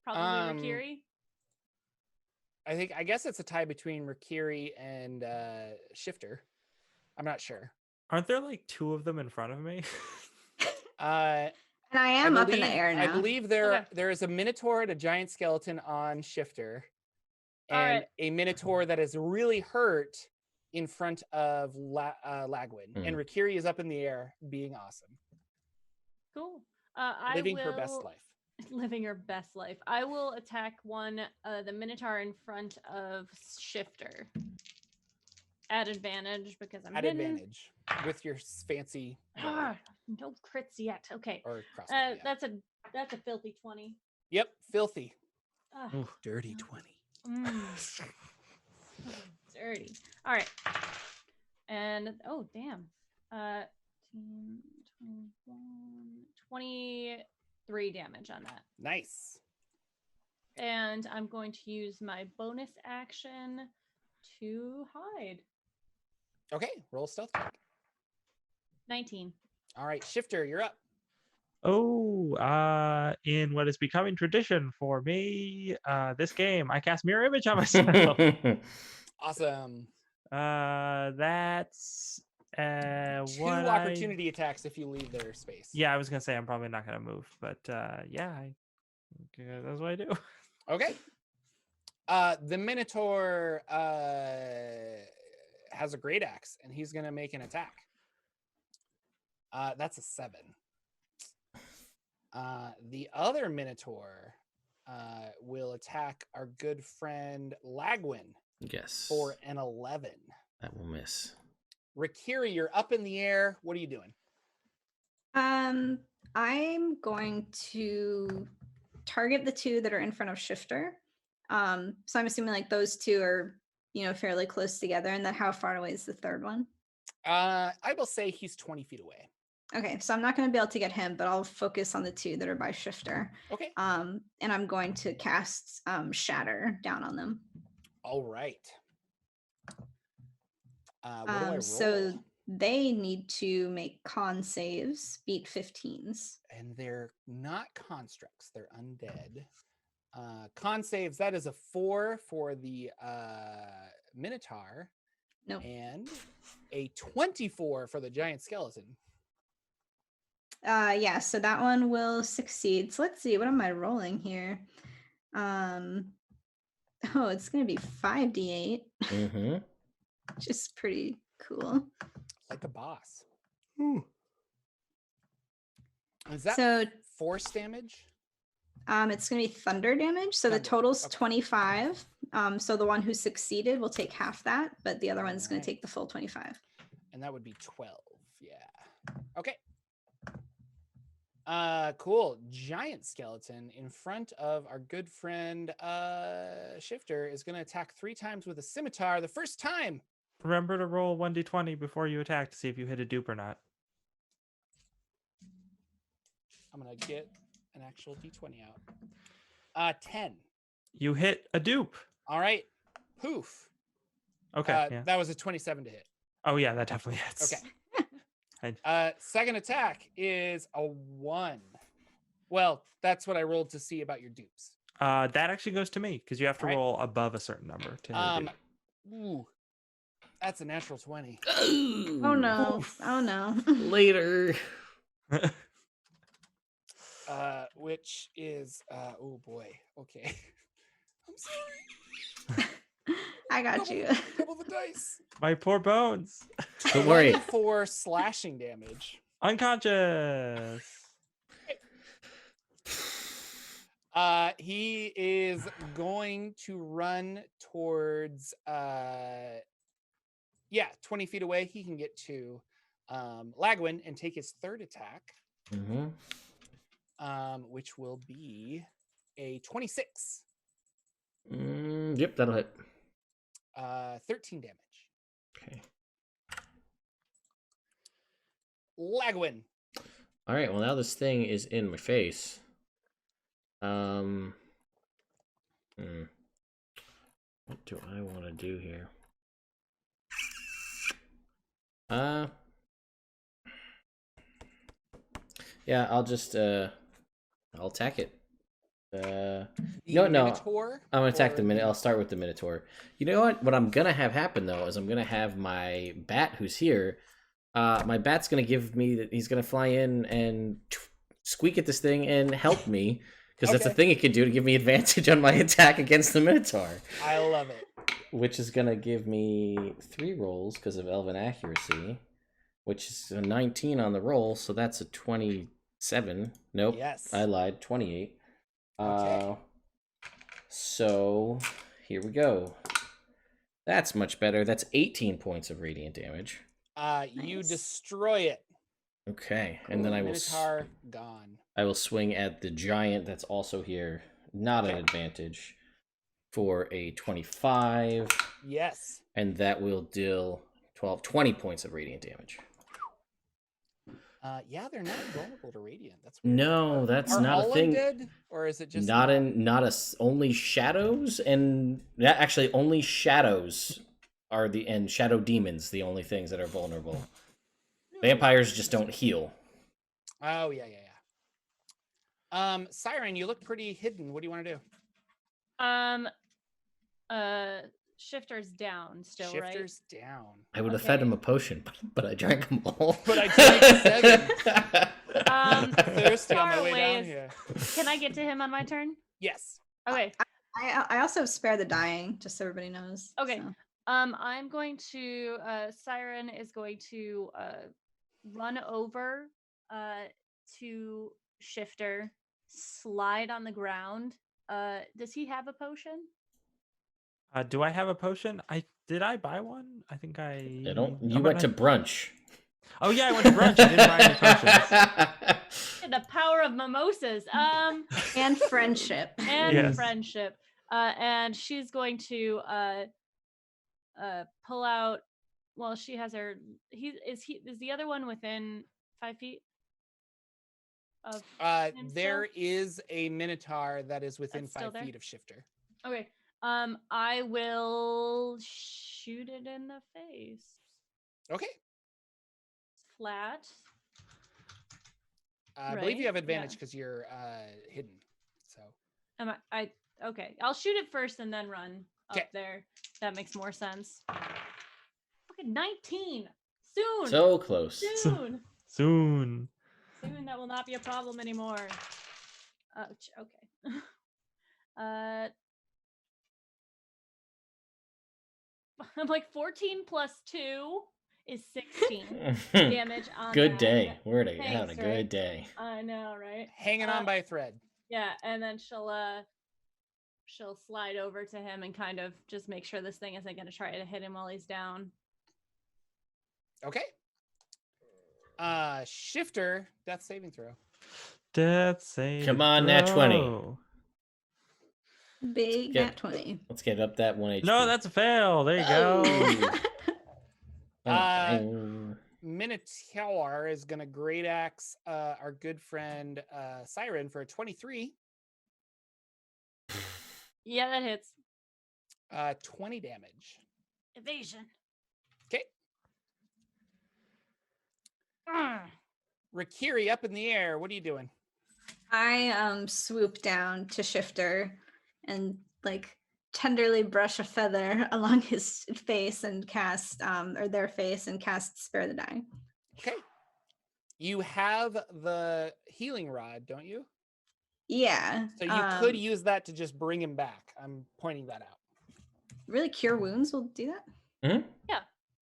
E: Probably Rikiri.
A: I guess it's a tie between Rikiri and Shifter. I'm not sure.
D: Aren't there like 2 of them in front of me?
C: And I am up in the air now.
A: I believe there is a Minotaur and a giant skeleton on Shifter, and a Minotaur that is really hurt in front of Lagwyn. And Rikiri is up in the air, being awesome.
E: Cool.
A: Living her best life.
E: Living her best life. I will attack the Minotaur in front of Shifter. At advantage because I'm hidden.
A: Advantage with your fancy.
E: No crits yet. Okay.
A: Or crossbow,
E: That's a filthy 20.
A: Yep, filthy.
B: Dirty 20.
E: Dirty. All right. And oh damn. 23 damage on that.
A: Nice.
E: And I'm going to use my bonus action to hide.
A: Okay, roll stealth check.
E: 19.
A: All right, Shifter, you're up.
D: Oh, in what is becoming tradition for me, this game, I cast Mirror Image on myself.
A: Awesome.
D: That's
A: Two
D: what
A: opportunity attacks if you leave their space.
D: Yeah, I was gonna say I'm probably not gonna move, but yeah, that's what I do.
A: Okay. The Minotaur has a great axe, and he's gonna make an attack. That's a 7. The other Minotaur will attack our good friend Lagwyn
B: Yes.
A: for an 11.
B: That will miss.
A: Rakiri, you're up in the air. What are you doing?
C: I'm going to target the 2 that are in front of Shifter. So I'm assuming like those 2 are, fairly close together, and then how far away is the third one?
A: I will say he's 20 feet away.
C: Okay, so I'm not going to be able to get him, but I'll focus on the 2 that are by Shifter.
A: Okay.
C: And I'm going to cast Shatter down on them.
A: All right. What do I roll?
C: So they need to make con saves, beat 15s.
A: And they're not constructs, they're undead. Con saves, that is a 4 for the Minotaur.
C: Nope.
A: And a 24 for the giant skeleton.
C: Yeah, so that one will succeed. So let's see, what am I rolling here? Oh, it's gonna be 5d8.
B: Mm-hmm.
C: Which is pretty cool.
A: Like a boss.
D: Ooh.
A: Is that
C: So
A: force damage?
C: it's gonna be thunder damage. So the
A: Thunder,
C: total's
A: okay.
C: 25. So the one who succeeded will take half that, but the other one's gonna
A: Alright.
C: take the full 25.
A: And that would be 12. Yeah. Okay. Cool. Giant skeleton in front of our good friend Shifter is going to attack 3 times with a scimitar. The first time.
D: Remember to roll 1d20 before you attack to see if you hit a dupe or not.
A: I'm going to get an actual d20 out. 10.
D: You hit a dupe.
A: All right. Poof.
D: Okay. Yeah.
A: That was a 27 to hit.
D: Oh yeah, that definitely hits.
A: Okay. Second attack is a 1. Well, that's what I rolled to see about your dupes.
D: That actually goes to me because you have to
A: All right.
D: roll above a certain number to hit a dupe.
A: Ooh, that's a natural 20.
C: Oh no.
D: Oof.
C: Oh no.
B: Later.
A: Which is oh boy. Okay. I'm sorry.
C: I got you.
A: Double the dice.
D: My poor bones.
B: Don't worry.
A: 24 slashing damage.
D: Unconscious.
A: He is going to run towards 20 feet away. He can get to Lagwyn and take his third attack.
B: Mm-hmm.
A: Which will be a 26.
B: Yep, that'll hit.
A: 13 damage.
B: Okay.
A: Lagwyn.
B: All right. Well, now this thing is in my face. What do I want to do here? Yeah, I'll just I'll attack it. No.
A: Minotaur,
B: I'm gonna attack the
A: or
B: Minotaur. I'll start with the Minotaur. You know what? What I'm gonna have happen though is I'm gonna have my bat who's here. My bat's gonna give me that. He's gonna fly in and squeak at this thing and help me because that's the
A: Okay.
B: thing it can do to give me advantage on my attack against the Minotaur.
A: I love it.
B: Which is gonna give me 3 rolls because of Elven accuracy, which is a 19 on the roll, so that's a 27. Nope.
A: Yes.
B: I lied. 28.
A: Okay.
B: So here we go. That's much better. That's 18 points of radiant damage.
A: You
C: Nice.
A: destroy it.
B: Okay, and then I will
A: Minotaur gone.
B: I will swing at the giant that's also here. Not an
A: Okay.
B: advantage for a 25,
A: Yes.
B: and that will deal 20 points of radiant damage.
A: Yeah, they're not vulnerable to radiant. That's weird.
B: No, that's
A: Are
B: not
A: all
B: a thing.
A: undead, or is it just
B: Only shadows, and that actually only shadows are and shadow demons the only things that are vulnerable. Vampires just don't heal.
A: Oh yeah. Syrin, you look pretty hidden. What do you want to do?
E: Shifter's down still, right?
A: Shifter's down.
B: I would have fed him a potion, but I drank them all.
A: But I drank 7. Thirsty on
E: far
A: my way
E: away
A: down
E: is-
A: here.
E: Can I get to him on my turn?
A: Yes.
E: Okay.
C: I also spare the dying, just so everybody knows.
E: Okay.
C: so.
E: I'm going to Syrin is going to run over to Shifter, slide on the ground. Does he have a potion?
D: Do I have a potion? Did I buy one? I think I.
B: I don't.
D: Oh,
B: You went to brunch.
D: Oh yeah, I went to brunch. I didn't buy any potions.
E: The power of mimosas.
C: And friendship.
E: And
D: Yes.
E: friendship. And she's going to pull out. Well, she has her. Is the other one within 5 feet? Of him
A: There
E: still?
A: is a Minotaur that is within
E: That's still
A: 5
E: there?
A: feet of Shifter.
E: Okay. I will shoot it in the face.
A: Okay.
E: Flat.
A: I believe you
E: Right,
A: have advantage
E: yeah.
A: because you're hidden. So
E: Am I okay. I'll shoot it first and then run
A: Okay.
E: up there. That makes more sense. Okay, 19. Soon.
B: So close.
E: Soon.
D: Soon.
E: Soon that will not be a problem anymore. Okay. I'm like 14 plus 2 is 16 damage on
B: Good
E: that.
B: day. We're having a
E: Thanks,
B: good
E: right?
B: day.
E: I know, right?
A: hanging on by a thread.
E: Yeah, and then she'll slide over to him and kind of just make sure this thing isn't going to try to hit him while he's down.
A: Okay. Shifter, death saving throw.
D: Death save.
B: Come on, nat 20.
D: throw.
C: Big
B: Get-
C: nat 20.
B: Let's get up that 1 HP.
D: No, that's a fail. There you
B: Oh.
D: go.
B: Oh.
A: Minotaur is gonna great axe our good friend Syrin for a 23.
E: Yeah, that hits.
A: 20 damage.
E: Evasion.
A: Okay.
E: Ugh.
A: Rakiri up in the air. What are you doing?
C: I swoop down to Shifter and like tenderly brush a feather along his face and cast or their face and cast Spare the Dying.
A: Okay. You have the healing rod, don't you?
C: Yeah.
A: So you could use that to just bring him back. I'm pointing that out.
C: really cure wounds will do that.
B: Hmm?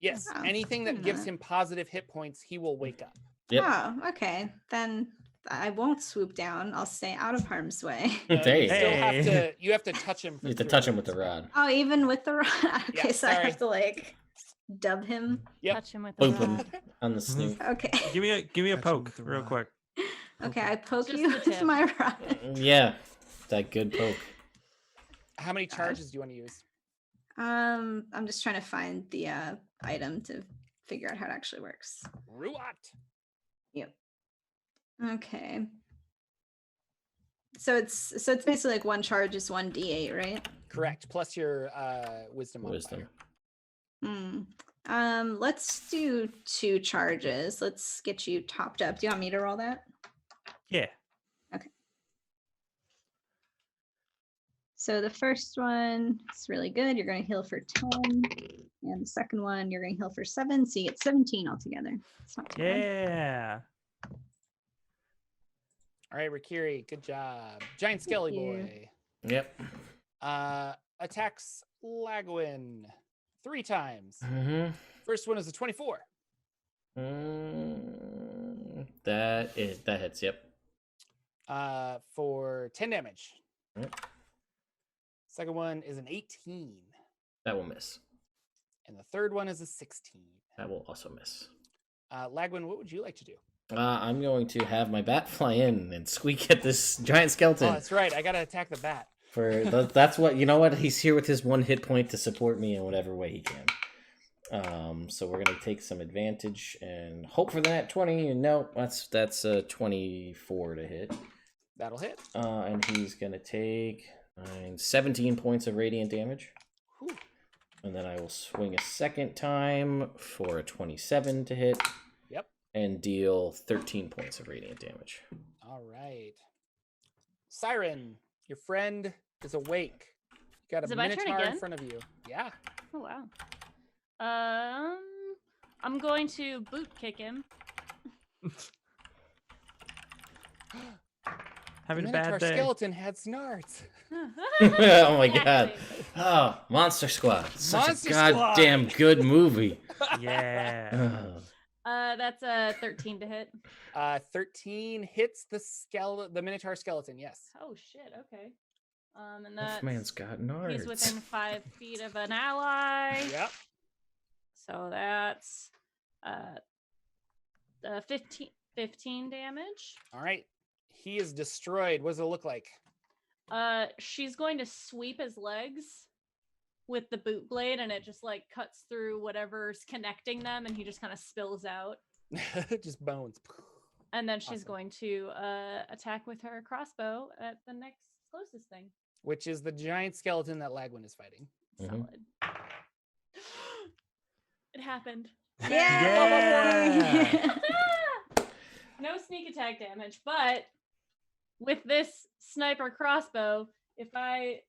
A: Yes.
C: Oh,
A: Anything
C: I
A: that
C: didn't
A: gives
C: know that.
A: him positive hit points, he will wake up.
B: Yep.
C: Oh, okay. Then I won't swoop down. I'll stay out of harm's way.
B: There
A: You
B: you
A: still
B: go.
A: have to. You have to touch him.
B: You have to touch him with the rod.
C: Oh, even with the rod. Okay,
A: Yeah,
C: so I
A: sorry.
C: have to like dub him.
A: Yep.
E: Touch him with the
B: Boop him
E: rod.
B: on the snoot.
C: Okay.
D: Give me a
A: Touch him
D: poke
A: with the
D: real
A: rod.
D: quick.
C: Okay, I poke
E: Just
C: you
E: the
C: with
E: tip.
C: my rod.
B: Yeah, that good poke.
A: How many charges do you want to use?
C: I'm just trying to find the item to figure out how it actually works.
A: Ruat.
C: Yep. Okay. So it's basically like one charge is 1d8, right?
A: Correct. Plus your wisdom.
B: Wisdom.
C: Let's do 2 charges. Let's get you topped up. Do you want me to roll that?
D: Yeah.
C: So the first one is really good. You're going to heal for 10. And the second one, you're going to heal for 7. So you get 17 altogether. It's not too bad.
D: Yeah.
A: All right, Rakiri. Good job. Giant Skelly
C: you.
A: boy.
B: Yep.
A: Attacks Lagwyn 3 times.
B: Mm-hmm.
A: First one is a 24.
B: That hits. Yep.
A: For 10 damage.
B: Yep.
A: Second one is an 18.
B: That will miss.
A: And the third one is a 16.
B: That will also miss.
A: Lagwyn, what would you like to do?
B: I'm going to have my bat fly in and squeak at this giant skeleton.
A: Oh, that's right. I got to attack the bat.
B: That's what, you know what? He's here with his 1 hit point to support me in whatever way he can. So we're gonna take some advantage and hope for the nat 20. No, that's 24 to hit.
A: That'll hit.
B: And he's gonna take 17 points of radiant damage.
A: Whew.
B: And then I will swing a second time for a 27 to hit.
A: Yep.
B: And deal 13 points of radiant damage.
A: All right. Syrin, your friend is awake. You got
E: Is
A: a
E: it my turn
A: Minotaur in
E: again?
A: front of you. Yeah.
E: Oh wow. I'm going to boot kick him.
D: Having
A: the
D: a bad
A: Minotaur
D: day.
A: skeleton had snarts.
B: Oh my god. Oh, Monster Squad. Such
A: Monster
B: a goddamn good movie.
D: Yeah.
E: That's a 13 to hit.
A: 13 hits the Minotaur skeleton. Yes.
E: Oh shit. Okay. And
B: This
E: that's
B: man's got nards.
E: he's within 5 feet of an ally.
A: Yep.
E: So that's 15 damage.
A: All right. He is destroyed. What does it look like?
E: She's going to sweep his legs with the boot blade, and it just like cuts through whatever's connecting them, and he just kind of spills out.
A: Just bones.
E: And then she's
A: Awesome.
E: going to attack with her crossbow at the next closest thing.
A: Which is the giant skeleton that Lagwyn is fighting.
E: Solid. It happened.
D: Yeah.
E: No sneak attack damage, but with this sniper crossbow, if I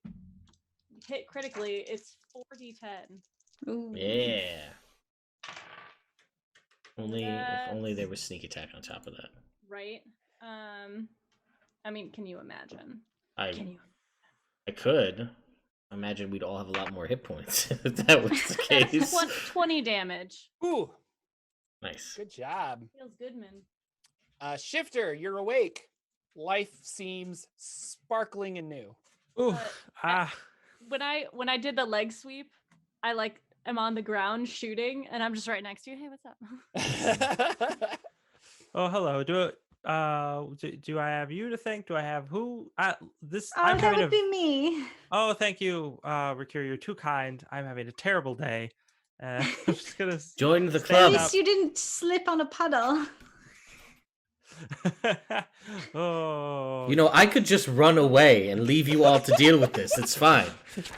E: hit critically, it's 4d10.
C: Ooh.
B: Yeah. If
E: That's-
B: only there was sneak attack on top of that.
E: Right? I mean, can you imagine?
B: I
E: Can you?
B: could. Imagine we'd all have a lot more hit points if that was the case.
E: 20 damage.
A: Ooh,
B: Nice.
A: good job.
E: Feels good, man.
A: Shifter, you're awake. Life seems sparkling and new.
D: Ooh.
E: When I did the leg sweep, I like am on the ground shooting, and I'm just right next to you. Hey, what's up?
D: Oh, hello. Do I have you to thank? Do I have who? This.
C: Oh,
D: I'm
C: that
D: having
C: would be me.
D: Oh, thank you, Rikiri. You're too kind. I'm having a terrible day. I'm just gonna
B: Join the
C: At
B: club.
C: least you didn't slip on a puddle.
D: Oh.
B: You know, I could just run away and leave you all to deal with this. It's fine.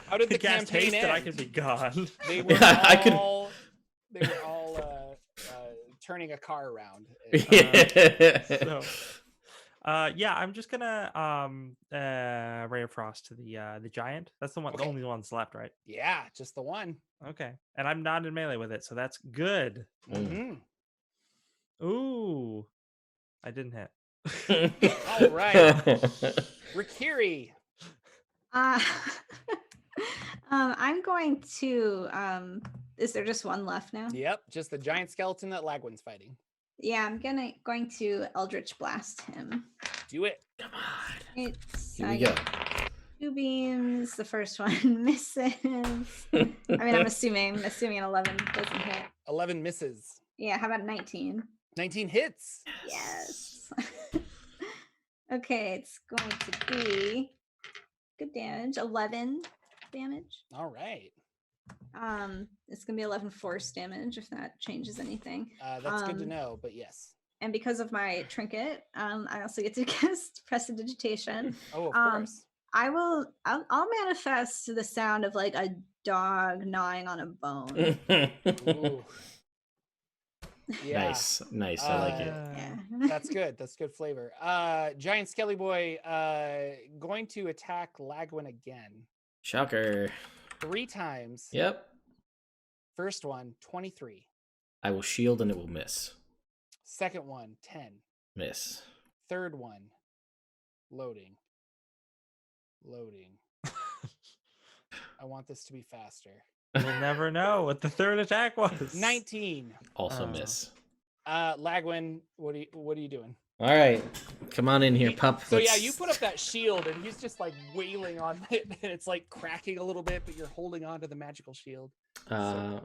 A: How did the
D: gas
A: campaign
D: taste that I
A: end?
D: could be gone.
A: They were
B: Yeah, I could-
A: all turning a car around.
D: So, yeah, I'm just gonna Ray of Frost to the giant. That's the one,
A: Okay.
D: the only one's left, right?
A: Yeah, just the one.
D: Okay, and I'm not in melee with it, so that's good.
B: Mm.
A: Mhm.
D: Ooh, I didn't hit.
A: All right. Rikiri.
C: I'm going to. Is there just one left now?
A: Yep, just the giant skeleton that Lagwyn's fighting.
C: Yeah, I'm going to Eldritch Blast him.
A: Do it.
B: Come on.
C: It's
B: Here
C: I
B: we go.
C: get 2 beams. The first one misses. I mean, I'm assuming an 11 doesn't hit.
A: 11 misses.
C: Yeah, how about 19?
A: 19 hits.
C: Yes. Okay, it's going to be good damage. 11 damage.
A: All right.
C: It's gonna be 11 force damage if that changes anything.
A: That's good to know, but yes.
C: And because of my trinket, I also get to cast Prestidigitation.
A: Oh, of course.
C: I'll manifest the sound of like a dog gnawing on a bone.
A: Ooh. Yeah.
B: Nice. I like it.
C: Yeah.
A: That's good. That's good flavor. Giant Skelly Boy going to attack Lagwyn again.
B: Shocker.
A: 3 times.
B: Yep.
A: First one, 23.
B: I will shield and it will miss.
A: Second one, 10.
B: Miss.
A: Third one, loading. I want this to be faster.
D: You'll never know what the third attack was.
A: 19.
B: Also
D: Oh.
B: miss.
A: Lagwyn, what are you doing?
B: All right. Come on in here,
A: He-
B: pup.
A: So yeah,
B: Let's-
A: you put up that shield and he's just like wailing on it and it's like cracking a little bit, but you're holding on to the magical shield.
B: All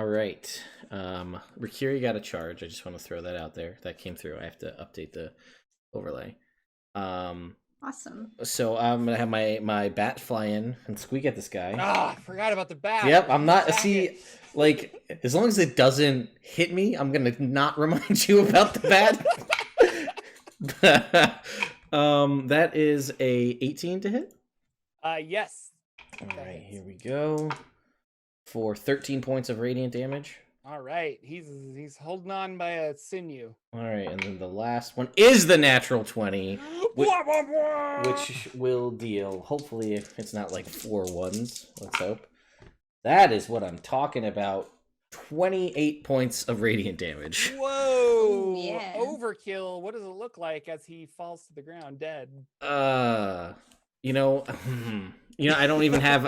B: right. Rikiri got a charge. I just want to throw that out there. That came through. I have to update the overlay.
C: Awesome.
B: So I'm gonna have my bat fly in and squeak at this guy.
A: Ah, I forgot about the bat.
B: Yep, I'm not.
A: Attack
B: See,
A: it.
B: Like, as long as it doesn't hit me, I'm gonna not remind you about the bad. That is a 18 to hit.
A: Yes.
B: All right, here we go. For 13 points of radiant damage.
A: All right, he's holding on by a sinew.
B: All right, and then the last one is the natural 20, which will deal. Hopefully, if it's not like 4 ones. Let's hope. That is what I'm talking about. 28 points of radiant damage.
A: Whoa!
C: Yeah.
A: Overkill. What does it look like as he falls to the ground dead?
B: You know, I don't even have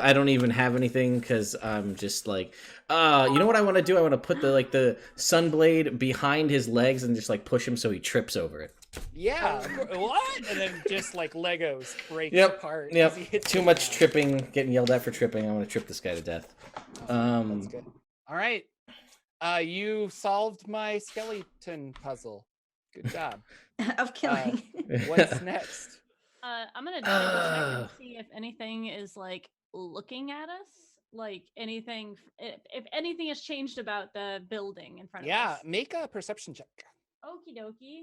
B: anything because I'm just like, you know what I want to do? I want to put the sunblade behind his legs and just like push him so he trips over it.
A: Yeah. What? And then just like Legos break apart.
B: Yep.
A: As he hits
B: Too
A: the
B: much
A: ground.
B: tripping, getting yelled at for tripping. I want to trip this guy to death.
A: That's good. All right. You solved my skeleton puzzle. Good job.
C: Of killing.
A: What's next?
E: I'm gonna check and see if anything is like looking at us, like anything. If anything has changed about the building in front of us.
A: Yeah, make a perception check.
E: Okie dokie.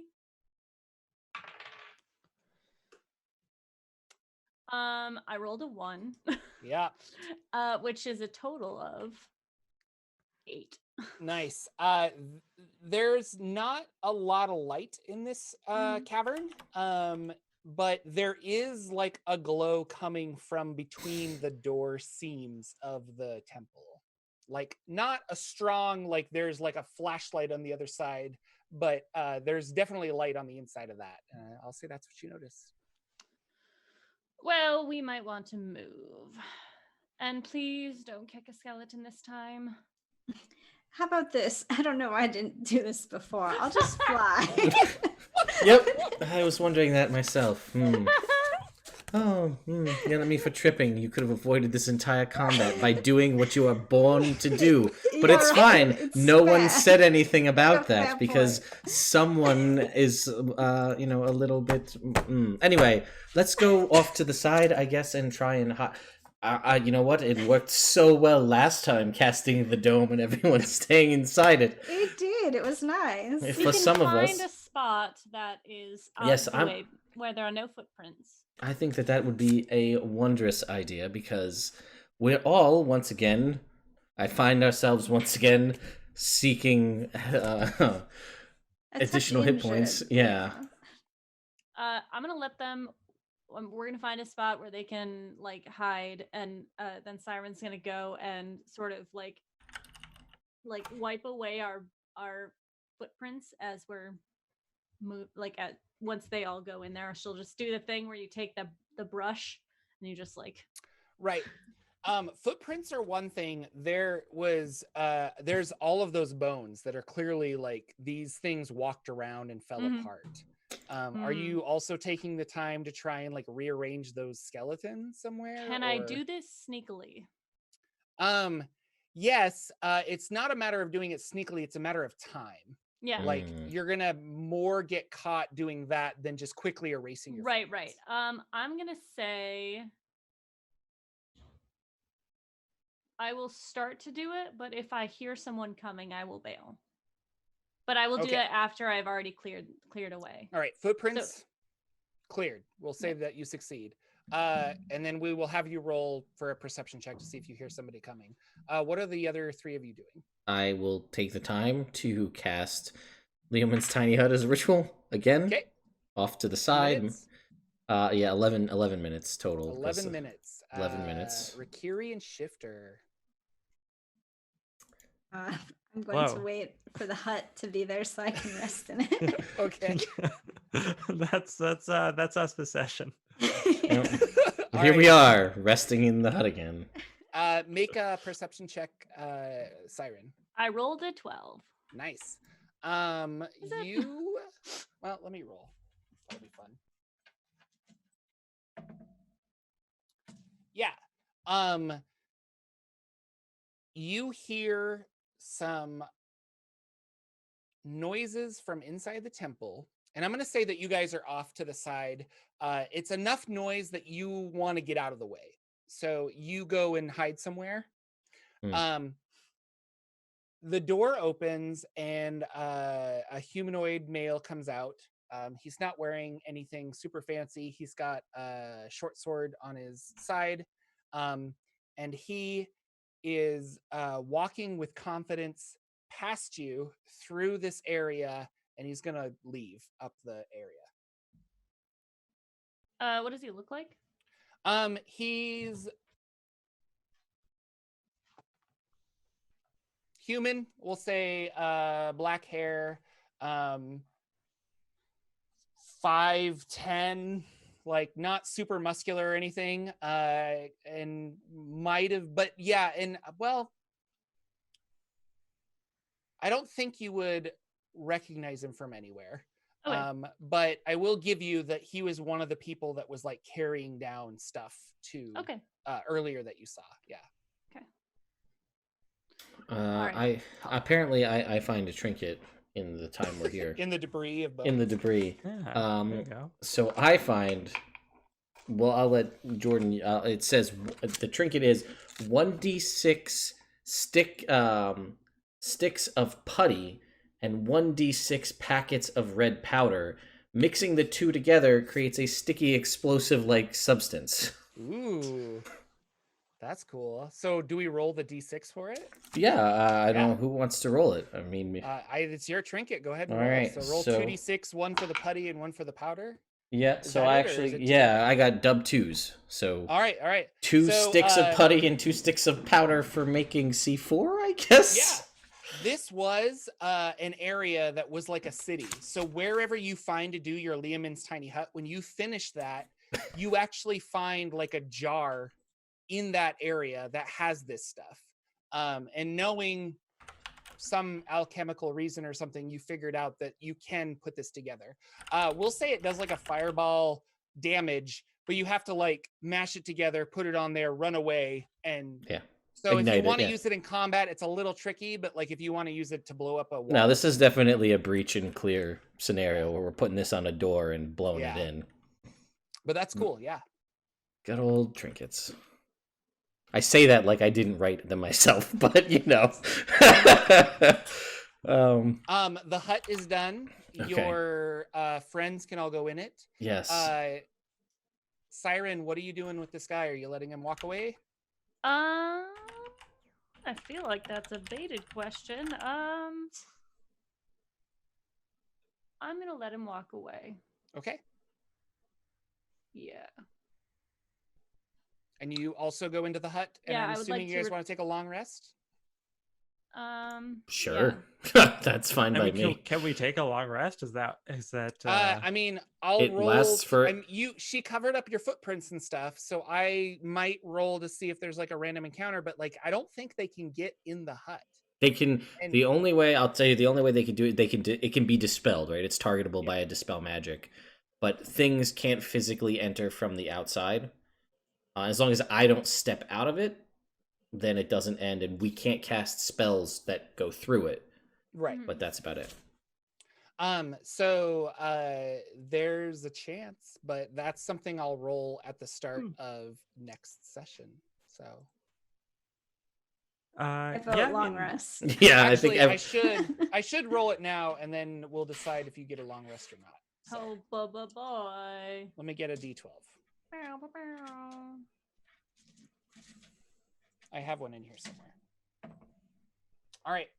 E: I rolled a 1.
A: Yeah.
E: Which is a total of 8.
A: Nice. There's not a lot of light in this cavern. But there is like a glow coming from between the door seams of the temple. Like not a strong, like there's like a flashlight on the other side, but there's definitely light on the inside of that. I'll say that's what you notice.
E: Well, we might want to move. And please don't kick a skeleton this time.
C: How about this? I don't know why I didn't do this before. I'll just fly.
B: Yep, I was wondering that myself. Yell at me for tripping. You could have avoided this entire combat by doing what you are born to do. But it's fine.
C: It's
B: no
C: fair.
B: one said anything about
C: Fair
B: that because someone is, a little bit. Anyway, let's go off to the side, I guess, and try and. You know what? It worked so well last time, casting the dome and everyone staying inside it.
C: It did. It was nice.
B: If
E: We
B: for
E: can
B: some of
E: find
B: us,
E: a spot that is out
B: Yes,
E: of the way where there are no footprints.
B: I think that would be a wondrous idea because we're all once again. I find ourselves once again seeking additional hit points. Yeah.
E: I'm gonna let them. We're gonna find a spot where they can like hide, and then Syrin's gonna go and sort of like wipe away our footprints as we're once they all go in there. She'll just do the thing where you take the brush and you just like
A: Right. Footprints are one thing. There's all of those bones that are clearly like these things walked around and fell apart. Are you also taking the time to try and like rearrange those skeletons somewhere?
E: Can I do this sneakily?
A: Yes. It's not a matter of doing it sneakily, it's a matter of time.
E: Yeah.
A: Like you're gonna more get caught doing that than just quickly erasing your
E: Right.
A: footprints.
E: I'm gonna say I will start to do it, but if I hear someone coming, I will bail. But I will do that after I've already cleared away.
A: All right, footprints cleared. We'll say that you succeed. And then we will have you roll for a perception check to see if you hear somebody coming. What are the other 3 of you doing?
B: I will take the time to cast Leomund's tiny hut as a ritual again.
A: Okay.
B: Off to the side.
A: Minutes?
B: 11 minutes total.
A: 11 minutes.
B: 11 minutes.
A: Rakiri and Shifter.
C: I'm going to wait for the hut to be there so I can rest in it.
A: Okay.
D: That's us this session.
B: Here we are, resting in the hut again.
A: Make a perception check, Syrin.
E: I rolled a 12.
A: Nice.
E: Well,
A: let me roll. That'll be fun. Yeah. You hear some noises from inside the temple, and I'm going to say that you guys are off to the side. It's enough noise that you want to get out of the way, so you go and hide somewhere. the door opens and a humanoid male comes out. He's not wearing anything super fancy. He's got a short sword on his side, and he is walking with confidence past you through this area, and he's gonna leave up the area.
E: What does he look like?
A: He's human, we'll say, black hair, 5'10", like not super muscular or anything, and might have, but yeah, and well, I don't think you would recognize him from anywhere.
E: Okay.
A: But I will give you that he was one of the people that was like carrying down stuff to
E: Okay.
A: Earlier that you saw. Yeah.
E: Alright.
B: I find a trinket in the time we're here.
A: In the debris of bones.
B: In the debris.
D: Yeah, there you go.
B: So I find. Well, I'll let Jordan. It says the trinket is 1d6 sticks of putty and 1d6 packets of red powder. Mixing the two together creates a sticky, explosive-like substance.
A: Ooh, that's cool. So, do we roll the d6 for it?
B: Yeah, I don't know who wants to roll it. I mean,
A: it's your trinket. Go ahead and
B: All
A: roll.
B: right,
A: So roll
B: so-
A: 2d6, one for the putty and one for the powder.
B: yeah.
A: Is
B: So
A: that
B: I
A: it, or is
B: actually,
A: it
B: yeah, I got dub twos. So
A: All right.
B: two
A: So,
B: sticks of putty and 2 sticks of powder for making C4, I guess.
A: Yeah. This was an area that was like a city. So wherever you find to do your Leomin's tiny hut, when you finish that, you actually find like a jar in that area that has this stuff. And knowing some alchemical reason or something, you figured out that you can put this together. We'll say it does like a fireball damage, but you have to like mash it together, put it on there, run away, and
B: Yeah.
A: so
B: Ignite
A: if
B: it,
A: you want to
B: yeah.
A: use it in combat, it's a little tricky, but like if you want to use it to blow up a wall.
B: No, this is definitely a breach and clear scenario where we're putting this on a door and blowing it
A: Yeah.
B: in.
A: But that's cool, yeah.
B: Good old trinkets. I say that like I didn't write them myself, but you know.
A: The hut is done.
B: Okay.
A: Your friends can all go in it.
B: Yes.
A: Syrin, what are you doing with this guy? Are you letting him walk away?
E: I feel like that's a baited question. I'm gonna let him walk away.
A: Okay.
E: Yeah.
A: And you also go into the hut, and
E: Yeah,
A: I'm
E: I would
A: assuming
E: like
A: you
E: to
A: guys want to take a long rest.
B: Sure.
E: Yeah.
B: That's fine
D: I
B: by
D: mean,
B: me.
D: can we take a long rest? Is that
A: I mean, I'll
B: it
A: roll.
B: lasts for-
A: She covered up your footprints and stuff, so I might roll to see if there's like a random encounter. But like, I don't think they can get in the hut.
B: They can.
A: And-
B: The only way I'll tell you, the only way they can do it, it can be dispelled, right? It's targetable by a dispel magic, but things can't physically enter from the outside. As long as I don't step out of it, then it doesn't end, and we can't cast spells that go through it.
A: Right.
B: But that's about it.
A: So there's a chance, but that's something I'll roll at the start of next session. So
C: I vote
D: yeah,
C: long rest.
B: Yeah,
A: actually,
B: I think
A: I should roll it now, and then we'll decide if you get a long rest or not. So
E: Oh, boy.
A: let me get a D12. I have one in here somewhere. All right.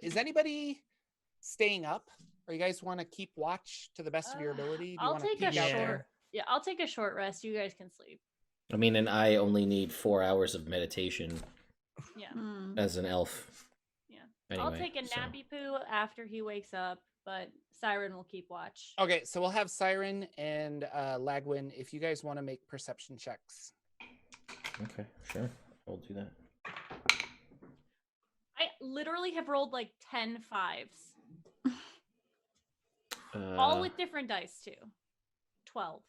A: Is anybody staying up? Or you guys want to keep watch to the best of your ability? Do you
E: I'll
A: wanna
E: take a
A: peek out
D: short-
A: there?
E: Yeah, I'll take a short rest. You guys can sleep.
B: I mean, and I only need 4 hours of meditation
E: Yeah.
C: Hmm.
B: as an elf.
E: Yeah.
B: Anyway,
E: I'll take a
B: so-
E: nappy poo after he wakes up, but Syrin will keep watch.
A: Okay, so we'll have Syrin and Lagwyn if you guys want to make perception checks.
B: Okay, sure. We'll do that.
E: I literally have rolled like 10 fives. All with different dice too. 12.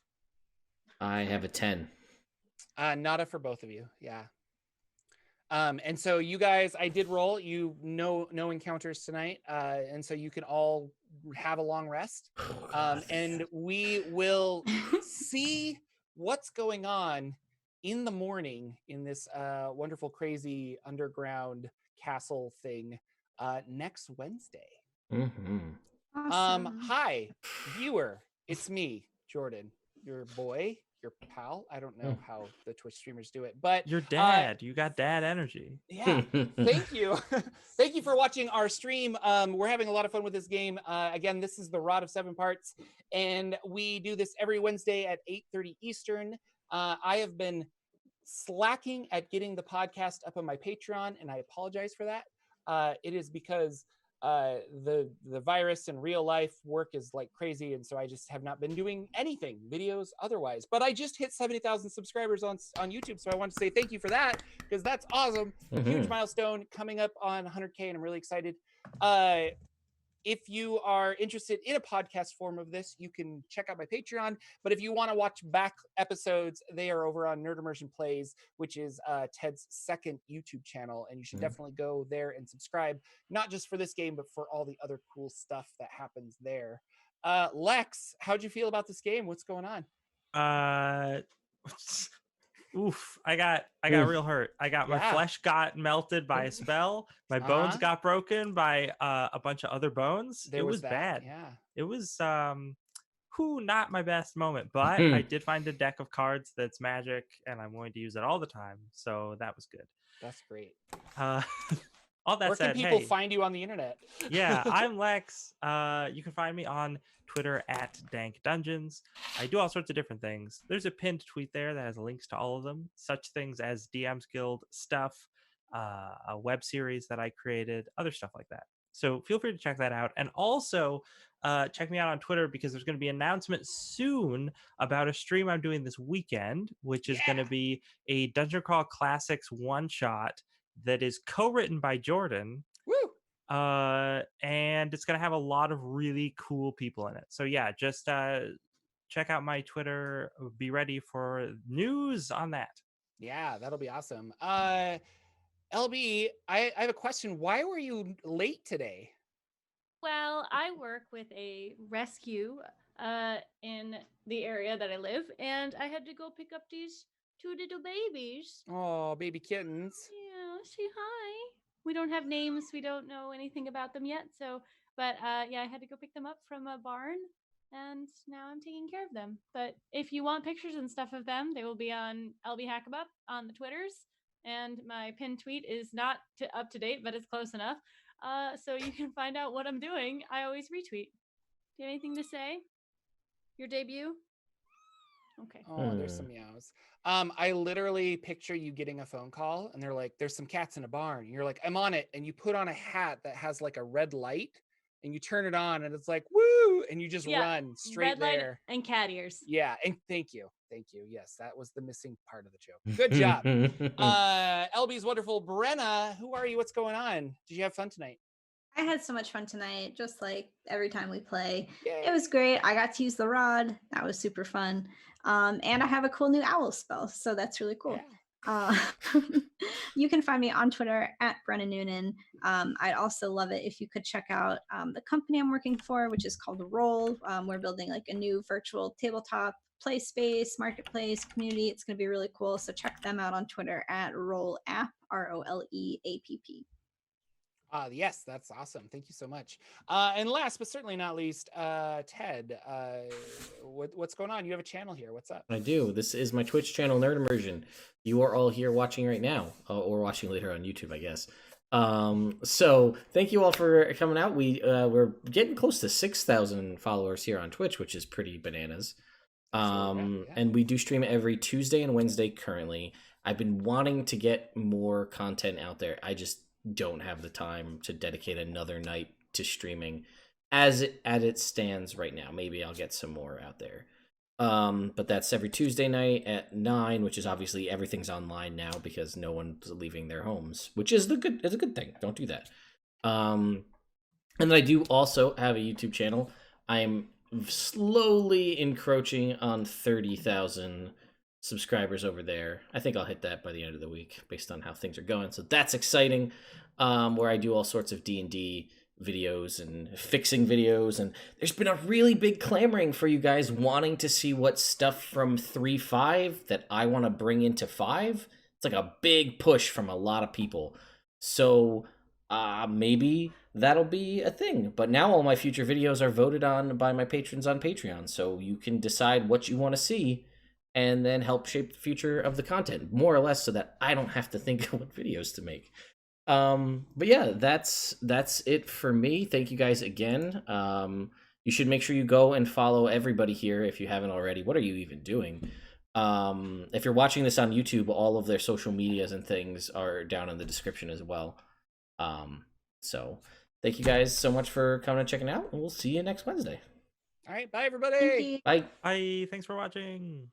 B: I have a 10.
A: Nada for both of you, yeah. And so you guys, I did roll. You no encounters tonight, and so you can all have a long rest. And we will see what's going on in the morning in this wonderful, crazy underground castle thing next Wednesday.
C: Awesome.
A: Hi, viewer. It's me, Jordan, your boy, your pal. I don't know how the Twitch streamers do it, but
D: Your dad. You got dad energy.
A: yeah, thank you. Thank you for watching our stream. We're having a lot of fun with this game. Again, this is the Rod of 7 Parts, and we do this every Wednesday at 8:30 Eastern. I have been slacking at getting the podcast up on my Patreon, and I apologize for that. It is because the virus and real life work is like crazy, and so I just have not been doing anything, videos otherwise. But I just hit 70,000 subscribers on YouTube, so I want to say thank you for that, because that's awesome. Huge milestone coming up on 100K, and I'm really excited. If you are interested in a podcast form of this, you can check out my Patreon. But if you want to watch back episodes, they are over on Nerd Immersion Plays, which is Ted's second YouTube channel. And you should definitely go there and subscribe, not just for this game, but for all the other cool stuff that happens there. Lex, how'd you feel about this game? What's going on?
D: Oof, I got real hurt. My flesh got melted by a spell. My bones got broken by a bunch of other bones. It was bad.
A: Yeah.
D: It was not my best moment, but I did find a deck of cards that's magic, and I'm going to use it all the time. So that was good.
A: That's great.
D: All that
A: Where
D: said,
A: can people find you on the internet?
D: Yeah, I'm Lex. You can find me on Twitter at Dank Dungeons. I do all sorts of different things. There's a pinned tweet there that has links to all of them, such things as DM's Guild stuff, a web series that I created, other stuff like that. So feel free to check that out. And also check me out on Twitter, because there's going to be an announcement soon about a stream I'm doing this weekend, which is going to be a Dungeon Crawl Classics one-shot that is co-written by Jordan.
A: Woo!
D: And it's going to have a lot of really cool people in it. So yeah, just check out my Twitter. Be ready for news on that.
A: Yeah, that'll be awesome. LB, I have a question. Why were you late today?
E: Well, I work with a rescue in the area that I live, and I had to go pick up these 2 little babies.
A: Oh, baby kittens.
E: Yeah, say hi. We don't have names. We don't know anything about them yet. But I had to go pick them up from a barn, and now I'm taking care of them. But if you want pictures and stuff of them, they will be on LB Hackabup on the Twitters. And my pinned tweet is not up to date, but it's close enough. So you can find out what I'm doing. I always retweet. Do you have anything to say? Your debut? Okay.
A: Oh, there's some meows. I literally picture you getting a phone call, and they're like, there's some cats in a barn. And you're like, I'm on it. And you put on a hat that has like a red light, and you turn it on, and it's like, woo! And you just run straight
E: red light
A: there.
E: And cat ears.
A: Yeah, and thank you. Yes, that was the missing part of the joke. Good job. LB's wonderful. Brenna, who are you? What's going on? Did you have fun tonight?
C: I had so much fun tonight, just like every time we play.
A: Yay.
C: It was great. I got to use the rod. That was super fun. And I have a cool new owl spell, so that's really cool.
A: Yeah.
C: You can find me on Twitter at Brenna Noonan. I'd also love it if you could check out the company I'm working for, which is called Roll. We're building like a new virtual tabletop play space, marketplace, community. It's going to be really cool. So check them out on Twitter at Roll App, ROLEAPP.
A: Yes, that's awesome. Thank you so much. And last but certainly not least, Ted, what's going on? You have a channel here. What's up?
B: I do. This is my Twitch channel, Nerd Immersion. You are all here watching right now, or watching later on YouTube, I guess. So thank you all for coming out. We're getting close to 6,000 followers here on Twitch, which is pretty bananas. And we do stream every Tuesday and Wednesday currently. I've been wanting to get more content out there. I just don't have the time to dedicate another night to streaming as it stands right now. Maybe I'll get some more out there. But that's every Tuesday night at 9, which is obviously everything's online now because no one's leaving their homes, which is a good thing. Don't do that. And then I do also have a YouTube channel. I'm slowly encroaching on 30,000 subscribers over there. I think I'll hit that by the end of the week based on how things are going. So that's exciting. Where I do all sorts of D&D videos and fixing videos, and there's been a really big clamoring for you guys wanting to see what stuff from 3.5 that I want to bring into 5. It's like a big push from a lot of people. So maybe that'll be a thing. But now all my future videos are voted on by my patrons on Patreon, so you can decide what you want to see and then help shape the future of the content, more or less, so that I don't have to think of what videos to make. But yeah, that's it for me. Thank you guys again. You should make sure you go and follow everybody here if you haven't already. What are you even doing? If you're watching this on YouTube, all of their social medias and things are down in the description as well. So thank you guys so much for coming and checking out, and we'll see you next Wednesday.
A: All right, bye everybody.
B: Bye.
D: Bye. Thanks for watching.